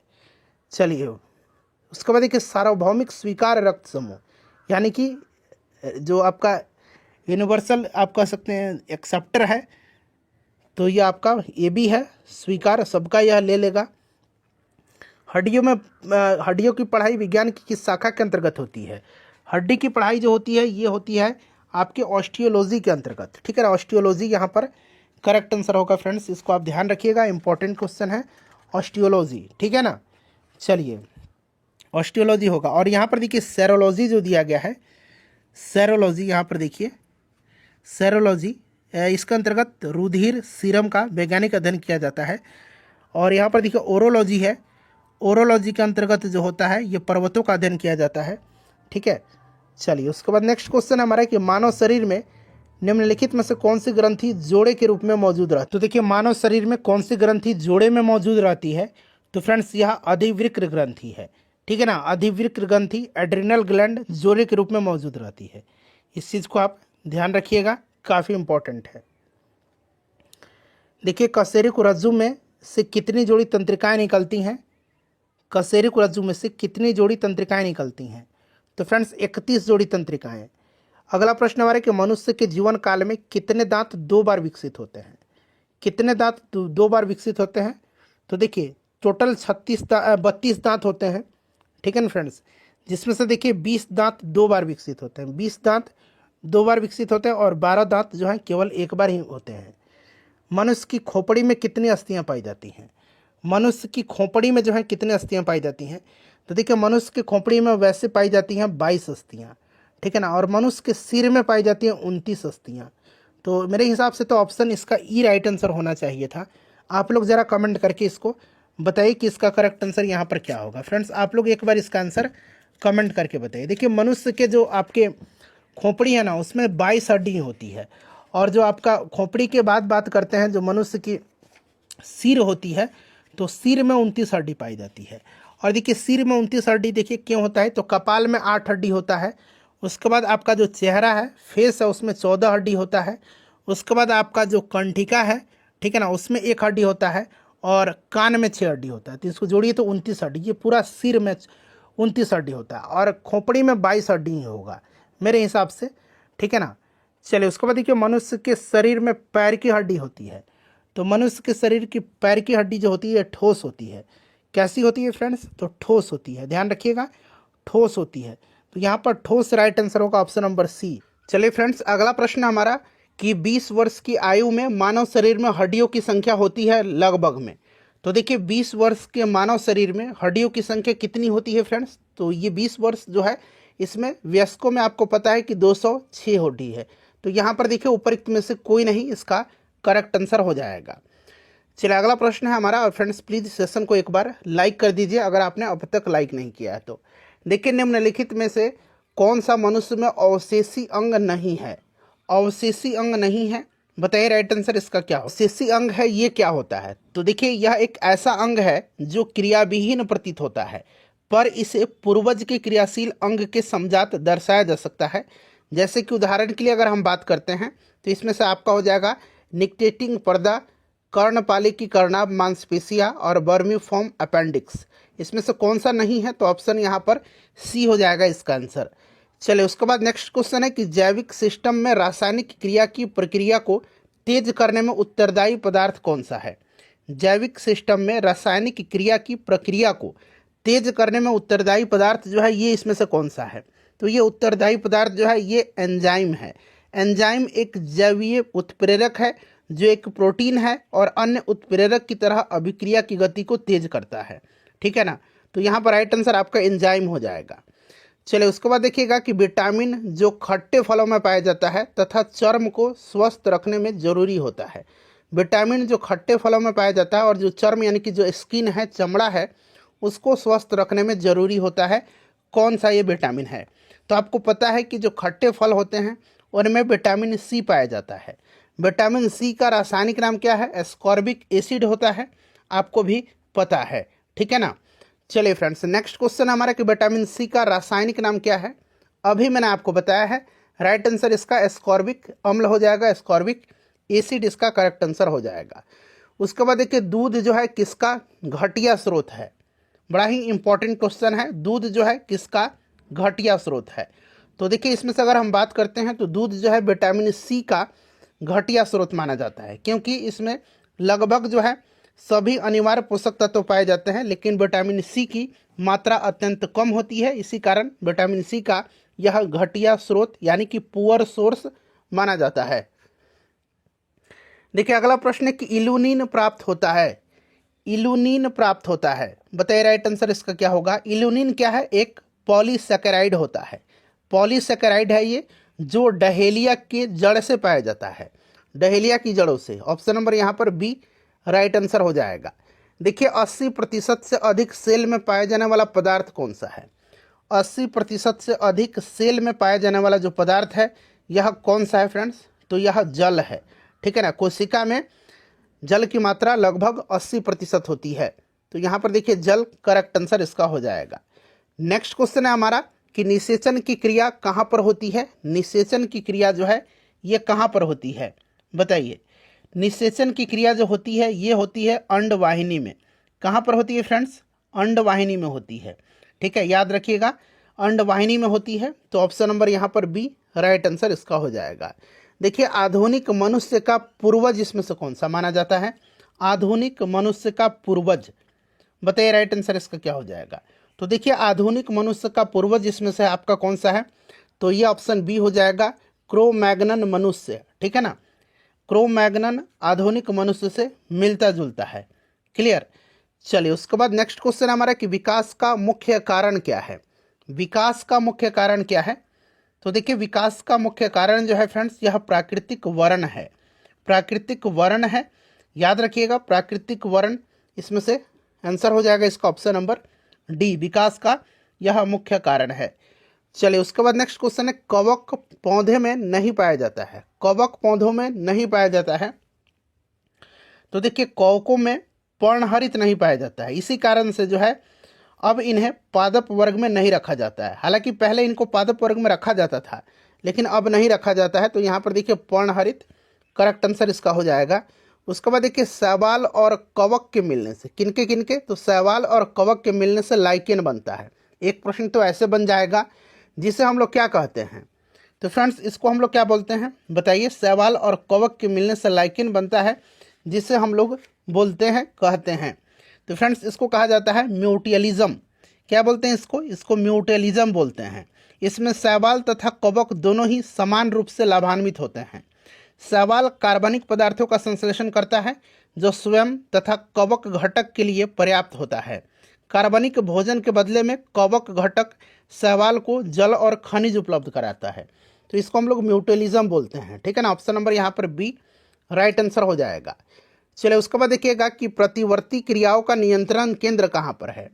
चलिए उसके बाद देखिए सार्वभौमिक स्वीकार रक्त समूह यानी कि जो आपका यूनिवर्सल आप कह सकते हैं एक्सेप्टर है, तो ये आपका AB है, स्वीकार सबका यह ले लेगा। हड्डियों की पढ़ाई विज्ञान की किस शाखा के अंतर्गत होती है। हड्डी की पढ़ाई जो होती है ये होती है आपके ऑस्टियोलॉजी के अंतर्गत, ठीक है ना। ऑस्टियोलॉजी यहाँ पर करेक्ट आंसर होगा फ्रेंड्स, इसको आप ध्यान रखिएगा, इंपॉर्टेंट क्वेश्चन है ऑस्टियोलॉजी, ठीक है ना। चलिए ऑस्टियोलॉजी होगा। और यहाँ पर देखिए सेरोलॉजी जो दिया गया है, सेरोलॉजी यहाँ पर देखिए सेरोलॉजी इसके अंतर्गत रुधिर सीरम का वैज्ञानिक अध्ययन किया जाता है। और यहाँ पर देखिए ओरोलॉजी है, ओरोलॉजी के अंतर्गत जो होता है ये पर्वतों का अध्ययन किया जाता है, ठीक है। चलिए उसके बाद नेक्स्ट क्वेश्चन हमारा कि मानव शरीर में निम्नलिखित में से कौन सी ग्रंथि जोड़े के रूप में मौजूद रहती है। तो देखिए मानव शरीर में कौन सी ग्रंथि जोड़े में मौजूद रहती है, तो फ्रेंड्स यह अधिवृक्क ग्रंथि है, ठीक है ना। अधिवृक्क ग्रंथि एड्रिनल ग्लैंड जोड़े के रूप में मौजूद रहती है, इस चीज़ को आप ध्यान रखिएगा, काफ़ी इंपॉर्टेंट है। देखिए कशेरुक रज्जु में से कितनी जोड़ी तंत्रिकाएं निकलती हैं, कशेरुक रज्जु में से कितनी जोड़ी तंत्रिकाएं निकलती हैं, तो फ्रेंड्स 31 जोड़ी तंत्रिकाएं। अगला प्रश्न हमारा कि मनुष्य के जीवन काल में कितने दांत 2 बार विकसित होते हैं, कितने दांत 2 बार विकसित होते हैं, तो देखिए टोटल 32 दांत होते हैं, ठीक है ना फ्रेंड्स, जिसमें से देखिए 20 दांत 2 बार विकसित होते हैं, 20 दांत 2 बार विकसित होते हैं और 12 दांत जो हैं केवल 1 बार ही होते हैं। मनुष्य की खोपड़ी में कितनी अस्थियां पाई जाती हैं, मनुष्य की खोपड़ी में जो है कितनी अस्थियां पाई जाती हैं, तो देखिए मनुष्य की खोपड़ी में वैसे पाई जाती हैं 22 अस्थियां, ठीक है ना। और मनुष्य के सिर में पाई जाती हैं 29 अस्थियां। तो मेरे हिसाब से तो ऑप्शन इसका ई राइट आंसर होना चाहिए था। आप लोग ज़रा कमेंट करके इसको बताइए कि इसका करेक्ट आंसर यहाँ पर क्या होगा। फ्रेंड्स आप लोग एक बार इसका आंसर कमेंट करके बताइए। देखिए मनुष्य के जो आपके खोपड़ी है ना, उसमें 22 हड्डी होती है, और जो आपका खोपड़ी के बाद बात करते हैं जो मनुष्य की सिर होती है, तो सिर में 29 हड्डी पाई जाती है। और देखिए सिर में 29 हड्डी देखिए क्यों होता है, तो कपाल में 8 हड्डी होता है। उसके बाद आपका जो चेहरा है, फेस है, उसमें 14 हड्डी होता है। उसके बाद आपका जो कंठिका है, ठीक है ना, उसमें 1 हड्डी होता है, और कान में 6 हड्डी होता है। तो इसको जोड़िए तो 29 हड्डी, ये पूरा सिर में 29 हड्डी होता है, और खोपड़ी में 22 हड्डी ही होगा मेरे हिसाब से, ठीक है ना। चलिए उसके बाद देखिए मनुष्य के शरीर में पैर की हड्डी होती है। तो मनुष्य के शरीर की पैर की हड्डी जो होती है ठोस होती है। कैसी होती है फ्रेंड्स, तो ठोस होती है, ध्यान रखिएगा, ठोस होती है। तो यहाँ पर ठोस राइट आंसर होगा ऑप्शन नंबर सी। चलिए फ्रेंड्स अगला प्रश्न हमारा कि 20 वर्ष की आयु में मानव शरीर में हड्डियों की संख्या होती है लगभग में। तो देखिए 20 वर्ष के मानव शरीर में हड्डियों की संख्या कितनी होती है फ्रेंड्स, तो ये 20 वर्ष जो है इसमें वयस्कों में आपको पता है कि 206 हड्डी है। तो यहाँ पर देखिए उपरोक्त में से कोई नहीं इसका करेक्ट आंसर हो जाएगा। चलिए अगला प्रश्न है हमारा, और फ्रेंड्स प्लीज सेशन को एक बार लाइक कर दीजिए अगर आपने अब तक लाइक नहीं किया है तो। देखिए निम्नलिखित में से कौन सा मनुष्य में अवशेषी अंग नहीं है। अवशेषी अंग नहीं है, बताइए राइट आंसर इसका क्या हो। अवशेषी अंग है ये क्या होता है, तो देखिए यह एक ऐसा अंग है जो क्रियाविहीन प्रतीत होता है, पर इसे पूर्वज के क्रियाशील अंग के समजात दर्शाया जा सकता है। जैसे कि उदाहरण के लिए अगर हम बात करते हैं तो इसमें से आपका हो जाएगा निक्टेटिंग पर्दा, कर्णपाली की कर्णाभ मांसपेशियां और वर्मीफॉर्म अपेंडिक्स। इसमें से कौन सा नहीं है, तो ऑप्शन यहाँ पर सी हो जाएगा इसका आंसर। चलिए उसके बाद नेक्स्ट क्वेश्चन है कि जैविक सिस्टम में रासायनिक क्रिया की प्रक्रिया को तेज करने में उत्तरदायी पदार्थ कौन सा है। जैविक सिस्टम में रासायनिक क्रिया की प्रक्रिया को तेज करने में उत्तरदायी पदार्थ जो है ये इसमें से कौन सा है, तो ये उत्तरदायी पदार्थ जो है ये एंजाइम है। एंजाइम एक जैवीय उत्प्रेरक है जो एक प्रोटीन है और अन्य उत्प्रेरक की तरह अभिक्रिया की गति को तेज करता है, ठीक है ना। तो यहाँ पर राइट आंसर आपका एंजाइम हो जाएगा। चलिए उसके बाद देखिएगा कि विटामिन जो खट्टे फलों में पाया जाता है तथा चर्म को स्वस्थ रखने में जरूरी होता है। विटामिन जो खट्टे फलों में पाया जाता है और जो चर्म यानी कि जो स्किन है, चमड़ा है, उसको स्वस्थ रखने में जरूरी होता है, कौन सा ये विटामिन है। तो आपको पता है कि जो खट्टे फल होते हैं उनमें विटामिन सी पाया जाता है। विटामिन सी का रासायनिक नाम क्या है, एस्कॉर्बिक एसिड होता है, आपको भी पता है, ठीक है ना। चलिए फ्रेंड्स नेक्स्ट क्वेश्चन हमारा कि विटामिन सी का रासायनिक नाम क्या है। अभी मैंने आपको बताया है, राइट आंसर इसका एस्कॉर्बिक अम्ल हो जाएगा, एस्कॉर्बिक एसिड इसका करेक्ट आंसर हो जाएगा। उसके बाद देखिए दूध जो है किसका घटिया स्रोत है, बड़ा ही इंपॉर्टेंट क्वेश्चन है, दूध जो है किसका घटिया स्रोत है। तो देखिए इसमें से अगर हम बात करते हैं तो दूध जो है विटामिन सी का घटिया स्रोत माना जाता है, क्योंकि इसमें लगभग जो है सभी अनिवार्य पोषक तत्व पाए जाते हैं, लेकिन विटामिन सी की मात्रा अत्यंत कम होती है। इसी कारण विटामिन सी का यह घटिया स्रोत यानी कि पुअर सोर्स माना जाता है। देखिए अगला प्रश्न है कि इल्यूनिन प्राप्त होता है। इल्यूनिन प्राप्त होता है, बताइए राइट आंसर इसका क्या होगा। इल्यूनिन क्या है, एक पॉलीसैकेराइड होता है। पॉलीसैकेराइड है ये जो डहेलिया के जड़ से पाया जाता है, डहेलिया की जड़ों से। ऑप्शन नंबर यहाँ पर बी राइट आंसर हो जाएगा। देखिए 80% से अधिक सेल में पाया जाने वाला पदार्थ कौन सा है। 80% से अधिक सेल में पाया जाने वाला जो पदार्थ है यह कौन सा है फ्रेंड्स, तो यह जल है, ठीक है ना। कोशिका में जल की मात्रा लगभग 80% होती है, तो यहाँ पर देखिए जल करेक्ट आंसर इसका हो जाएगा। नेक्स्ट क्वेश्चन है हमारा कि निषेचन की क्रिया कहाँ पर होती है। निषेचन की क्रिया जो है ये कहाँ पर होती है, बताइए। निषेचन की क्रिया जो होती है ये होती है अंडवाहिनी में। कहाँ पर होती है फ्रेंड्स, अंडवाहिनी में होती है, ठीक है, याद रखिएगा अंडवाहिनी में होती है। तो ऑप्शन नंबर यहाँ पर बी राइट आंसर इसका हो जाएगा। देखिए आधुनिक मनुष्य का पूर्वज इसमें से कौन सा माना जाता है। आधुनिक मनुष्य का पूर्वज, बताइए राइट आंसर इसका क्या हो जाएगा। तो देखिए आधुनिक मनुष्य का पूर्वज इसमें से आपका कौन सा है, तो ये ऑप्शन बी हो जाएगा, क्रो-मैग्नन मनुष्य, ठीक है ना। क्रो-मैग्नन आधुनिक मनुष्य से मिलता जुलता है, क्लियर। चलिए उसके बाद नेक्स्ट क्वेश्चन हमारा कि विकास का मुख्य कारण क्या है। विकास का मुख्य कारण क्या है, तो देखिए विकास का मुख्य कारण जो है फ्रेंड्स यह प्राकृतिक वर्ण है। प्राकृतिक वर्ण है याद रखिएगा प्राकृतिक वर्ण इसमें से आंसर हो जाएगा इसका ऑप्शन नंबर डी, विकास का यह मुख्य कारण है। चलिए उसके बाद नेक्स्ट क्वेश्चन है, कवक पौधे में नहीं पाया जाता है। कवक पौधों में नहीं पाया जाता है, तो देखिए कवकों में पर्णहरित नहीं पाया जाता है, इसी कारण से जो है अब इन्हें पादप वर्ग में नहीं रखा जाता है। हालांकि पहले इनको पादप वर्ग में रखा जाता था लेकिन अब नहीं रखा जाता है, तो यहाँ पर देखिए पर्णहरित करेक्ट आंसर इसका हो जाएगा। उसके बाद देखिए शैवाल और कवक के मिलने से, किनके, तो शैवाल और कवक के मिलने से लाइकेन बनता है। एक प्रश्न तो ऐसे बन जाएगा जिसे हम लोग क्या कहते हैं, तो फ्रेंड्स इसको हम लोग क्या बोलते हैं बताइए। शैवाल और कवक के मिलने से लाइकेन बनता है जिसे हम लोग बोलते हैं, कहते हैं। तो फ्रेंड्स इसको कहा जाता है म्यूटियलिज्म। क्या बोलते हैं इसको? इसको म्यूटियलिज्म बोलते हैं। इसमें शैवाल तथा कवक दोनों ही समान रूप से लाभान्वित होते हैं। शैवाल कार्बनिक पदार्थों का संश्लेषण करता है जो स्वयं तथा कवक घटक के लिए पर्याप्त होता है। कार्बनिक भोजन के बदले में कवक घटक शैवाल को जल और खनिज उपलब्ध कराता है, तो इसको हम लोग म्यूटियलिज्म बोलते हैं। ठीक है ना, ऑप्शन नंबर यहाँ पर बी राइट आंसर हो जाएगा। चलिए उसके बाद देखिएगा कि प्रतिवर्ती क्रियाओं का नियंत्रण केंद्र कहाँ पर है।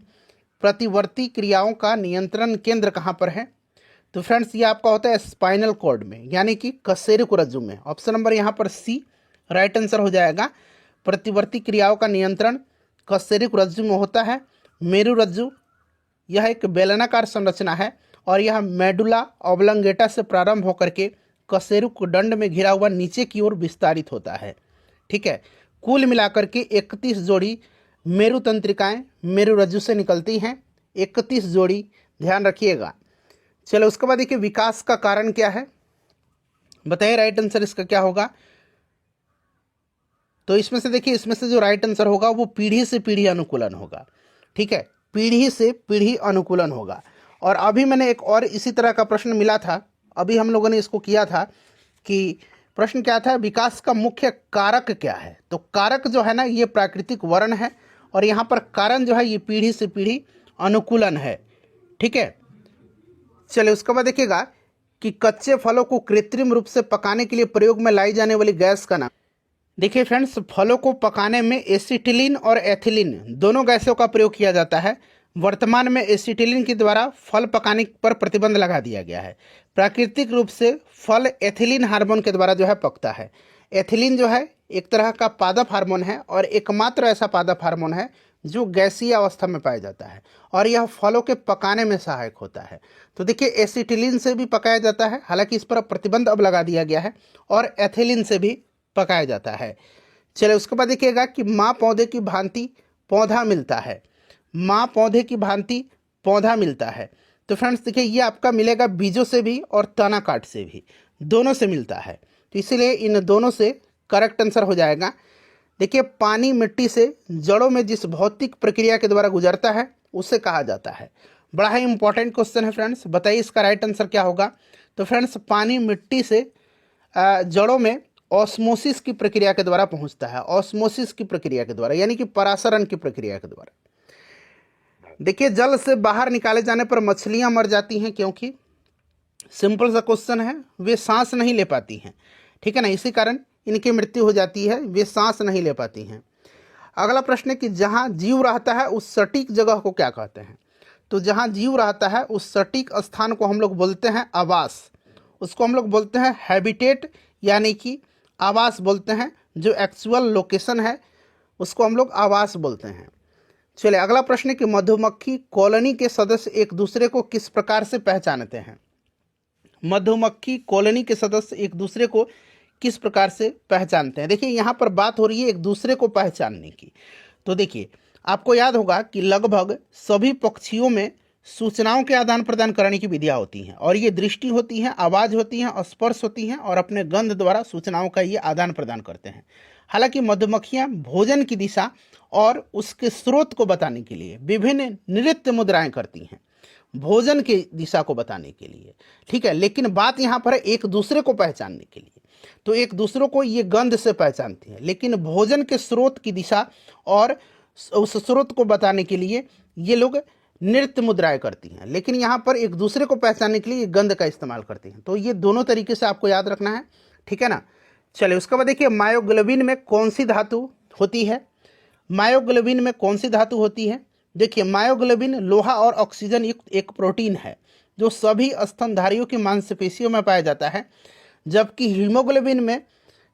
प्रतिवर्ती क्रियाओं का नियंत्रण केंद्र कहाँ पर है, तो फ्रेंड्स ये आपका होता है स्पाइनल कॉर्ड में, यानी कि कशेरुक रज्जु में। ऑप्शन नंबर यहाँ पर सी राइट आंसर हो जाएगा। प्रतिवर्ती क्रियाओं का नियंत्रण कशेरुक रज्जु में होता है। मेरु रज्जु यह एक बेलनाकार संरचना है और यह मेडुला ऑब्लंगेटा से प्रारंभ होकर के कशेरुक दंड में घिरा हुआ नीचे की ओर विस्तारित होता है। ठीक है, कुल मिलाकर के 31 जोड़ी मेरु तंत्रिकाएं मेरु रज्जु से निकलती हैं, 31 जोड़ी, ध्यान रखिएगा। चलो उसके बाद देखिए विकास का कारण क्या है, बताइए राइट आंसर इसका क्या होगा। तो इसमें से देखिए, इसमें से जो राइट आंसर होगा वो पीढ़ी से पीढ़ी अनुकूलन होगा। ठीक है, पीढ़ी से पीढ़ी अनुकूलन होगा। और अभी मैंने एक और इसी तरह का प्रश्न मिला था, अभी हम लोगों ने इसको किया था कि प्रश्न क्या था, विकास का मुख्य कारक क्या है। तो कारक जो है ना ये प्राकृतिक वर्ण है और यहाँ पर कारण जो है ये पीढ़ी से पीढ़ी अनुकूलन है। ठीक है, चलिए उसके बाद देखिएगा कि कच्चे फलों को कृत्रिम रूप से पकाने के लिए प्रयोग में लाई जाने वाली गैस का नाम। देखिए फ्रेंड्स, फलों को पकाने में एसिटिलीन और एथिलीन दोनों गैसों का प्रयोग किया जाता है। वर्तमान में एसिटिलीन के द्वारा फल पकाने पर प्रतिबंध लगा दिया गया है। प्राकृतिक रूप से फल एथिलीन हार्मोन के द्वारा जो है पकता है। एथिलीन जो है एक तरह का पादप हार्मोन है और एकमात्र ऐसा पादप हार्मोन है जो गैसीय अवस्था में पाया जाता है और यह फलों के पकाने में सहायक होता है। तो देखिए एसिटिलीन से भी पकाया जाता है, हालांकि इस पर प्रतिबंध अब लगा दिया गया है, और एथिलीन से भी पकाया जाता है। चलिए उसके बाद देखिएगा कि माँ पौधे की भांति पौधा मिलता है। माँ पौधे की भांति पौधा मिलता है, तो फ्रेंड्स देखिए ये आपका मिलेगा बीजों से भी और तना काट से भी, दोनों से मिलता है। तो इसीलिए इन दोनों से करेक्ट आंसर हो जाएगा। देखिए पानी मिट्टी से जड़ों में जिस भौतिक प्रक्रिया के द्वारा गुजरता है उसे कहा जाता है। बड़ा ही इंपॉर्टेंट क्वेश्चन है फ्रेंड्स, बताइए इसका राइट आंसर क्या होगा। तो फ्रेंड्स पानी मिट्टी से जड़ों में ऑस्मोसिस की प्रक्रिया के द्वारा पहुंचता है। ऑस्मोसिस की प्रक्रिया के द्वारा, यानी कि परासरण की प्रक्रिया के द्वारा। देखिए जल से बाहर निकाले जाने पर मछलियां मर जाती हैं, क्योंकि सिंपल सा क्वेश्चन है, वे सांस नहीं ले पाती हैं। ठीक है ना, इसी कारण इनकी मृत्यु हो जाती है, वे सांस नहीं ले पाती हैं। अगला प्रश्न है कि जहां जीव रहता है उस सटीक जगह को क्या कहते हैं। तो जहां जीव रहता है उस सटीक स्थान को हम लोग बोलते हैं आवास। उसको हम लोग बोलते हैं हैबिटेट, यानी कि आवास बोलते हैं। जो एक्चुअल लोकेशन है उसको हम लोग आवास बोलते हैं। चलिए अगला प्रश्न है कि मधुमक्खी कॉलोनी के सदस्य एक दूसरे को किस प्रकार से पहचानते हैं। मधुमक्खी कॉलोनी के सदस्य एक दूसरे को किस प्रकार से पहचानते हैं। देखिए यहाँ पर बात हो रही है एक दूसरे को पहचानने की। तो देखिए आपको याद होगा कि लगभग सभी पक्षियों में सूचनाओं के आदान प्रदान करने की विधियां होती हैं, और ये दृष्टि होती हैं, आवाज़ होती हैं, स्पर्श होती हैं, और अपने गंध द्वारा सूचनाओं का ये आदान प्रदान करते हैं। हालांकि मधुमक्खियां भोजन की दिशा और उसके स्रोत को बताने के लिए विभिन्न नृत्य मुद्राएं करती हैं, भोजन की दिशा को बताने के लिए। ठीक है, लेकिन बात यहाँ पर है एक दूसरे को पहचानने के लिए। तो एक दूसरे को ये गंध से पहचानती है, लेकिन भोजन के स्रोत की दिशा और उस स्रोत को बताने के लिए ये लोग नृत्य मुद्राएं करती हैं, लेकिन यहाँ पर एक दूसरे को पहचानने के लिए गंध का इस्तेमाल करती हैं। तो ये दोनों तरीके से आपको याद रखना है। ठीक है ना। चलिए उसके बाद देखिए मायोग्लोबिन में कौन सी धातु होती है। मायोग्लोबिन में कौन सी धातु होती है? देखिए, मायोग्लोबिन लोहा और ऑक्सीजन युक्त एक प्रोटीन है जो सभी स्तनधारियों की मांसपेशियों में पाया जाता है, जबकि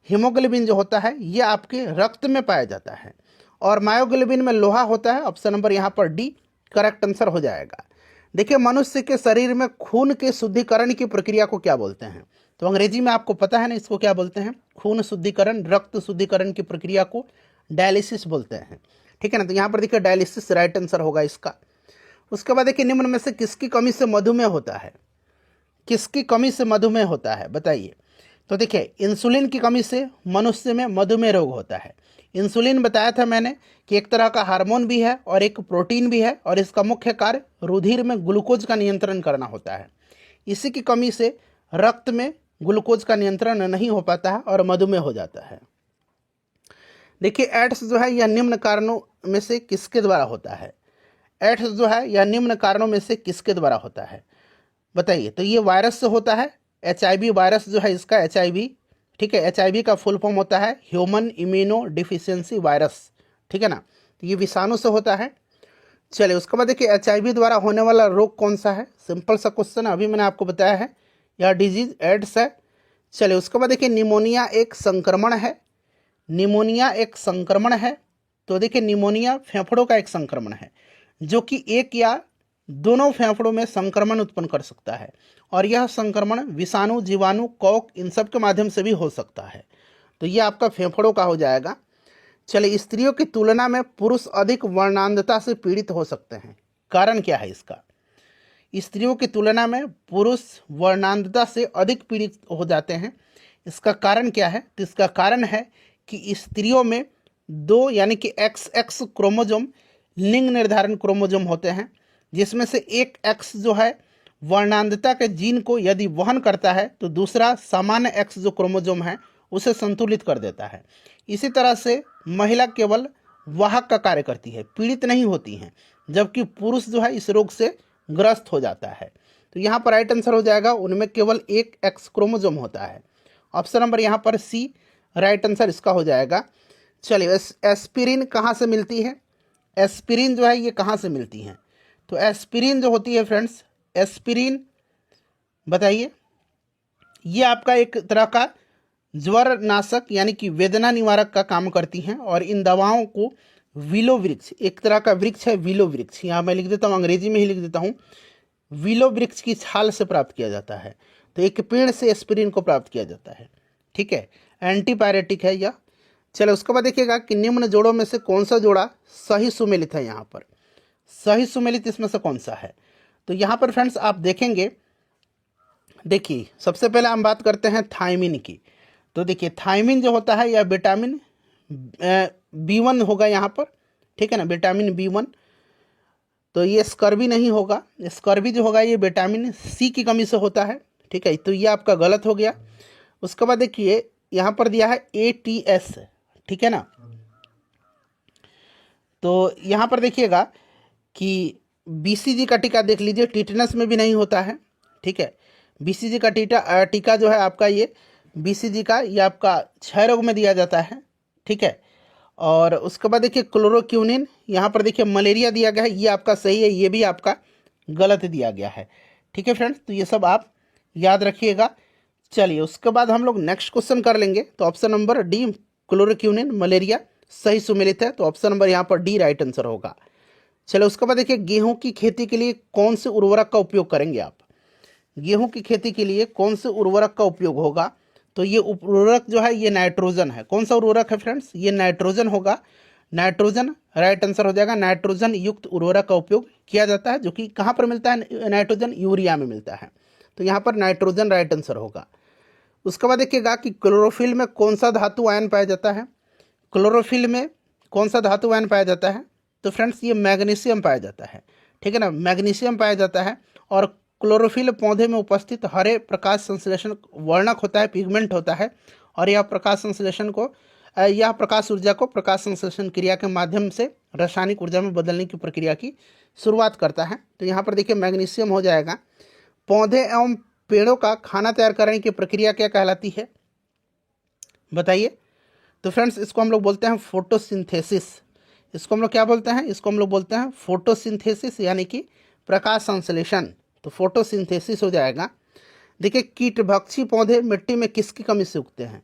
हीमोग्लोबिन जो होता है ये आपके रक्त में पाया जाता है। और मायोग्लोबिन में लोहा होता है। ऑप्शन नंबर यहाँ पर डी करेक्ट आंसर हो जाएगा। देखिए, मनुष्य के शरीर में खून के शुद्धिकरण की प्रक्रिया को क्या बोलते हैं? तो अंग्रेजी में आपको पता है ना, इसको क्या बोलते हैं? खून शुद्धिकरण, रक्त शुद्धिकरण की प्रक्रिया को डायलिसिस बोलते हैं। ठीक है ना, तो यहाँ पर देखिए डायलिसिस राइट आंसर होगा इसका। उसके बाद देखिए, निम्न में से किसकी कमी से मधुमेह होता है? किसकी कमी से मधुमेह होता है, बताइए। तो देखिए, इंसुलिन की कमी से मनुष्य में मधुमेह रोग होता है। इंसुलिन बताया था मैंने कि एक तरह का हार्मोन भी है और एक प्रोटीन भी है, और इसका मुख्य कार्य रुधिर में ग्लूकोज का नियंत्रण करना होता है। इसी की कमी से रक्त में ग्लूकोज का नियंत्रण नहीं हो पाता है और मधुमेह हो जाता है। देखिए, एड्स जो है यह निम्न कारणों में से किसके द्वारा होता है? एड्स जो है यह निम्न कारणों में से किसके द्वारा होता है, बताइए। तो ये वायरस से होता है। HIV वायरस जो है इसका HIV, ठीक है, HIV का फुल फॉर्म होता है ह्यूमन इम्यूनो डिफिशियंसी वायरस, ठीक है ना। तो ये विषाणु से होता है। चलिए, उसके बाद देखिए, HIV द्वारा होने वाला रोग कौन सा है? सिंपल सा क्वेश्चन, अभी मैंने आपको बताया है, यह डिजीज एड्स है। चलिए, उसके बाद देखिए, निमोनिया एक संक्रमण है। निमोनिया एक संक्रमण है। तो देखिए, निमोनिया फेफड़ों का एक संक्रमण है जो कि एक या दोनों फेफड़ों में संक्रमण उत्पन्न कर सकता है, और यह संक्रमण विषाणु, जीवाणु, कॉक इन सब के माध्यम से भी हो सकता है। तो यह आपका फेफड़ों का हो जाएगा। चलिए, स्त्रियों की तुलना में पुरुष अधिक वर्णांधता से पीड़ित हो सकते हैं, कारण क्या है इसका? स्त्रियों की तुलना में पुरुष वर्णांधता से अधिक पीड़ित हो जाते हैं, इसका कारण क्या है? तो इसका कारण है कि स्त्रियों में 2 यानी कि XX क्रोमोजोम लिंग निर्धारण क्रोमोजोम होते हैं, जिसमें से एक X जो है वर्णांधता के जीन को यदि वहन करता है तो दूसरा सामान्य X जो क्रोमोजोम है उसे संतुलित कर देता है। इसी तरह से महिला केवल वाहक का कार्य करती है, पीड़ित नहीं होती हैं, जबकि पुरुष जो है इस रोग से ग्रस्त हो जाता है। तो यहाँ पर राइट आंसर हो जाएगा, उनमें केवल एक X क्रोमोजोम होता है। ऑप्शन नंबर यहाँ पर C राइट आंसर इसका हो जाएगा। चलिए, एस्पिरिन कहाँ से मिलती है? एस्पिरिन जो है ये कहाँ से मिलती है? तो एस्पिरिन जो होती है फ्रेंड्स, एस्पिरिन बताइए, ये आपका एक तरह का ज्वर नाशक यानी कि वेदना निवारक का काम करती हैं, और इन दवाओं को विलो वृक्ष, एक तरह का वृक्ष है विलो वृक्ष, यहाँ मैं लिख देता हूँ, अंग्रेजी में ही लिख देता हूँ, विलो वृक्ष की छाल से प्राप्त किया जाता है। तो एक पेड़ से एस्पिरिन को प्राप्त किया जाता है, ठीक है, एंटीपायरेटिक है यह। चलो, उसके बाद देखिएगा कि निम्न जोड़ों में से कौन सा जोड़ा सही सुमेलित है? यहाँ पर सही सुमेलित इसमें से कौन सा है? तो यहाँ पर फ्रेंड्स आप देखेंगे, देखिए सबसे पहले हम बात करते हैं थायमिन की। तो देखिए, थायमिन जो होता है यह विटामिन B1 होगा यहाँ पर, ठीक है ना, विटामिन B1। तो ये स्कर्वी नहीं होगा, स्कर्वी जो होगा ये विटामिन C की कमी से होता है, ठीक है, तो ये आपका गलत हो गया। उसके बाद देखिए, यहाँ पर दिया है ATS, ठीक है ना। तो यहाँ पर देखिएगा कि BCG का टीका देख लीजिए, टिटनस में भी नहीं होता है, ठीक है। BCG का टीका जो है आपका ये BCG का ये आपका क्षय रोग में दिया जाता है, ठीक है। और उसके बाद देखिए क्लोरोक्विनिन, यहाँ पर देखिए मलेरिया दिया गया है, ये आपका सही है, ये भी आपका गलत दिया गया है, ठीक है फ्रेंड्स। तो ये सब आप याद रखिएगा। चलिए, उसके बाद हम लोग नेक्स्ट क्वेश्चन कर लेंगे। तो ऑप्शन नंबर डी क्लोरोक्विनिन मलेरिया सही सुमेलित है, तो ऑप्शन नंबर यहाँ पर डी राइट आंसर होगा। चलो, उसके बाद देखिए, गेहूं की खेती के लिए कौन से उर्वरक का उपयोग करेंगे आप? गेहूं की खेती के लिए कौन से उर्वरक का उपयोग होगा? तो ये उर्वरक जो है ये नाइट्रोजन है। कौन सा उर्वरक है फ्रेंड्स? ये नाइट्रोजन होगा, नाइट्रोजन राइट आंसर हो जाएगा। नाइट्रोजन युक्त उर्वरक का उपयोग किया जाता है, जो कि कहाँ पर मिलता है? नाइट्रोजन यूरिया में मिलता है, तो यहाँ पर नाइट्रोजन राइट आंसर होगा। उसके बाद देखिएगा कि क्लोरोफिल में कौन सा धातु आयन पाया जाता है? क्लोरोफिल में कौन सा धातु आयन पाया जाता है? तो फ्रेंड्स ये मैग्नीशियम पाया जाता है, ठीक है ना, मैग्नीशियम पाया जाता है। और क्लोरोफिल पौधे में उपस्थित हरे प्रकाश संश्लेषण वर्णक होता है, पिगमेंट होता है, और यह प्रकाश संश्लेषण को यह प्रकाश ऊर्जा को प्रकाश संश्लेषण क्रिया के माध्यम से रासायनिक ऊर्जा में बदलने की प्रक्रिया की शुरुआत करता है। तो यहाँ पर देखिए मैग्नीशियम हो जाएगा। पौधे एवं पेड़ों का खाना तैयार करने की प्रक्रिया क्या कहलाती है, बताइए? तो फ्रेंड्स इसको हम लोग बोलते हैं फोटोसिंथेसिस। इसको हम लोग क्या बोलते हैं? इसको हम लोग बोलते हैं फोटोसिंथेसिस यानी कि प्रकाश संश्लेषण। तो फोटोसिंथेसिस हो जाएगा। देखिए, कीटभक्षी पौधे मिट्टी में किसकी कमी से उगते हैं?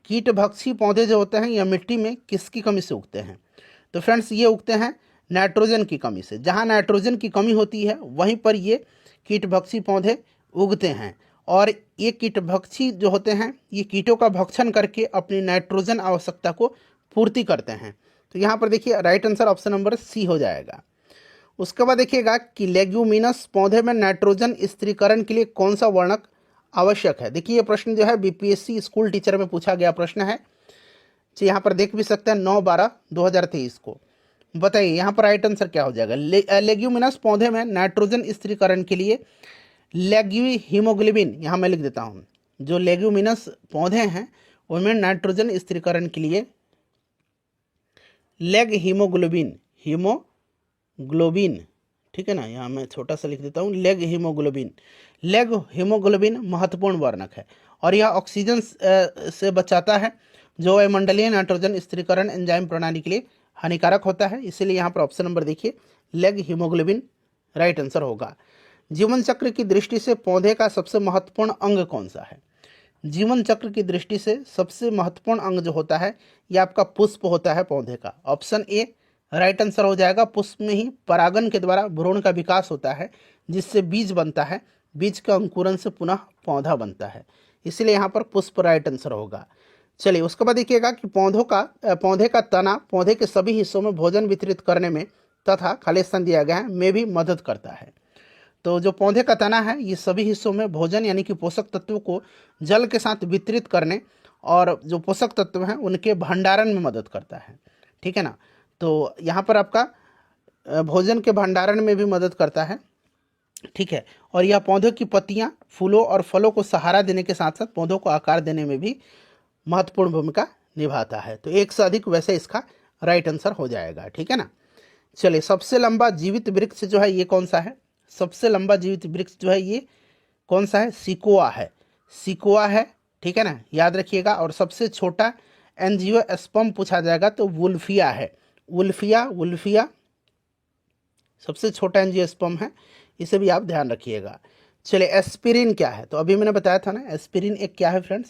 कीटभक्षी पौधे जो होते हैं यह मिट्टी में किसकी कमी से उगते हैं? तो फ्रेंड्स ये उगते हैं नाइट्रोजन की कमी से। जहाँ नाइट्रोजन की कमी होती है वहीं पर ये कीटभक्षी पौधे उगते हैं। और ये कीटभक्षी जो होते हैं ये कीटों का भक्षण करके अपनी नाइट्रोजन आवश्यकता को पूर्ति करते हैं। तो यहाँ पर देखिए right answer option number C हो जाएगा। उसके बाद देखिएगा कि लेग्यूमिनस पौधे में नाइट्रोजन स्थिरीकरण के लिए कौन सा वर्णक आवश्यक है? देखिए ये प्रश्न जो है बीपीएससी स्कूल टीचर में पूछा गया प्रश्न है। तो यहाँ पर देख भी सकते हैं 9/12/2023 को। बताइए यहाँ पर राइट आंसर क्या हो जाएगा? लेग्यूमिनस पौधे में नाइट्रोजन स्थिरीकरण के लिए लेग्यू हीमोग्लोबिन, यहाँ मैं लिख देता हूँ, जो लेग्यूमिनस पौधे हैं उनमें नाइट्रोजन स्थिरीकरण के लिए लेग हीमोग्लोबिन, हीमोग्लोबिन, ठीक है ना, यहाँ मैं छोटा सा लिख देता हूँ लेग हीमोग्लोबिन। लेग हीमोग्लोबिन महत्वपूर्ण वर्णक है और यह ऑक्सीजन से बचाता है जो वायुमंडलीय नाइट्रोजन स्थिरीकरण एंजाइम प्रणाली के लिए हानिकारक होता है। इसीलिए यहाँ पर ऑप्शन नंबर देखिए लेग हीमोग्लोबिन राइट आंसर होगा। जीवन चक्र की दृष्टि से पौधे का सबसे महत्वपूर्ण अंग कौन सा है? जीवन चक्र की दृष्टि से सबसे महत्वपूर्ण अंग जो होता है यह आपका पुष्प होता है पौधे का। ऑप्शन ए राइट आंसर हो जाएगा। पुष्प में ही परागन के द्वारा भ्रूण का विकास होता है जिससे बीज बनता है, बीज का अंकुरन से पुनः पौधा बनता है, इसलिए यहाँ पर पुष्प राइट आंसर होगा। चलिए उसके बाद देखिएगा कि पौधे का तना पौधे के सभी हिस्सों में भोजन वितरित करने में तथा खाली स्थान दिया गया है में भी मदद करता है। तो जो पौधे का तना है ये सभी हिस्सों में भोजन यानी कि पोषक तत्वों को जल के साथ वितरित करने और जो पोषक तत्व हैं उनके भंडारण में मदद करता है, ठीक है ना। तो यहाँ पर आपका भोजन के भंडारण में भी मदद करता है, ठीक है। और यह पौधों की पत्तियाँ, फूलों और फलों को सहारा देने के साथ साथ पौधों को आकार देने में भी महत्वपूर्ण भूमिका निभाता है। तो एक से अधिक वैसे इसका राइट आंसर हो जाएगा, ठीक है ना। चलिए सबसे लंबा जीवित वृक्ष जो है ये कौन सा है? सबसे लंबा जीवित वृक्ष जो है ये कौन सा है? सिकोआ है, सिकोआ है, ठीक है ना, याद रखिएगा। और सबसे छोटा एंजियोस्पर्म पूछा जाएगा तो वुल्फिया है, वुल्फिया सबसे छोटा एंजियोस्पर्म है, इसे भी आप ध्यान रखिएगा। चलिए एस्पिरिन क्या है? तो अभी मैंने बताया था ना एस्पिरिन एक क्या है फ्रेंड्स?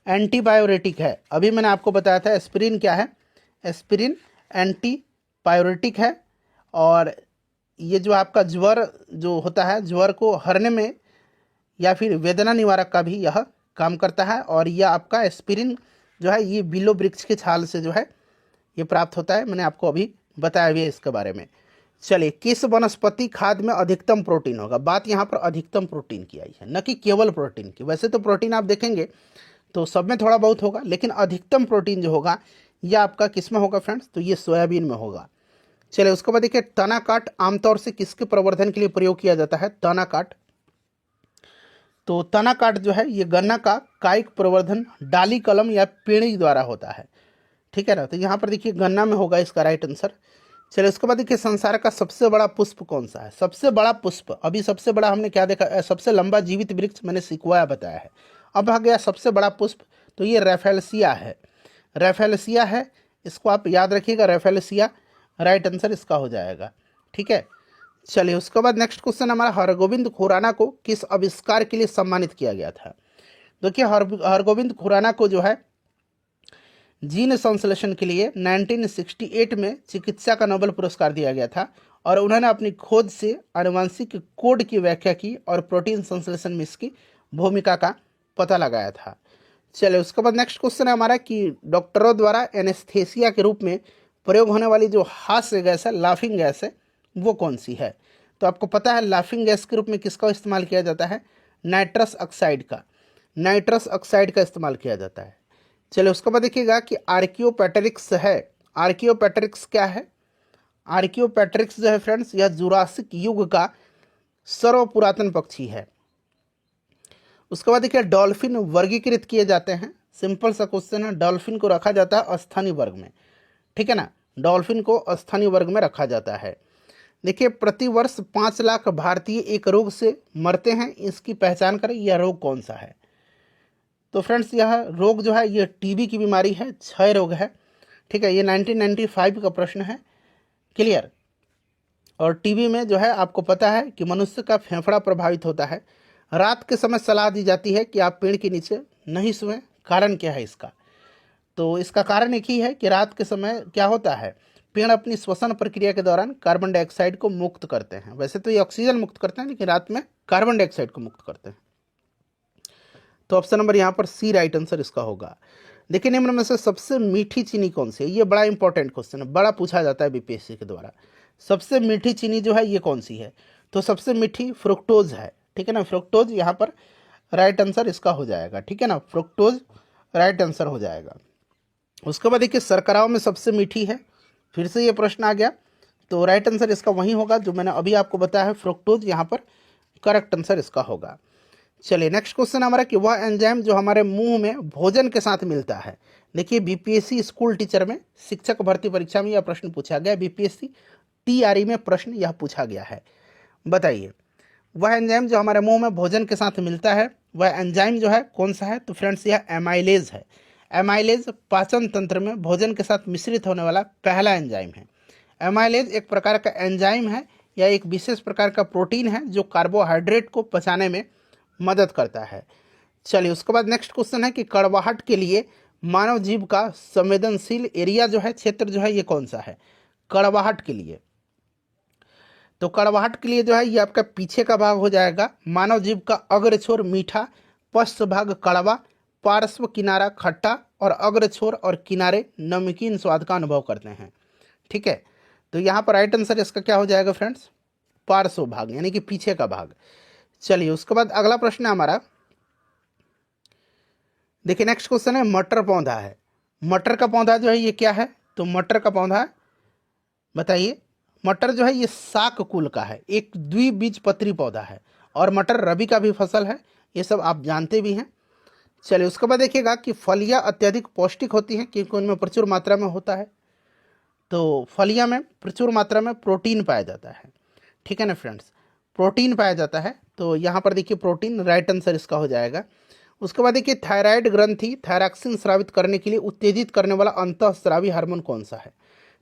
एंटीबायोरेटिक है। अभी मैंने आपको बताया था एस्पिरिन क्या है? एस्पिरिन एंटीबायोरेटिक है और ये जो आपका ज्वर जो होता है, ज्वर को हरने में या फिर वेदना निवारक का भी यह काम करता है। और यह आपका एस्पिरिन जो है ये बिलो वृक्ष के छाल से जो है ये प्राप्त होता है, मैंने आपको अभी बताया भी है इसके बारे में। चलिए किस वनस्पति खाद्य में अधिकतम प्रोटीन होगा? बात यहाँ पर अधिकतम प्रोटीन की आई है, न कि केवल प्रोटीन की। वैसे तो प्रोटीन आप देखेंगे तो सब में थोड़ा बहुत होगा, लेकिन अधिकतम प्रोटीन जो होगा यह आपका किस में होगा फ्रेंड्स? तो ये सोयाबीन में होगा। चलिए उसके बाद देखिए तना काट आमतौर से किसके प्रवर्धन के लिए प्रयोग किया जाता है? तना काट। तो तना काट जो है ये गन्ना का कायिक प्रवर्धन डाली, कलम या पेड़ी द्वारा होता है, ठीक है ना। तो यहाँ पर देखिए गन्ना में होगा इसका राइट आंसर। चलिए उसके बाद देखिए संसार का सबसे बड़ा पुष्प कौन सा है? सबसे बड़ा पुष्प, अभी सबसे बड़ा हमने क्या देखा? सबसे लंबा जीवित वृक्ष मैंने सिक्वाया बताया है। अब आ गया सबसे बड़ा पुष्प, तो ये रेफेलसिया है, रेफेलसिया है, इसको आप याद रखिएगा, रेफेलसिया राइट आंसर इसका हो जाएगा, ठीक है। चलिए उसके बाद नेक्स्ट क्वेश्चन हमारा, हरगोविंद खुराना को किस आविष्कार के लिए सम्मानित किया गया था? देखिए हरगोविंद खुराना को जो है जीन संश्लेषण के लिए 1968 में चिकित्सा का नोबेल पुरस्कार दिया गया था और उन्होंने अपनी खोज से आनुवंशिक कोड की व्याख्या की और प्रोटीन संश्लेषण में इसकी भूमिका का पता लगाया था। चलिए उसके बाद नेक्स्ट क्वेश्चन है हमारा कि डॉक्टरों द्वारा एनेस्थेसिया के रूप में प्रयोग होने वाली जो हास्य गैस है, लाफिंग गैस है, वो कौन सी है? तो आपको पता है लाफिंग गैस के रूप में किसका इस्तेमाल किया जाता है? नाइट्रस ऑक्साइड का, नाइट्रस ऑक्साइड का इस्तेमाल किया जाता है। चलिए उसके बाद देखिएगा कि आर्कियोपेटेरिक्स है, आर्कियोपेटेरिक्स क्या है? आर्कियोपेटेरिक्स जो है फ्रेंड्स यह जुरासिक युग का सर्वपुरातन पक्षी है। उसके बाद देखिए डॉल्फिन वर्गीकृत किए जाते हैं, सिंपल सा क्वेश्चन है। डॉल्फिन को रखा जाता है अस्थानी वर्ग में, ठीक है ना, डॉल्फिन को अस्थानी वर्ग में रखा जाता है। देखिए प्रतिवर्ष 5 लाख भारतीय एक रोग से मरते हैं, इसकी पहचान करें, यह रोग कौन सा है? तो फ्रेंड्स यह रोग जो है ये टीबी की बीमारी है, क्षय रोग है। ठीक है, ये 1995 का प्रश्न है। क्लियर। और टीबी में जो है आपको पता है कि मनुष्य का फेफड़ा प्रभावित होता है। रात के समय सलाह दी जाती है कि आप पेड़ के नीचे नहीं सोएं। कारण क्या है इसका? तो इसका कारण एक ही है कि रात के समय क्या होता है, पेड़ अपनी श्वसन प्रक्रिया के दौरान कार्बन डाइऑक्साइड को मुक्त करते हैं। वैसे तो ये ऑक्सीजन मुक्त करते हैं, लेकिन रात में कार्बन डाइऑक्साइड को मुक्त करते हैं। तो ऑप्शन नंबर यहाँ पर सी राइट आंसर इसका होगा। देखिए, निम्न में से सबसे मीठी चीनी कौन सी है? ये बड़ा इंपॉर्टेंट क्वेश्चन है, बड़ा पूछा जाता है बीपीएससी के द्वारा। सबसे मीठी चीनी जो है ये कौन सी है? तो सबसे मीठी फ्रुक्टोज है। ठीक है ना, फ्रुक्टोज यहाँ पर राइट आंसर इसका हो जाएगा। ठीक है ना, फ्रुक्टोज राइट आंसर हो जाएगा। उसके बाद देखिए, शर्कराओं में सबसे मीठी है, फिर से ये प्रश्न आ गया, तो राइट आंसर इसका वही होगा जो मैंने अभी आपको बताया है, फ्रुक्टोज यहाँ पर करेक्ट आंसर इसका होगा। चलिए नेक्स्ट क्वेश्चन हमारा कि वह एंजाइम जो हमारे मुंह में भोजन के साथ मिलता है। देखिए, बीपीएससी स्कूल टीचर में शिक्षक भर्ती परीक्षा में यह प्रश्न पूछा गया, बीपीएससी टीआरई में प्रश्न यह पूछा गया है। बताइए, वह एंजाइम जो हमारे मुंह में भोजन के साथ मिलता है, वह एंजाइम जो है कौन सा है? तो फ्रेंड्स यह एमाइलेज है। एमाइलेज पाचन तंत्र में भोजन के साथ मिश्रित होने वाला पहला एंजाइम है। एमाइलेज एक प्रकार का एंजाइम है या एक विशेष प्रकार का प्रोटीन है जो कार्बोहाइड्रेट को पचाने में मदद करता है। चलिए उसके बाद नेक्स्ट क्वेश्चन है कि कड़वाहट के लिए मानव जीभ का संवेदनशील एरिया जो है, क्षेत्र जो है, ये कौन सा है? कड़वाहट के लिए, तो कड़वाहट के लिए जो है ये आपका पीछे का भाग हो जाएगा। मानव जीभ का अग्र छोर मीठा, पश्च भाग कड़वा, पार्श्व किनारा खट्टा और अग्र छोर और किनारे नमकीन स्वाद का अनुभव करते हैं। ठीक है, तो यहाँ पर राइट आंसर इसका क्या हो जाएगा फ्रेंड्स? पार्श्व भाग यानी कि पीछे का भाग। चलिए उसके बाद अगला प्रश्न है हमारा, देखिए नेक्स्ट क्वेश्चन है मटर पौधा है। मटर का पौधा जो है ये क्या है? तो मटर का पौधा, बताइए, मटर जो है ये शाक कुल का है, एक द्विबीजपत्री पौधा है और मटर रबी का भी फसल है, ये सब आप जानते भी हैं। चलिए उसके बाद देखिएगा कि फलियां अत्यधिक पौष्टिक होती हैं क्योंकि उनमें प्रचुर मात्रा में होता है। तो फलियां में प्रचुर मात्रा में प्रोटीन पाया जाता है। ठीक है ना फ्रेंड्स, प्रोटीन पाया जाता है, तो यहाँ पर देखिए प्रोटीन राइट आंसर इसका हो जाएगा। उसके बाद देखिए, थायराइड ग्रंथि थायरॉक्सिन स्रावित करने के लिए उत्तेजित करने वाला अंतःस्रावी हार्मोन कौन सा है?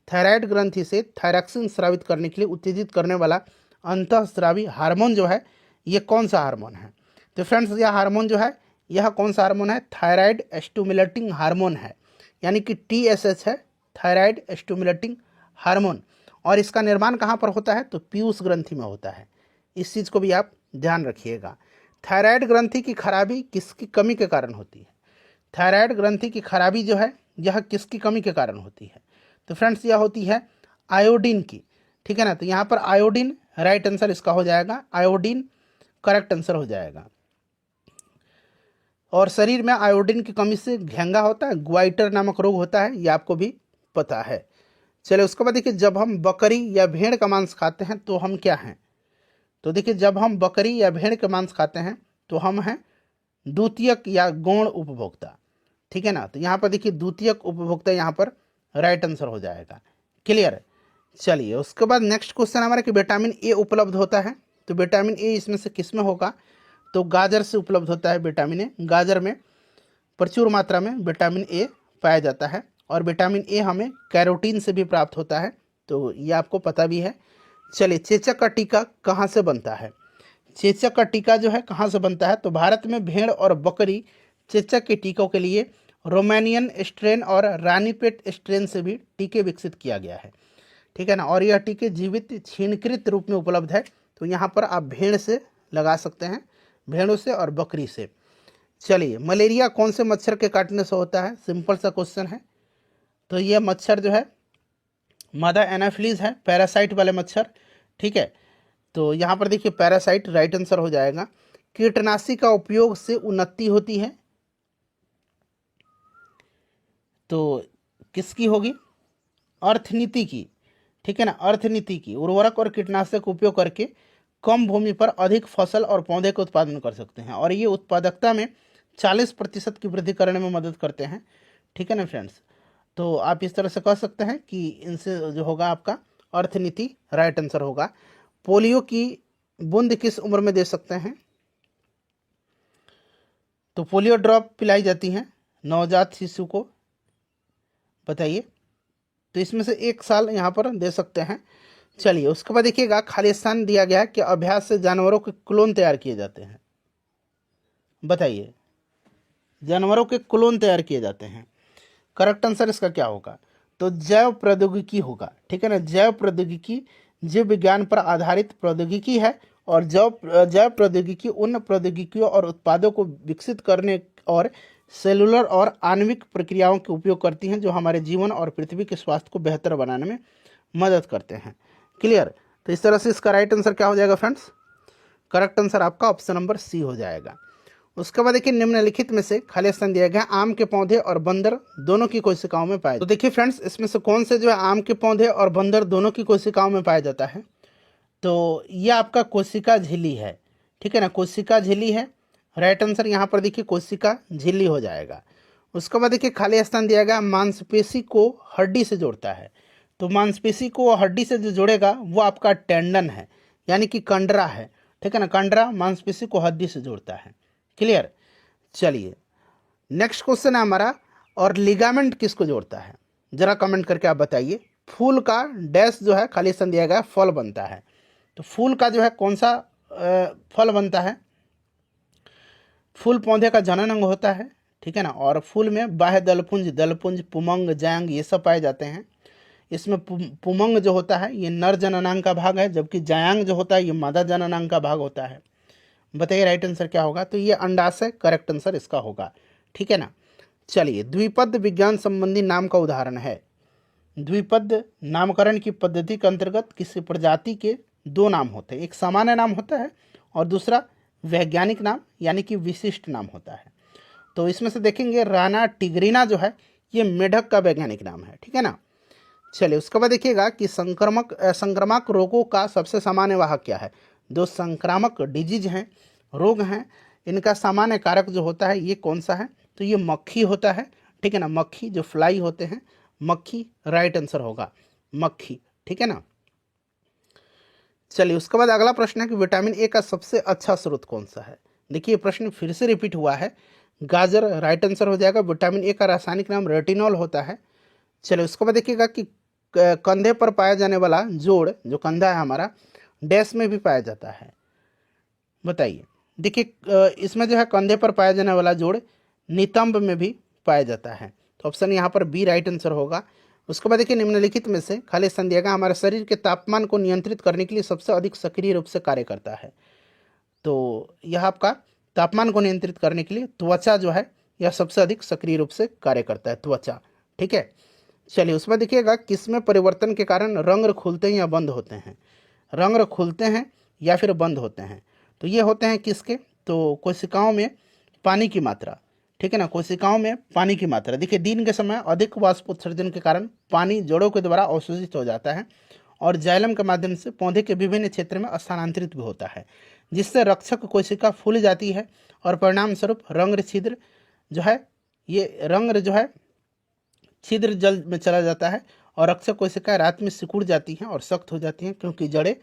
थायराइड ग्रंथि से थायरॉक्सिन स्रावित करने के लिए उत्तेजित करने वाला अंतःस्रावी हार्मोन जो है ये कौन सा हार्मोन है? तो फ्रेंड्स यह हार्मोन जो है, यह कौन सा हार्मोन है? थायराइड स्टिमुलेटिंग हार्मोन है, यानी कि TSH है, थायराइड स्टिमुलेटिंग हार्मोन। और इसका निर्माण कहाँ पर होता है? तो पीयूष ग्रंथि में होता है। इस चीज़ को भी आप ध्यान रखिएगा। थायराइड ग्रंथि की खराबी किसकी कमी के कारण होती है? थायराइड ग्रंथि की खराबी जो है यह किसकी कमी के कारण होती है? तो फ्रेंड्स यह होती है आयोडीन की। ठीक है ना, तो यहाँ पर आयोडीन राइट आंसर इसका हो जाएगा, आयोडीन करेक्ट आंसर हो जाएगा। और शरीर में आयोडीन की कमी से घेंगा होता है, ग्वाइटर नामक रोग होता है, ये आपको भी पता है। चलिए उसके बाद देखिए, जब हम बकरी या भेड़ का मांस खाते हैं तो हम क्या हैं? तो देखिए, जब हम बकरी या भेड़ का मांस खाते हैं तो हम हैं द्वितीयक या गौण उपभोक्ता। ठीक है ना, तो यहाँ पर देखिए द्वितीयक उपभोक्ता यहाँ पर राइट आंसर हो जाएगा। क्लियर है। चलिए उसके बाद नेक्स्ट क्वेश्चन हमारा कि विटामिन ए उपलब्ध होता है, तो विटामिन ए इसमें से किस में होगा? तो गाजर से उपलब्ध होता है विटामिन ए। गाजर में प्रचुर मात्रा में विटामिन ए पाया जाता है और विटामिन ए हमें कैरोटीन से भी प्राप्त होता है, तो ये आपको पता भी है। चलिए, चेचक का टीका कहाँ से बनता है? चेचक का टीका जो है कहाँ से बनता है? तो भारत में भेड़ और बकरी चेचक के टीकों के लिए रोमानियन स्ट्रेन और रानीपेट स्ट्रेन से भी टीके विकसित किया गया है। ठीक है ना, और यह टीके जीवित छीणकृत रूप में उपलब्ध है, तो यहाँ पर आप भेड़ से लगा सकते हैं, भेड़ों से और बकरी से। चलिए, मलेरिया कौन से मच्छर के काटने से होता है? सिंपल सा क्वेश्चन है। तो यह मच्छर जो है मादा एनाफिलीज है, पैरासाइट वाले मच्छर। ठीक है, तो यहाँ पर देखिए पैरासाइट राइट आंसर हो जाएगा। कीटनाशी का उपयोग से उन्नति होती है, तो किसकी होगी? अर्थनीति की। ठीक है ना, अर्थनीति की। उर्वरक और कीटनाशक उपयोग करके कम भूमि पर अधिक फसल और पौधे का उत्पादन कर सकते हैं और ये उत्पादकता में 40% की वृद्धि करने में मदद करते हैं। ठीक है ना फ्रेंड्स, तो आप इस तरह से कह सकते हैं कि इनसे जो होगा आपका अर्थनीति राइट आंसर होगा। पोलियो की बूंद किस उम्र में दे सकते हैं? तो पोलियो ड्रॉप पिलाई जाती हैं नवजात शिशु को, बताइए। तो इसमें से 1 साल यहाँ पर दे सकते हैं। चलिए उसके बाद देखिएगा खाली स्थान दिया गया है कि अभ्यास से जानवरों के क्लोन तैयार किए जाते हैं, बताइए। जानवरों के क्लोन तैयार किए जाते हैं, करेक्ट आंसर इसका क्या होगा? तो जैव प्रौद्योगिकी होगा, ठीक है ना। जैव प्रौद्योगिकी जीव विज्ञान पर आधारित प्रौद्योगिकी है और जैव प्रौद्योगिकी उन प्रौद्योगिकियों और उत्पादों को विकसित करने और सेलुलर और आणविक प्रक्रियाओं के उपयोग करती हैं जो हमारे जीवन और पृथ्वी के स्वास्थ्य को बेहतर बनाने में मदद करते हैं। क्लियर? तो इस तरह से इसका राइट आंसर क्या हो जाएगा फ्रेंड्स? करेक्ट आंसर आपका ऑप्शन नंबर सी हो जाएगा। उसके बाद देखिए निम्नलिखित में से खाली स्थान दिया गया आम के पौधे और बंदर दोनों की कोशिकाओं में पाए। तो देखिए फ्रेंड्स इसमें से कौन से जो है आम के पौधे और बंदर दोनों की कोशिकाओं में पाया जाता है? तो यह आपका कोशिका झिल्ली है, ठीक है ना। कोशिका झिल्ली है, राइट आंसर यहाँ पर देखिए कोशिका झिल्ली हो जाएगा। उसके बाद देखिए खाली स्थान दिया गया मांसपेशी को हड्डी से जोड़ता है। तो मांसपेशी को हड्डी से जो जोड़ेगा वो आपका टेंडन है, यानी कि कंडरा है, ठीक है ना। कंडरा मांसपेशी को हड्डी से जोड़ता है। क्लियर? चलिए नेक्स्ट क्वेश्चन है हमारा, और लिगामेंट किसको जोड़ता है? जरा कमेंट करके आप बताइए। फूल का डैश जो है खाली स्थान दिया गया फल बनता है। तो फूल का जो है कौन सा फल बनता है? फूल पौधे का जनन अंग होता है, ठीक है ना। और फूल में बाह्य दलपुंज, पुमंग, जांग ये सब पाए जाते हैं। इसमें पुमंग जो होता है ये नर जननांग का भाग है, जबकि जायांग जो होता है ये मादा जननांग का भाग होता है। बताइए राइट आंसर क्या होगा? तो ये अंडाशय करेक्ट आंसर इसका होगा, ठीक है ना। चलिए द्विपद विज्ञान संबंधी नाम का उदाहरण है। द्विपद नामकरण की पद्धति के अंतर्गत किसी प्रजाति के 2 नाम होते हैं, एक सामान्य नाम होता है और दूसरा वैज्ञानिक नाम यानी कि विशिष्ट नाम होता है। तो इसमें से देखेंगे राना टिग्रिना जो है ये मेढक का वैज्ञानिक नाम है, ठीक है ना। चलिए उसके बाद देखिएगा कि संक्रामक रोगों का सबसे सामान्य वाहक क्या है? जो संक्रामक डिजीज हैं, रोग हैं, इनका सामान्य कारक जो होता है ये कौन सा है? तो ये मक्खी होता है, ठीक है ना। मक्खी जो फ्लाई होते हैं, मक्खी राइट आंसर होगा, मक्खी, ठीक है ना। चलिए उसके बाद अगला प्रश्न है कि विटामिन ए का सबसे अच्छा स्रोत कौन सा है? देखिए प्रश्न फिर से रिपीट हुआ है, गाजर राइट आंसर हो जाएगा। विटामिन ए का रासायनिक नाम रेटिनॉल होता है। चलिए उसके बाद देखिएगा कि कंधे पर पाया जाने वाला जोड़, जो कंधा है हमारा, डैश में भी पाया जाता है, बताइए। देखिए इसमें जो है कंधे पर पाया जाने वाला जोड़ नितंब में भी पाया जाता है। तो ऑप्शन यहाँ पर बी राइट आंसर होगा। उसके बाद देखिए निम्नलिखित में से खाली स्थान दिया गया हमारे शरीर के तापमान को नियंत्रित करने के लिए सबसे अधिक सक्रिय रूप से कार्य करता है। तो यह आपका तापमान को नियंत्रित करने के लिए त्वचा जो है यह सबसे अधिक सक्रिय रूप से कार्य करता है, त्वचा, ठीक है। चलिए उसमें देखिएगा किसमें परिवर्तन के कारण रंग खुलते हैं या बंद होते हैं? रंग खुलते हैं या फिर बंद होते हैं? तो ये होते हैं किसके? तो कोशिकाओं में पानी की मात्रा, ठीक है ना। कोशिकाओं में पानी की मात्रा, देखिए दिन के समय अधिक वाष्पोत्सर्जन के कारण पानी जड़ों के द्वारा अवशोषित हो जाता है और जाइलम के माध्यम से पौधे के विभिन्न क्षेत्र में स्थानांतरित भी होता है, जिससे रक्षक कोशिका फूल जाती है और परिणाम स्वरूप रंग छिद्र जो है, ये रंग जो है छिद्र जल में चला जाता है और रक्षक कोशिकाएं रात में सिकुड़ जाती हैं और सख्त हो जाती हैं क्योंकि जड़ें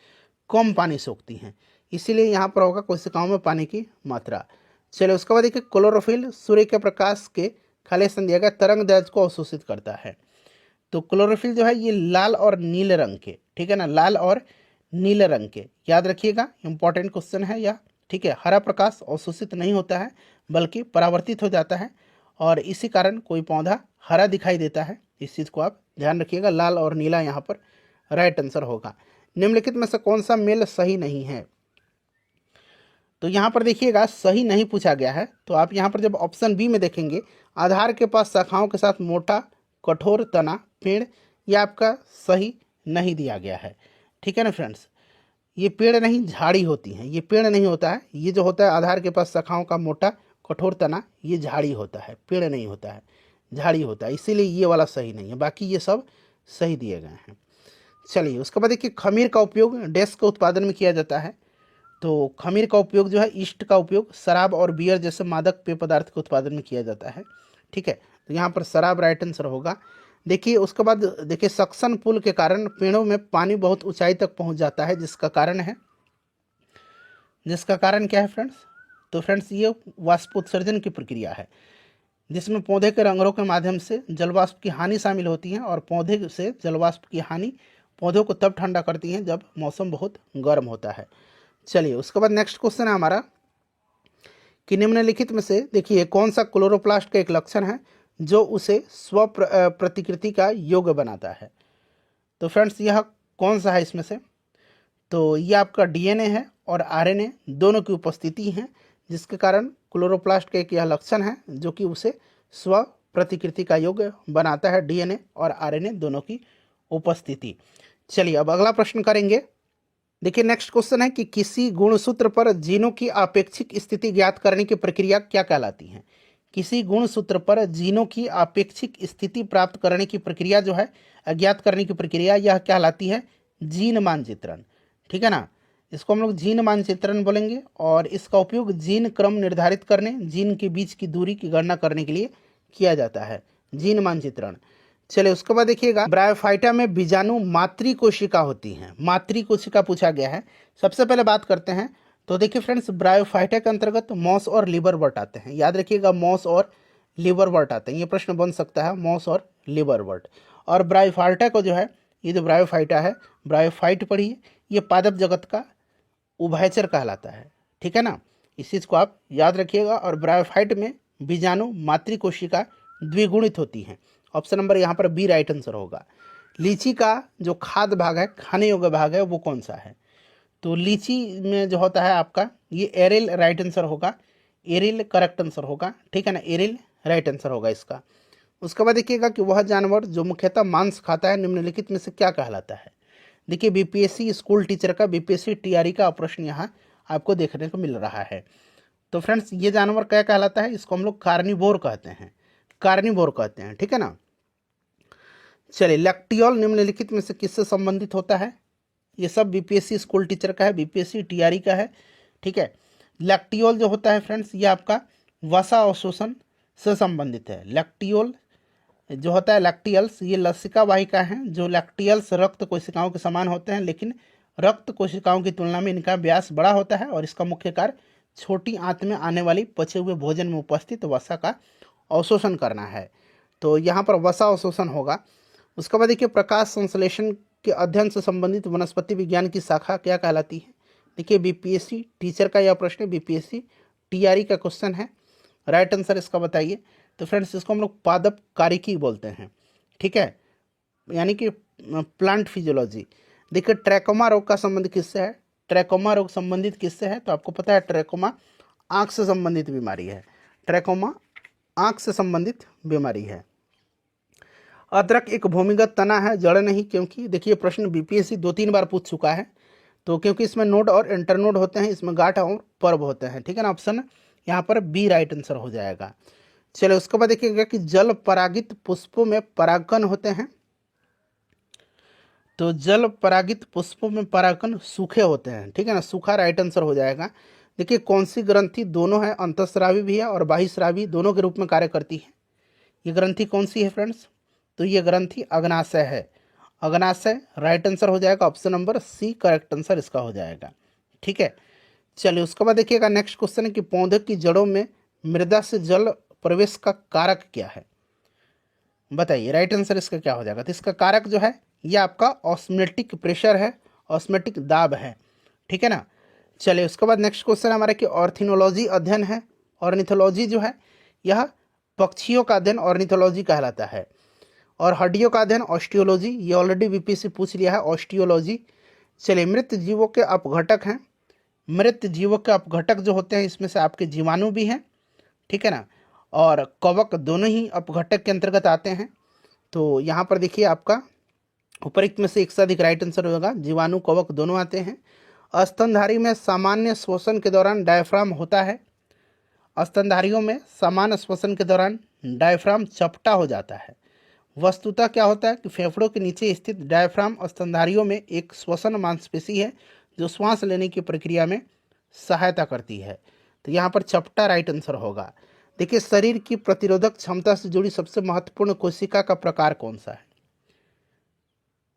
कम पानी सोखती हैं। इसीलिए यहाँ पर होगा कोशिकाओं में पानी की मात्रा। चलिए उसके बाद देखिए क्लोरोफिल सूर्य के प्रकाश के खाली स्थान दिया गया तरंग दैर्ध्य को अवशोषित करता है। तो क्लोरोफिल जो है ये लाल और नीले रंग के, ठीक है ना, लाल और नीले रंग के, याद रखिएगा इंपॉर्टेंट क्वेश्चन है यह, ठीक है। हरा प्रकाश अवशोषित नहीं होता है बल्कि परावर्तित हो जाता है और इसी कारण कोई पौधा हरा दिखाई देता है। इस चीज़ को आप ध्यान रखिएगा, लाल और नीला यहाँ पर राइट आंसर होगा। निम्नलिखित में से कौन सा मेल सही नहीं है? तो यहाँ पर देखिएगा सही नहीं पूछा गया है। तो आप यहाँ पर जब ऑप्शन बी में देखेंगे, आधार के पास शाखाओं के साथ मोटा कठोर तना पेड़, ये आपका सही नहीं दिया गया है, ठीक है ना फ्रेंड्स। ये पेड़ नहीं, झाड़ी होती हैं, ये पेड़ नहीं होता है। ये जो होता है आधार के पास शाखाओं का मोटा कठोर तना, ये झाड़ी होता है, पेड़ नहीं होता है, झाड़ी होता है। इसीलिए ये वाला सही नहीं है, बाकी ये सब सही दिए गए हैं। चलिए उसके बाद देखिए खमीर का उपयोग डैश के उत्पादन में किया जाता है। तो खमीर का उपयोग जो है ईस्ट का उपयोग शराब और बियर जैसे मादक पेय पदार्थ के उत्पादन में किया जाता है, ठीक है। तो यहाँ पर शराब राइट आंसर होगा। देखिए उसके बाद देखिए सक्शन पुल के कारण पेड़ों में पानी बहुत ऊंचाई तक पहुंच जाता है, जिसका कारण क्या है फ्रेंड्स? तो फ्रेंड्स ये वाष्पोत्सर्जन की प्रक्रिया है, जिसमें पौधे के रंगरों के माध्यम से जलवाष्प की हानि शामिल होती है, और पौधे से जलवाष्प की हानि पौधों को तब ठंडा करती है जब मौसम बहुत गर्म होता है। चलिए उसके बाद नेक्स्ट क्वेश्चन है हमारा कि निम्नलिखित में से देखिए कौन सा क्लोरोप्लास्ट का एक लक्षण है जो उसे स्व प्रतिकृति का योग्य बनाता है। तो फ्रेंड्स यह कौन सा है इसमें से, तो ये आपका डीएनए है और आरएनए दोनों की उपस्थिति है, जिसके कारण क्लोरोप्लास्ट का एक यह लक्षण है जो कि उसे स्व प्रतिकृति का योग्य बनाता है, डीएनए और आरएनए दोनों की उपस्थिति। चलिए अब अगला प्रश्न करेंगे। देखिए नेक्स्ट क्वेश्चन है कि किसी गुणसूत्र पर जीनों की आपेक्षिक स्थिति ज्ञात करने की प्रक्रिया क्या कहलाती है। किसी गुणसूत्र पर जीनों की आपेक्षिक स्थिति प्राप्त करने की प्रक्रिया जो है, ज्ञात करने की प्रक्रिया, यह कहलाती है जीन मानचित्रण। ठीक है ना, इसको हम लोग जीन मानचित्रण बोलेंगे, और इसका उपयोग जीन क्रम निर्धारित करने, जीन के बीच की दूरी की गणना करने के लिए किया जाता है, जीन मानचित्रण। चलिए उसके बाद देखिएगा, ब्रायोफाइटा में बीजाणु मातृ कोशिका होती हैं, मातृ कोशिका पूछा गया है। सबसे पहले बात करते हैं, तो देखिए फ्रेंड्स ब्रायोफाइटा के अंतर्गत मॉस और लिवरवर्ट आते हैं, याद रखिएगा मॉस और लिवरवर्ट आते हैं, ये प्रश्न बन सकता है मॉस और लिवरवर्ट। और ब्रायोफाइटा को जो है, ये जो ब्रायोफाइटा है, ब्रायोफाइट पढ़िए, ये पादप जगत का उभयचर कहलाता है। ठीक है ना, इस चीज़ को आप याद रखिएगा। और ब्रायोफाइट में बीजाणु मातृ कोशिका द्विगुणित होती हैं। ऑप्शन नंबर यहाँ पर बी राइट आंसर होगा। लीची का जो खाद्य भाग है, खाने योग्य भाग है, वो कौन सा है, तो लीची में जो होता है आपका ये एरिल राइट आंसर होगा, एरिल करेक्ट आंसर होगा। ठीक है ना, एरिल राइट आंसर होगा इसका। उसके बाद देखिएगा कि वह जानवर जो मुख्यतः मांस खाता है निम्नलिखित में से क्या कहलाता है। देखिए बीपीएससी स्कूल टीचर का, बीपीएससी टीआरई का प्रश्न यहाँ आपको देखने को मिल रहा है। तो फ्रेंड्स ये जानवर क्या कहलाता है, इसको हम लोग कार्निवोर कहते हैं, कार्निवोर कहते हैं। ठीक है ना। चलिए लैक्टियोल निम्नलिखित में से किससे संबंधित होता है, ये सब बीपीएससी स्कूल टीचर का है, बीपीएससी टीआरई का है। ठीक है, लैक्टियोल जो होता है फ्रेंड्स, ये आपका वसा अवशोषण से संबंधित है। लैक्टियोल जो होता है, लैक्टियल्स, ये लसिका वाहिका हैं, जो लैक्टियल्स रक्त कोशिकाओं के समान होते हैं, लेकिन रक्त कोशिकाओं की तुलना में इनका व्यास बड़ा होता है, और इसका मुख्य कार्य छोटी आंत में आने वाली पचे हुए भोजन में उपस्थित वसा का अवशोषण करना है। तो यहाँ पर वसा अवशोषण होगा। उसके बाद देखिए प्रकाश संश्लेषण के अध्ययन से संबंधित वनस्पति विज्ञान की शाखा क्या कहलाती है। देखिए बीपीएससी टीचर का यह प्रश्न, बीपीएससी टीआरई का क्वेश्चन है, राइट आंसर इसका बताइए। तो फ्रेंड्स इसको हम लोग पादप कारिकी बोलते हैं। ठीक है, यानी कि प्लांट फिजियोलॉजी। देखिए ट्रैकोमा रोग का संबंध किससे है, ट्रैकोमा रोग संबंधित किससे है, तो आपको पता है ट्रैकोमा आँख से संबंधित बीमारी है, ट्रैकोमा आँख से संबंधित बीमारी है। अदरक एक भूमिगत तना है, जड़ नहीं, क्योंकि देखिए प्रश्न बीपीएससी 2-3 बार पूछ चुका है, तो क्योंकि इसमें नोड और इंटरनोड होते हैं, इसमें गांठ और पर्व होते हैं। ठीक है ना, ऑप्शन यहाँ पर बी राइट आंसर हो जाएगा। चलो उसके बाद देखिएगा कि जल परागित पुष्पों में परागकण होते हैं, तो जल परागित पुष्पों में परागकण सूखे होते हैं। ठीक है ना, सूखा राइट आंसर हो जाएगा। देखिए कौन सी ग्रंथि दोनों है, अंतःस्रावी भी है और बाह्यस्रावी दोनों के रूप में कार्य करती है, ये ग्रंथि कौन सी है फ्रेंड्स, तो ये ग्रंथि अग्नाशय है, अग्नाशय राइट आंसर हो जाएगा, option number C correct answer इसका हो जाएगा। ठीक है, चलिए उसके बाद देखिएगा नेक्स्ट क्वेश्चन है कि पौधे की जड़ों में मृदा से जल प्रवेश का कारक क्या है, बताइए राइट आंसर इसका क्या हो जाएगा। तो इसका कारक जो है ये आपका ऑस्मेटिक प्रेशर है, ऑस्मेटिक दाब है। ठीक है ना। चलिए उसके बाद नेक्स्ट क्वेश्चन हमारा कि ऑर्निथोलॉजी अध्ययन है, ऑर्निथोलॉजी जो है यह पक्षियों का अध्ययन ऑर्निथोलॉजी कहलाता है, और हड्डियों का अध्ययन ऑस्टियोलॉजी, ये ऑलरेडी बीपीएससी पूछ लिया है ऑस्टियोलॉजी। चलिए मृत जीवों के अपघटक हैं, मृत जीवों के अपघटक जो होते हैं इसमें से आपके जीवाणु भी हैं। ठीक है ना, और कवक दोनों ही अपघटक के अंतर्गत आते हैं। तो यहाँ पर देखिए आपका उपरोक्त में से एक से अधिक राइट आंसर होगा, जीवाणु कवक दोनों आते हैं। स्तनधारी में सामान्य श्वसन के दौरान डायफ्राम होता है, स्तनधारियों में सामान्य श्वसन के दौरान डायफ्राम चपटा हो जाता है। वस्तुतः क्या होता है कि फेफड़ों के नीचे स्थित डायफ्राम स्तनधारियों में एक श्वसन मांसपेशी है जो श्वास लेने की प्रक्रिया में सहायता करती है। तो यहाँ पर चपटा राइट आंसर होगा। देखिए शरीर की प्रतिरोधक क्षमता से जुड़ी सबसे महत्वपूर्ण कोशिका का प्रकार कौन सा है,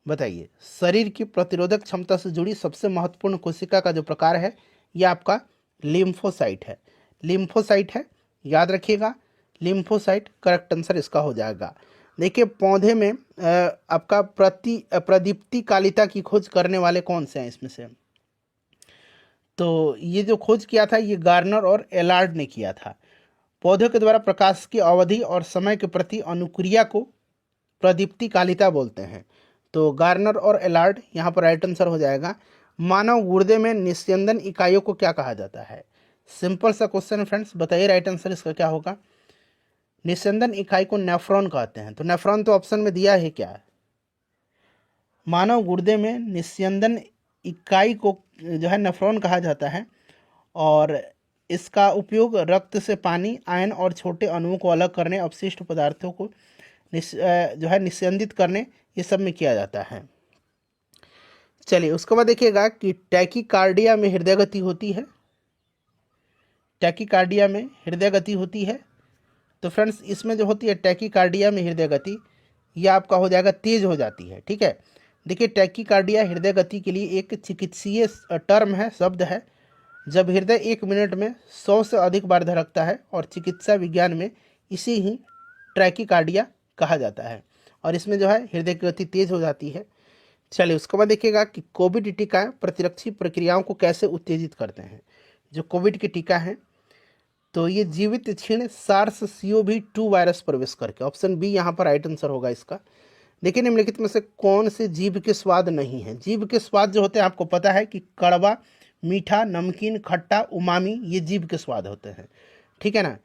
बताइए। शरीर की प्रतिरोधक क्षमता से जुड़ी सबसे महत्वपूर्ण कोशिका का जो प्रकार है यह आपका लिम्फोसाइट है, लिम्फोसाइट है, याद रखिएगा लिम्फोसाइट करेक्ट आंसर इसका हो जाएगा। देखिए पौधे में आपका प्रदीप्ति कालिता की खोज करने वाले कौन से हैं इसमें से? तो ये जो खोज किया था ये गार्नर और एलार्ड ने किया था। पौधों के द्वारा प्रकाश की अवधि और समय के प्रति अनुक्रिया को प्रदीप्ति कालिता बोलते हैं। तो गार्नर और एलार्ड यहाँ पर राइट आंसर हो जाएगा। मानव गुर्दे में निस्यंदन इकाइयों को क्या कहा जाता है? सिंपल सा क्वेश्चन है फ्रेंड्स, बताइए राइट आंसर इसका क्या होगा? निस्यंदन इकाई को नेफ्रॉन कहते हैं। तो नेफ्रॉन तो ऑप्शन में दिया है क्या? मानव गुर्दे में निस्यंदन इकाई को जो है नेफ्रॉन कहा जाता है और इसका उपयोग रक्त से पानी, आयन और छोटे अणुओं को अलग करने, अपशिष्ट पदार्थों को जो है निस्यंदित करने, ये सब में किया जाता है। चलिए उसके बाद देखिएगा कि टैकीकार्डिया में हृदय गति होती है। टैकीकार्डिया में हृदय गति होती है। तो फ्रेंड्स इसमें जो होती है टैकीकार्डिया में हृदय गति, यह आपका हो जाएगा तेज हो जाती है। ठीक है, देखिए टैकीकार्डिया हृदय गति के लिए एक चिकित्सीय टर्म है, शब्द है। जब हृदय 1 मिनट में 100 से अधिक बार धड़कता है और चिकित्सा विज्ञान में इसी ही टैकीकार्डिया कहा जाता है और इसमें जो है हृदय की गति तेज हो जाती है। चलिए उसके बाद देखिएगा कि कोविड टीका प्रतिरक्षी प्रक्रियाओं को कैसे उत्तेजित करते हैं। जो कोविड के टीका हैं तो ये जीवित क्षीण SARS-CoV-2 वायरस प्रवेश करके, ऑप्शन बी यहाँ पर राइट आंसर होगा इसका। देखिए निम्नलिखित में से कौन से जीभ के स्वाद नहीं है? जीभ के स्वाद जो होते हैं आपको पता है कि कड़वा, मीठा, नमकीन, खट्टा, उमामी, ये जीभ के स्वाद होते हैं। ठीक है ना।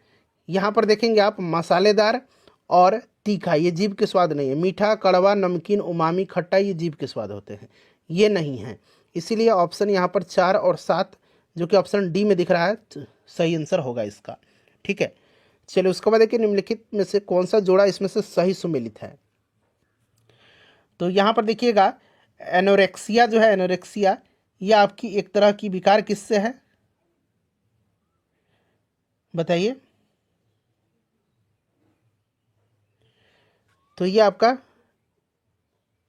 यहाँ पर देखेंगे आप मसालेदार और तीखा, ये जीभ के स्वाद नहीं है। मीठा, कड़वा, नमकीन, उमामी, खट्टा, ये जीभ के स्वाद होते हैं, ये नहीं है। इसीलिए ऑप्शन यहाँ पर 4 और 7 जो कि ऑप्शन डी में दिख रहा है सही आंसर होगा इसका। ठीक है, चलिए उसके बाद देखिए निम्नलिखित में से कौन सा जोड़ा इसमें से सही सुमेलित है? तो यहाँ पर देखिएगा एनोरेक्सिया जो है, एनोरेक्सिया ये आपकी एक तरह की विकार किससे है बताइए? तो ये आपका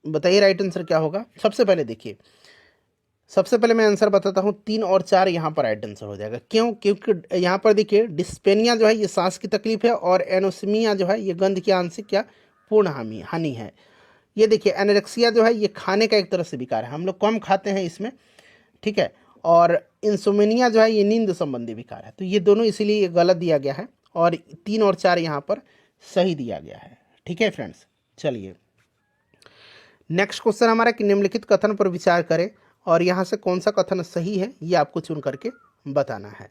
बताइए राइट आंसर क्या होगा? सबसे पहले देखिए, सबसे पहले मैं आंसर बताता हूँ, 3 और 4 यहाँ पर राइट आंसर हो जाएगा। क्यों? क्योंकि यहाँ पर देखिए डिस्पेनिया जो है ये सांस की तकलीफ है और एनोसिमिया जो है ये गंध की आंशिक या पूर्ण हानि है। ये देखिए एनोरेक्सिया जो है ये खाने का एक तरह से विकार है, हम लोग कम खाते हैं इसमें। ठीक है, और इंसोमेनिया जो है ये नींद संबंधी विकार है। तो ये दोनों इसीलिए गलत दिया गया है और 3 और 4 यहाँ पर सही दिया गया है। ठीक है फ्रेंड्स, चलिए नेक्स्ट क्वेश्चन हमारा कि निम्नलिखित कथन पर विचार करें और यहाँ से कौन सा कथन सही है ये आपको चुन करके बताना है।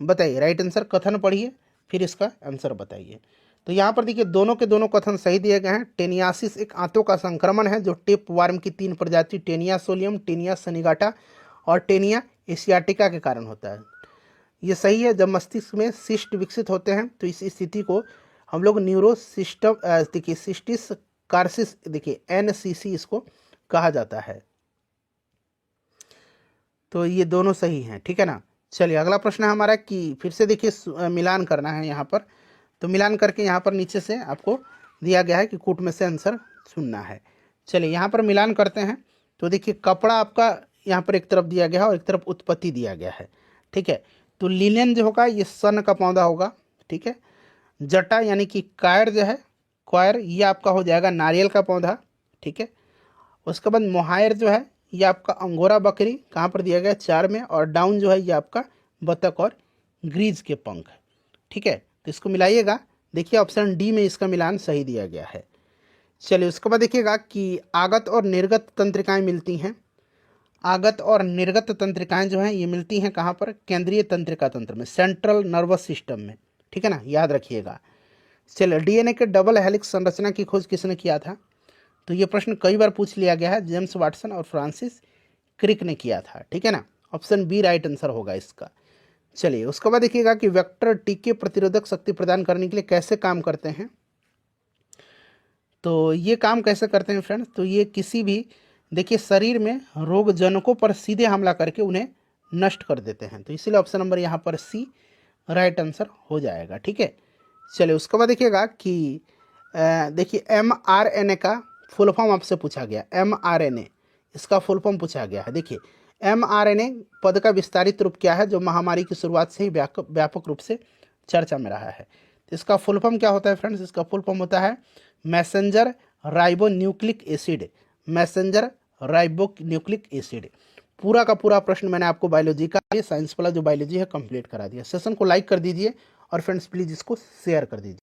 बताइए राइट आंसर, कथन पढ़िए फिर इसका आंसर बताइए। तो यहाँ पर देखिए दोनों के दोनों कथन सही दिए गए हैं। टेनियासिस एक आंतों का संक्रमण है जो टेप वार्म की 3 प्रजाति टेनिया सोलियम, टेनिया सनिगाटा और टेनिया एशियाटिका के कारण होता है। ये सही है। जब मस्तिष्क में सिस्ट विकसित होते हैं तो इस स्थिति को हम लोग न्यूरोसिस्टम देखिए सिस्टिस कार्सिस देखिए NCC इसको कहा जाता है। तो ये दोनों सही हैं। ठीक है ना। चलिए अगला प्रश्न है हमारा कि फिर से देखिए मिलान करना है यहाँ पर। तो मिलान करके यहाँ पर नीचे से आपको दिया गया है कि कूट में से आंसर चुनना है। चलिए यहाँ पर मिलान करते हैं। तो देखिए कपड़ा आपका यहाँ पर एक तरफ दिया गया है और एक तरफ उत्पत्ति दिया गया है। ठीक है, तो लिनेन जो होगा ये सन का पौधा होगा। ठीक है, जटा यानी कि कायर जो है, क्वायर ये आपका हो जाएगा नारियल का पौधा। ठीक है, उसके बाद मोहायर जो है ये आपका अंगोरा बकरी, कहाँ पर दिया गया 4 में, और डाउन जो है ये आपका बतख और ग्रीज के पंख। ठीक है, तो इसको मिलाइएगा। देखिए ऑप्शन डी में इसका मिलान सही दिया गया है। चलिए उसके बाद देखिएगा कि आगत और निर्गत तंत्रिकाएं मिलती हैं। आगत और निर्गत तंत्रिकाएं जो हैं ये मिलती हैं कहाँ पर? केंद्रीय तंत्रिका तंत्र में, सेंट्रल नर्वस सिस्टम में। ठीक है ना, याद रखिएगा। चलिए डीएनए के डबल हेलिक्स संरचना की खोज किसने किया था? तो ये प्रश्न कई बार पूछ लिया गया है। जेम्स वाटसन और फ्रांसिस क्रिक ने किया था। ठीक है ना, ऑप्शन बी राइट आंसर होगा इसका। चलिए उसके बाद देखिएगा कि वेक्टर टीके प्रतिरोधक शक्ति प्रदान करने के लिए कैसे काम करते हैं। तो ये काम कैसे करते हैं फ्रेंड्स? तो ये किसी भी देखिए शरीर में रोगजनकों पर सीधे हमला करके उन्हें नष्ट कर देते हैं। तो इसीलिए ऑप्शन नंबर यहाँ पर सी राइट आंसर हो जाएगा। ठीक है, चलिए उसके बाद देखिएगा कि देखिए mRNA का फुल फॉर्म आपसे पूछा गया। mRNA इसका फुल फॉर्म पूछा गया है। देखिए mRNA पद का विस्तारित रूप क्या है जो महामारी की शुरुआत से ही व्यापक रूप से चर्चा में रहा है? इसका फुल फॉर्म क्या होता है फ्रेंड्स? इसका फुल फॉर्म होता है messenger ribonucleic acid. Messenger ribonucleic acid. पूरा का पूरा प्रश्न मैंने आपको बायोलॉजी का, साइंस वाला जो बायोलॉजी है कंप्लीट करा दिया। सेशन को लाइक कर दीजिए और फ्रेंड्स प्लीज इसको शेयर कर दीजिए।